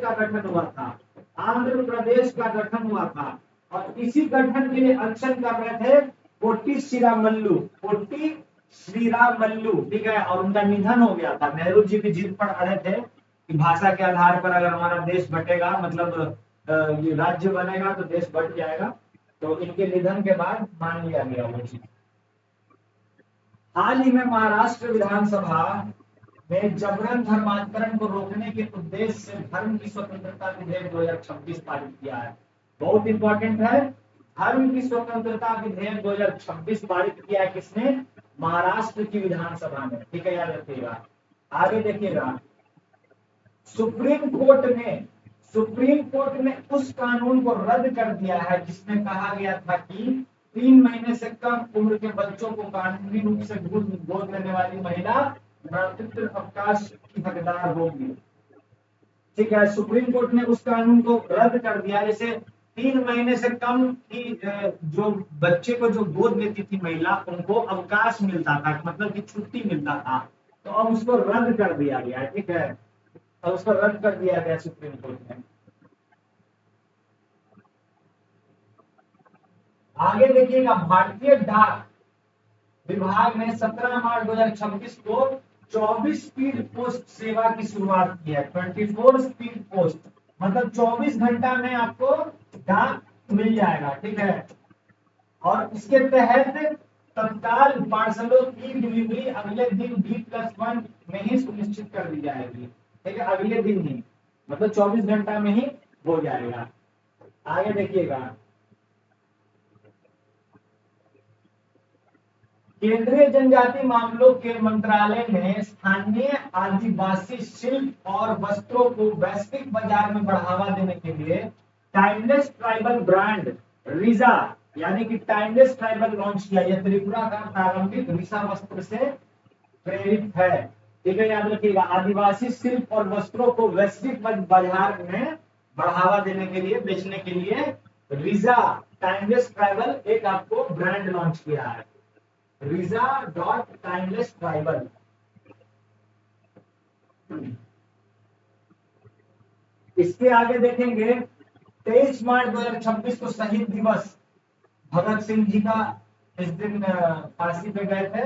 का गठन हुआ था। और इसी गठन के लिए अनशन कर रहे थे पोटी श्रीरामल्लू, पोटी श्रीरामल्लू, ठीक है। और उनका निधन हो गया था। नेहरू जी भी जिद पर अड़े थे कि भाषा के आधार पर अगर हमारा देश बटेगा, मतलब ये राज्य बनेगा तो देश बट जाएगा। तो इनके निधन के बाद मान लिया गया वो चीज। हाल ही में महाराष्ट्र विधानसभा में जबरन धर्मांतरण को रोकने के उद्देश्य से धर्म की स्वतंत्रता विधेयक 2026 पारित किया है। बहुत इंपॉर्टेंट है, धर्म की स्वतंत्रता विधेयक 2026 पारित किया है। किसने? महाराष्ट्र की विधानसभा में, ठीक है, याद रखिएगा। आगे देखिएगा, सुप्रीम कोर्ट ने उस कानून को रद्द कर दिया है जिसमें कहा गया था कि 3 महीने से कम उम्र के बच्चों को कानूनी रूप से गोद लेने वाली महिला मातृत्व अवकाश की हकदार होगी। ठीक है, सुप्रीम कोर्ट ने उस कानून को रद्द कर दिया। जैसे 3 महीने से कम की जो बच्चे को जो गोद लेती थी महिला, उनको अवकाश मिलता था, मतलब कि छुट्टी मिलता था। तो अब उसको रद्द कर दिया गया है, ठीक है, और उसको रद्द कर दिया गया सुप्रीम कोर्ट ने। आगे देखिएगा, भारतीय डाक विभाग ने 17 मार्च 2026 को 24 स्पीड पोस्ट सेवा की शुरुआत की है। 24 स्पीड पोस्ट, मतलब 24 घंटा में आपको डाक मिल जाएगा, ठीक है। और इसके तहत तत्काल पार्सलों की डिलीवरी अगले दिन D+1 में ही सुनिश्चित कर दी जाएगी, ठीक है, अगले दिन ही, मतलब 24 घंटा में ही हो जाएगा। आगे देखिएगा, केंद्रीय जनजाति मामलों के मंत्रालय ने स्थानीय आदिवासी शिल्प और वस्त्रों को वैश्विक बाजार में बढ़ावा देने के लिए टाइमलेस ट्राइबल ब्रांड रिजा, यानी कि टाइमलेस ट्राइबल लॉन्च किया। यह त्रिपुरा का प्रारंभिक रिसा वस्त्र से प्रेरित है, ठीक है, याद रखिएगा। आदिवासी शिल्प और वस्त्रों को वैश्विक बाजार में बढ़ावा देने के लिए, बेचने के लिए रिजा टाइमलेस ट्राइबल एक आपको ब्रांड लॉन्च किया है, Riza.Timeless Tribal। इसके आगे देखेंगे, 23 मार्च 2026 को शहीद दिवस, भगत सिंह जी का इस दिन फांसी पे गए थे।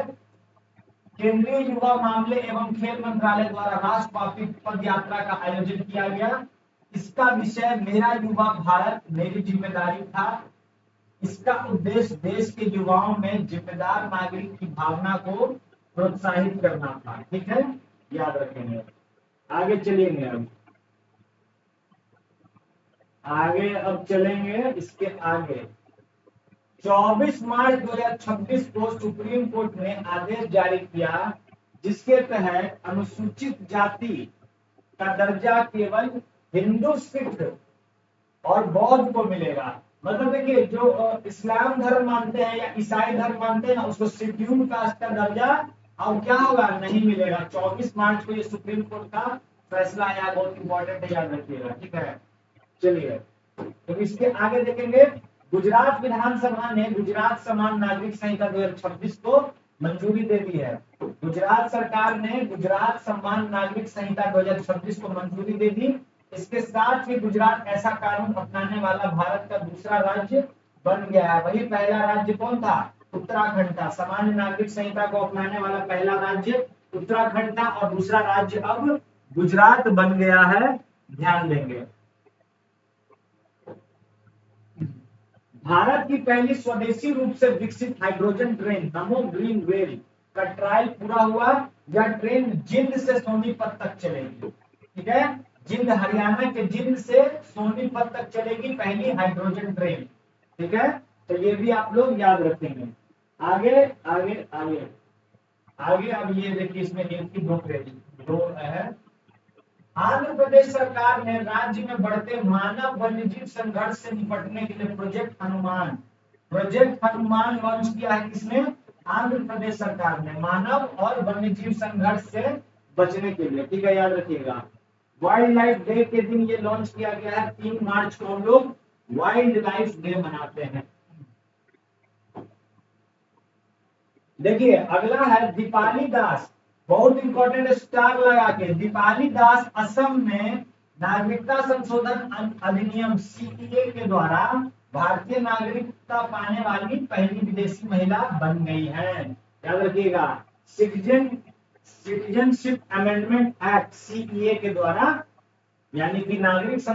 केंद्रीय युवा मामले एवं खेल मंत्रालय द्वारा राष्ट्रव्यापी पद यात्रा का आयोजन किया गया। इसका विषय मेरा युवा भारत मेरी जिम्मेदारी था। इसका उद्देश्य देश के युवाओं में जिम्मेदार नागरिक की भावना को प्रोत्साहित करना था, ठीक है, याद रखेंगे। आगे चलेंगे, अब चलेंगे इसके आगे। 24 मार्च 2026 को सुप्रीम कोर्ट ने आदेश जारी किया जिसके तहत अनुसूचित जाति का दर्जा केवल हिंदू, सिख और बौद्ध को मिलेगा। मतलब देखिए, जो इस्लाम धर्म मानते हैं या ईसाई धर्म मानते हैं ना, उसको शेड्यूल कास्ट का दर्जा अब क्या होगा, नहीं मिलेगा। 24 मार्च को ये सुप्रीम कोर्ट का फैसला है, बहुत इंपॉर्टेंट है, याद रखिएगा, ठीक है। चलिए, तो इसके आगे देखेंगे, गुजरात विधानसभा ने गुजरात समान नागरिक संहिता 2026 को मंजूरी दे दी है। गुजरात सरकार ने गुजरात समान नागरिक संहिता 2026 को मंजूरी दे दी। इसके साथ ही गुजरात ऐसा कानून अपनाने वाला भारत का दूसरा राज्य बन गया है। वही पहला राज्य कौन था? उत्तराखंड था। सामान्य नागरिक संहिता को अपनाने वाला पहला राज्य उत्तराखंड था और दूसरा राज्य अब गुजरात बन गया है, ध्यान देंगे। भारत की पहली स्वदेशी रूप से विकसित हाइड्रोजन ट्रेन नमो ग्रीन रेल का ट्रायल पूरा हुआ। यह ट्रेन जिंद से सोनीपत तक चलेगी, ठीक है, जिंद, हरियाणा के जिंद से सोनीपत तक चलेगी पहली हाइड्रोजन ट्रेन, ठीक है। तो ये भी आप लोग याद रखेंगे। आगे आगे आगे आगे, अब ये देखिए, इसमें एक की दो है। आंध्र प्रदेश सरकार ने राज्य में बढ़ते मानव वन्यजीव संघर्ष से निपटने के लिए प्रोजेक्ट हनुमान लॉन्च किया है। किसने? आंध्र प्रदेश सरकार ने, मानव और वन्यजीव संघर्ष से बचने के लिए, ठीक है, याद रखिएगा। वाइल्ड लाइफ डे के दिन ये लॉन्च किया गया है। 3 मार्च को हम लोग वाइल्ड लाइफ डे मनाते हैं। देखिए, अगला है दीपाली दास, बहुत इंपॉर्टेंट, स्टार लगा के। दीपाली दास असम में नागरिकता संशोधन अधिनियम CEA के द्वारा भारतीय नागरिकता पाने वाली पहली विदेशी महिला बन गई हैं। याद रखिएगा, सिटीजनशिप अमेंडमेंट एक्ट सीईए के द्वारा, यानी कि नागरिकता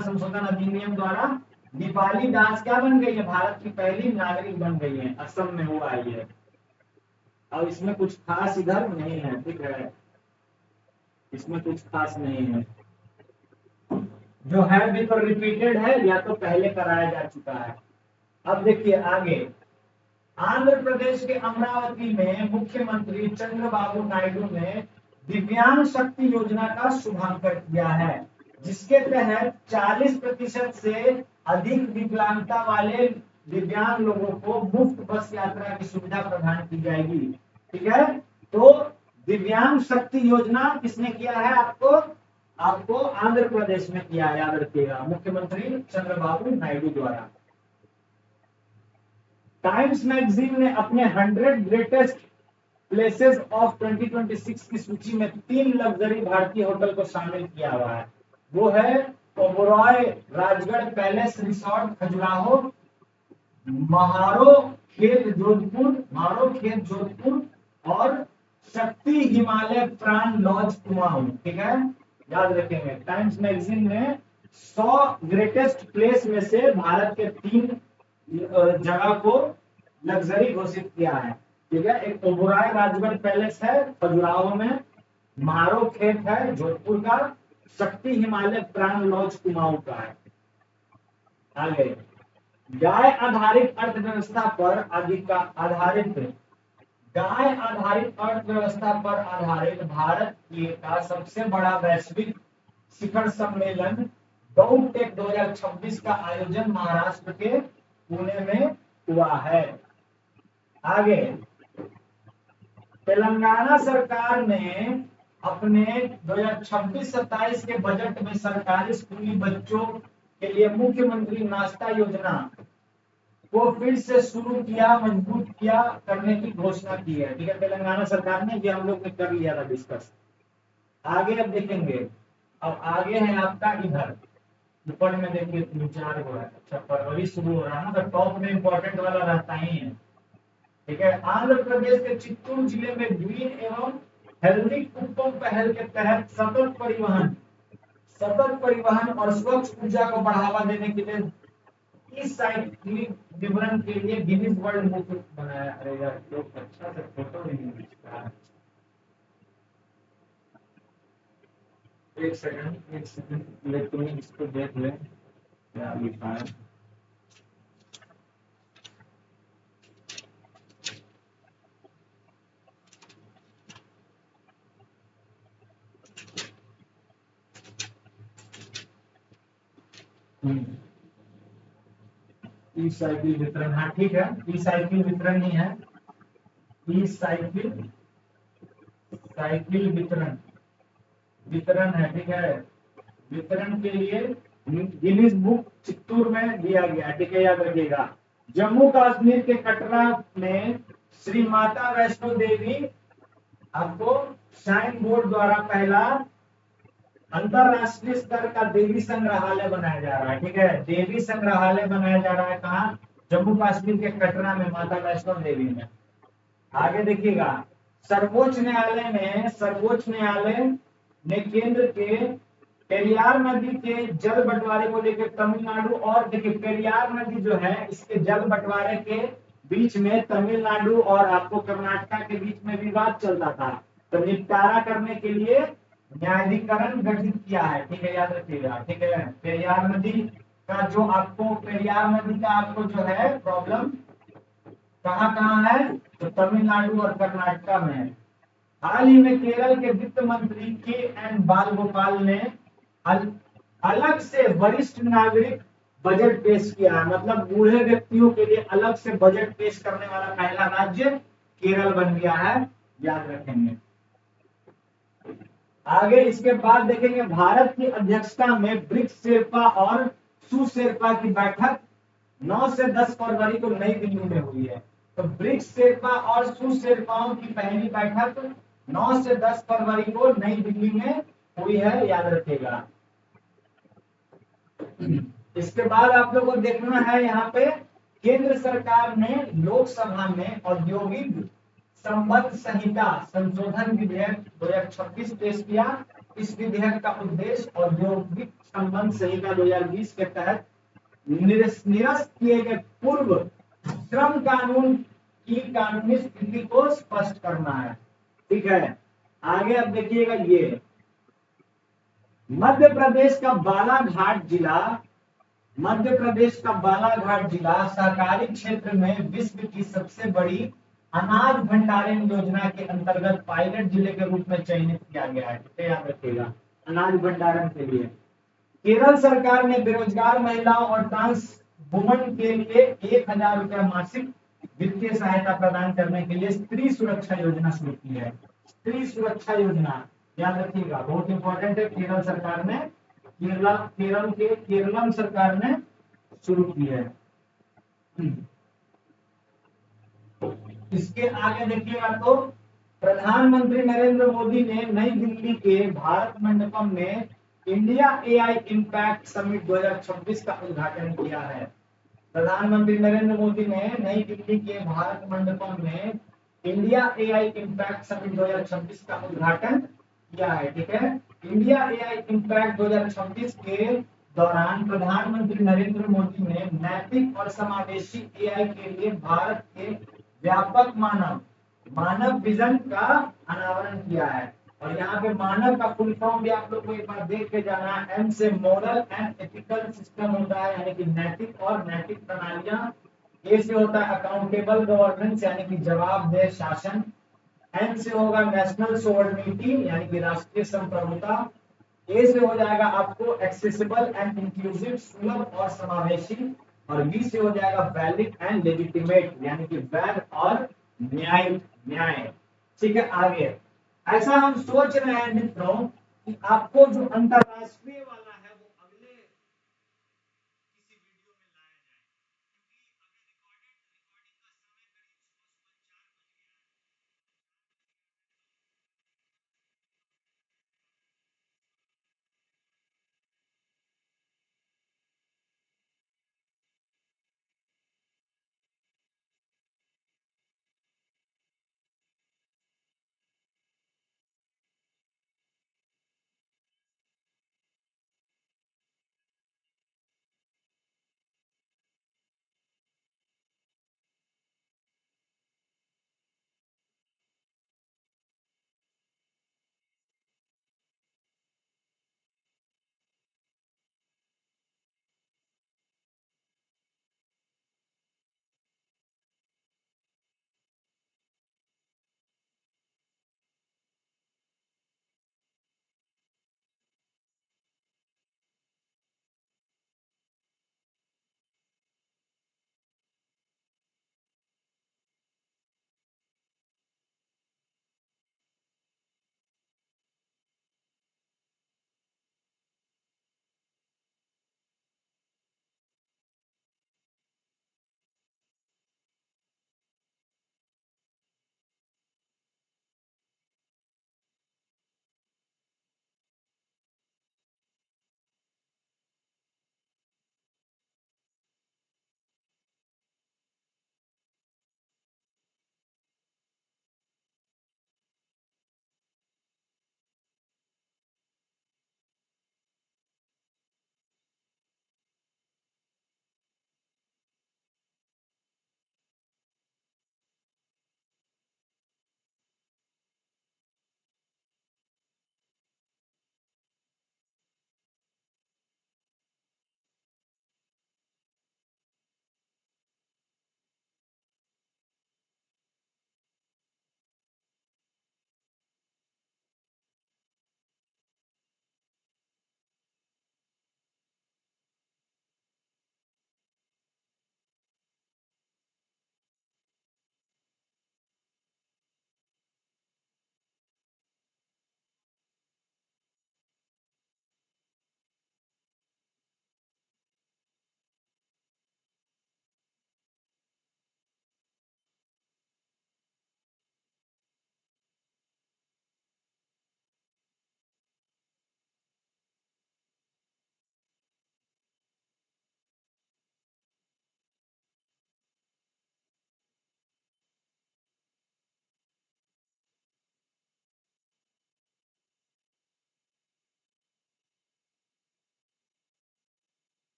संशोधन अधिनियम द्वारा दीपाली दास क्या बन गई है, भारत की पहली नागरिक बन गई है। असम में हुआ ये। और इसमें कुछ खास इधर नहीं है, ठीक है, इसमें कुछ खास नहीं है। जो है भी तो रिपीटेड है या तो पहले कराया जा चुका है। अब देखिए आगे, आंध्र प्रदेश के अमरावती में मुख्यमंत्री चंद्रबाबू नायडू ने दिव्यांग शक्ति योजना का शुभारंभ किया है, जिसके तहत 40% से अधिक विकलांगता वाले दिव्यांग लोगों को मुफ्त बस यात्रा की सुविधा प्रदान की जाएगी। ठीक है, तो दिव्यांग शक्ति योजना किसने किया है, आपको आंध्र प्रदेश में किया है, याद रखिएगा, मुख्यमंत्री चंद्रबाबू नायडू द्वारा। टाइम्स मैगजीन ने अपने 100 ग्रेटेस्ट प्लेसेस ऑफ 2026 की सूची में 3 लग्जरी भारतीय होटल को शामिल किया हुआ है। वो है ओबरॉय राजगढ़ पैलेस रिसोर्ट खजुराहो, महारो खेत जोधपुर और शक्ति हिमालय प्राण लॉज कुमाऊं। ठीक है, याद रखेंगे, टाइम्स मैगजीन ने 100 ग्रेटेस्ट प्लेस में से भारत के 3 जगह को लग्जरी घोषित किया है। ठीक है, एक ओबराय राजगढ़ पैलेस है खजुराहो में, मारो खेत है जोधपुर का, शक्ति हिमालय प्राण लॉज कुमाऊं का है। आगे, गाय आधारित अर्थव्यवस्था पर आधारित भारत का सबसे बड़ा वैश्विक शिखर सम्मेलन गौटेक 2026 का आयोजन महाराष्ट्र के पुणे में हुआ है। आगे, तेलंगाना सरकार ने अपने 2026-27 के बजट में सरकारी स्कूली बच्चों के लिए मुख्यमंत्री नाश्ता योजना को फिर से शुरू किया, मजबूत किया करने की घोषणा की है। ठीक है, तेलंगाना सरकार ने, ये हम लोग ने कर लिया था डिस्कस। आगे अब देखेंगे, अब आगे है आपका इधर ऊपर में देखिए 3-4 हो रहा है। अच्छा, फरवरी शुरू हो रहा है ना, तो टॉप में इंपॉर्टेंट वाला रहता ही है। ठीक है, आंध्र प्रदेश के चित्तूर जिले में ग्रीन एवं हेल्दी कुप्पम पहल के तहत सतत परिवहन और स्वच्छ ऊर्जा को बढ़ावा देने के लिए इस साइकिलिंग विवरण के लिए गिनीज वर्ल्ड बुक बनाया। अरे यार, लोग अच्छा से फोटो नहीं खींचता है। एक सेकंड इलेक्ट्रॉनिक इसको देख ले क्या लिखा है। ई साइकिल वितरण, हाँ ठीक है, ई साइकिल वितरण ही है, ई साइकिल वितरण है। ठीक है, वितरण के लिए गिनीज बुक चित्तूर में दिया गया। ठीक है, याद रखिएगा। जम्मू कश्मीर के कटरा में श्री माता वैष्णो देवी आपको साइन बोर्ड द्वारा पहला अंतरराष्ट्रीय स्तर का देवी संग्रहालय बनाया जा रहा है। ठीक है, देवी संग्रहालय बनाया जा रहा है कहाँ, जम्मू कश्मीर के कटरा में, माता वैष्णो देवी में। आगे देखिएगा, सर्वोच्च न्यायालय ने केंद्र के पेरियार नदी के जल बंटवारे को लेकर तमिलनाडु, और देखिए पेरियार नदी जो है इसके जल बंटवारे के बीच में तमिलनाडु और आपको कर्नाटक के बीच में विवाद चलता था, तो निपटारा करने के लिए न्यायाधिकरण गठित किया है। ठीक है, याद रखिएगा। ठीक है, पेरियार नदी का जो आपको जो है प्रॉब्लम कहाँ कहाँ है, तो तमिलनाडु और कर्नाटक में है। हाल ही में केरल के वित्त मंत्री के एन बालगोपाल ने अलग से वरिष्ठ नागरिक बजट पेश किया है, मतलब बूढ़े व्यक्तियों के लिए अलग से बजट पेश करने वाला पहला राज्य केरल बन गया है, याद रखेंगे। आगे इसके बाद देखेंगे, भारत की अध्यक्षता में ब्रिक्स शेरपा और सू शेरपा की बैठक 9 से 10 फरवरी को नई दिल्ली में हुई है। तो ब्रिक्स शेरपा और सू शेरपाओं की पहली बैठक 9 से 10 फरवरी को नई दिल्ली में हुई है, याद रखिएगा। इसके बाद आप लोग को देखना है यहाँ पे केंद्र सरकार ने लोकसभा में औद्योगिक संबंध संहिता संशोधन विधेयक 2026 पेश किया। इस विधेयक का उद्देश्य औद्योगिक संबंध संहिता 2020 के तहत निरस्त किए गए पूर्व श्रम कानून की कानूनी स्थिति को स्पष्ट करना है। ठीक है, आगे अब देखिएगा ये मध्य प्रदेश का बालाघाट जिला सहकारी क्षेत्र में विश्व की सबसे बड़ी अनाज भंडारण योजना के अंतर्गत पायलट जिले के रूप में चयनित किया गया है। तो याद रखिएगा अनाज भंडारण के लिए केरल सरकार ने बेरोजगार महिलाओं और ट्रांस वुमन के लिए 1000 रुपया मासिक वित्तीय सहायता प्रदान करने के लिए स्त्री सुरक्षा योजना शुरू की है। स्त्री सुरक्षा योजना याद रखिएगा, बहुत इंपॉर्टेंट है। केरल सरकार ने शुरू की है। इसके आगे देखिएगा तो प्रधानमंत्री नरेंद्र मोदी ने नई दिल्ली के भारत मंडपम में इंडिया एआई इम्पैक्ट समिट 2026 का उद्घाटन किया है। प्रधानमंत्री नरेंद्र मोदी ने नई दिल्ली के भारत मंडपम में इंडिया एआई इम्पैक्ट समिट 2026 का उद्घाटन किया है। ठीक है, इंडिया एआई इम्पैक्ट 2026 के दौरान प्रधानमंत्री नरेंद्र मोदी ने नैतिक और समावेशी एआई के लिए भारत के व्यापक मानव विजन का अनावरण किया है। और यहाँ पे मानव का फुल फॉर्म भी आप लोग को एक बार देख के जाना है। एम से मोरल एंड एथिकल सिस्टम होता है, यानी कि नैतिक और नैतिक प्रणालियां। ए से होता है अकाउंटेबल गवर्नेंस, यानी कि जवाबदेह शासन। एन से होगा नेशनल सोवरेनिटी, यानी कि राष्ट्रीय संप्रभुता। ए से हो जाएगा आपको एक्सेसिबल एंड इंक्लूसिव, सुलभ और समावेशी। और बी से हो जाएगा वैलिड एंड लेजिटिमेट, यानी कि वैध और न्याय। ठीक है, आगे ऐसा हम सोच रहे हैं मित्रों कि आपको जो अंतरराष्ट्रीय वाला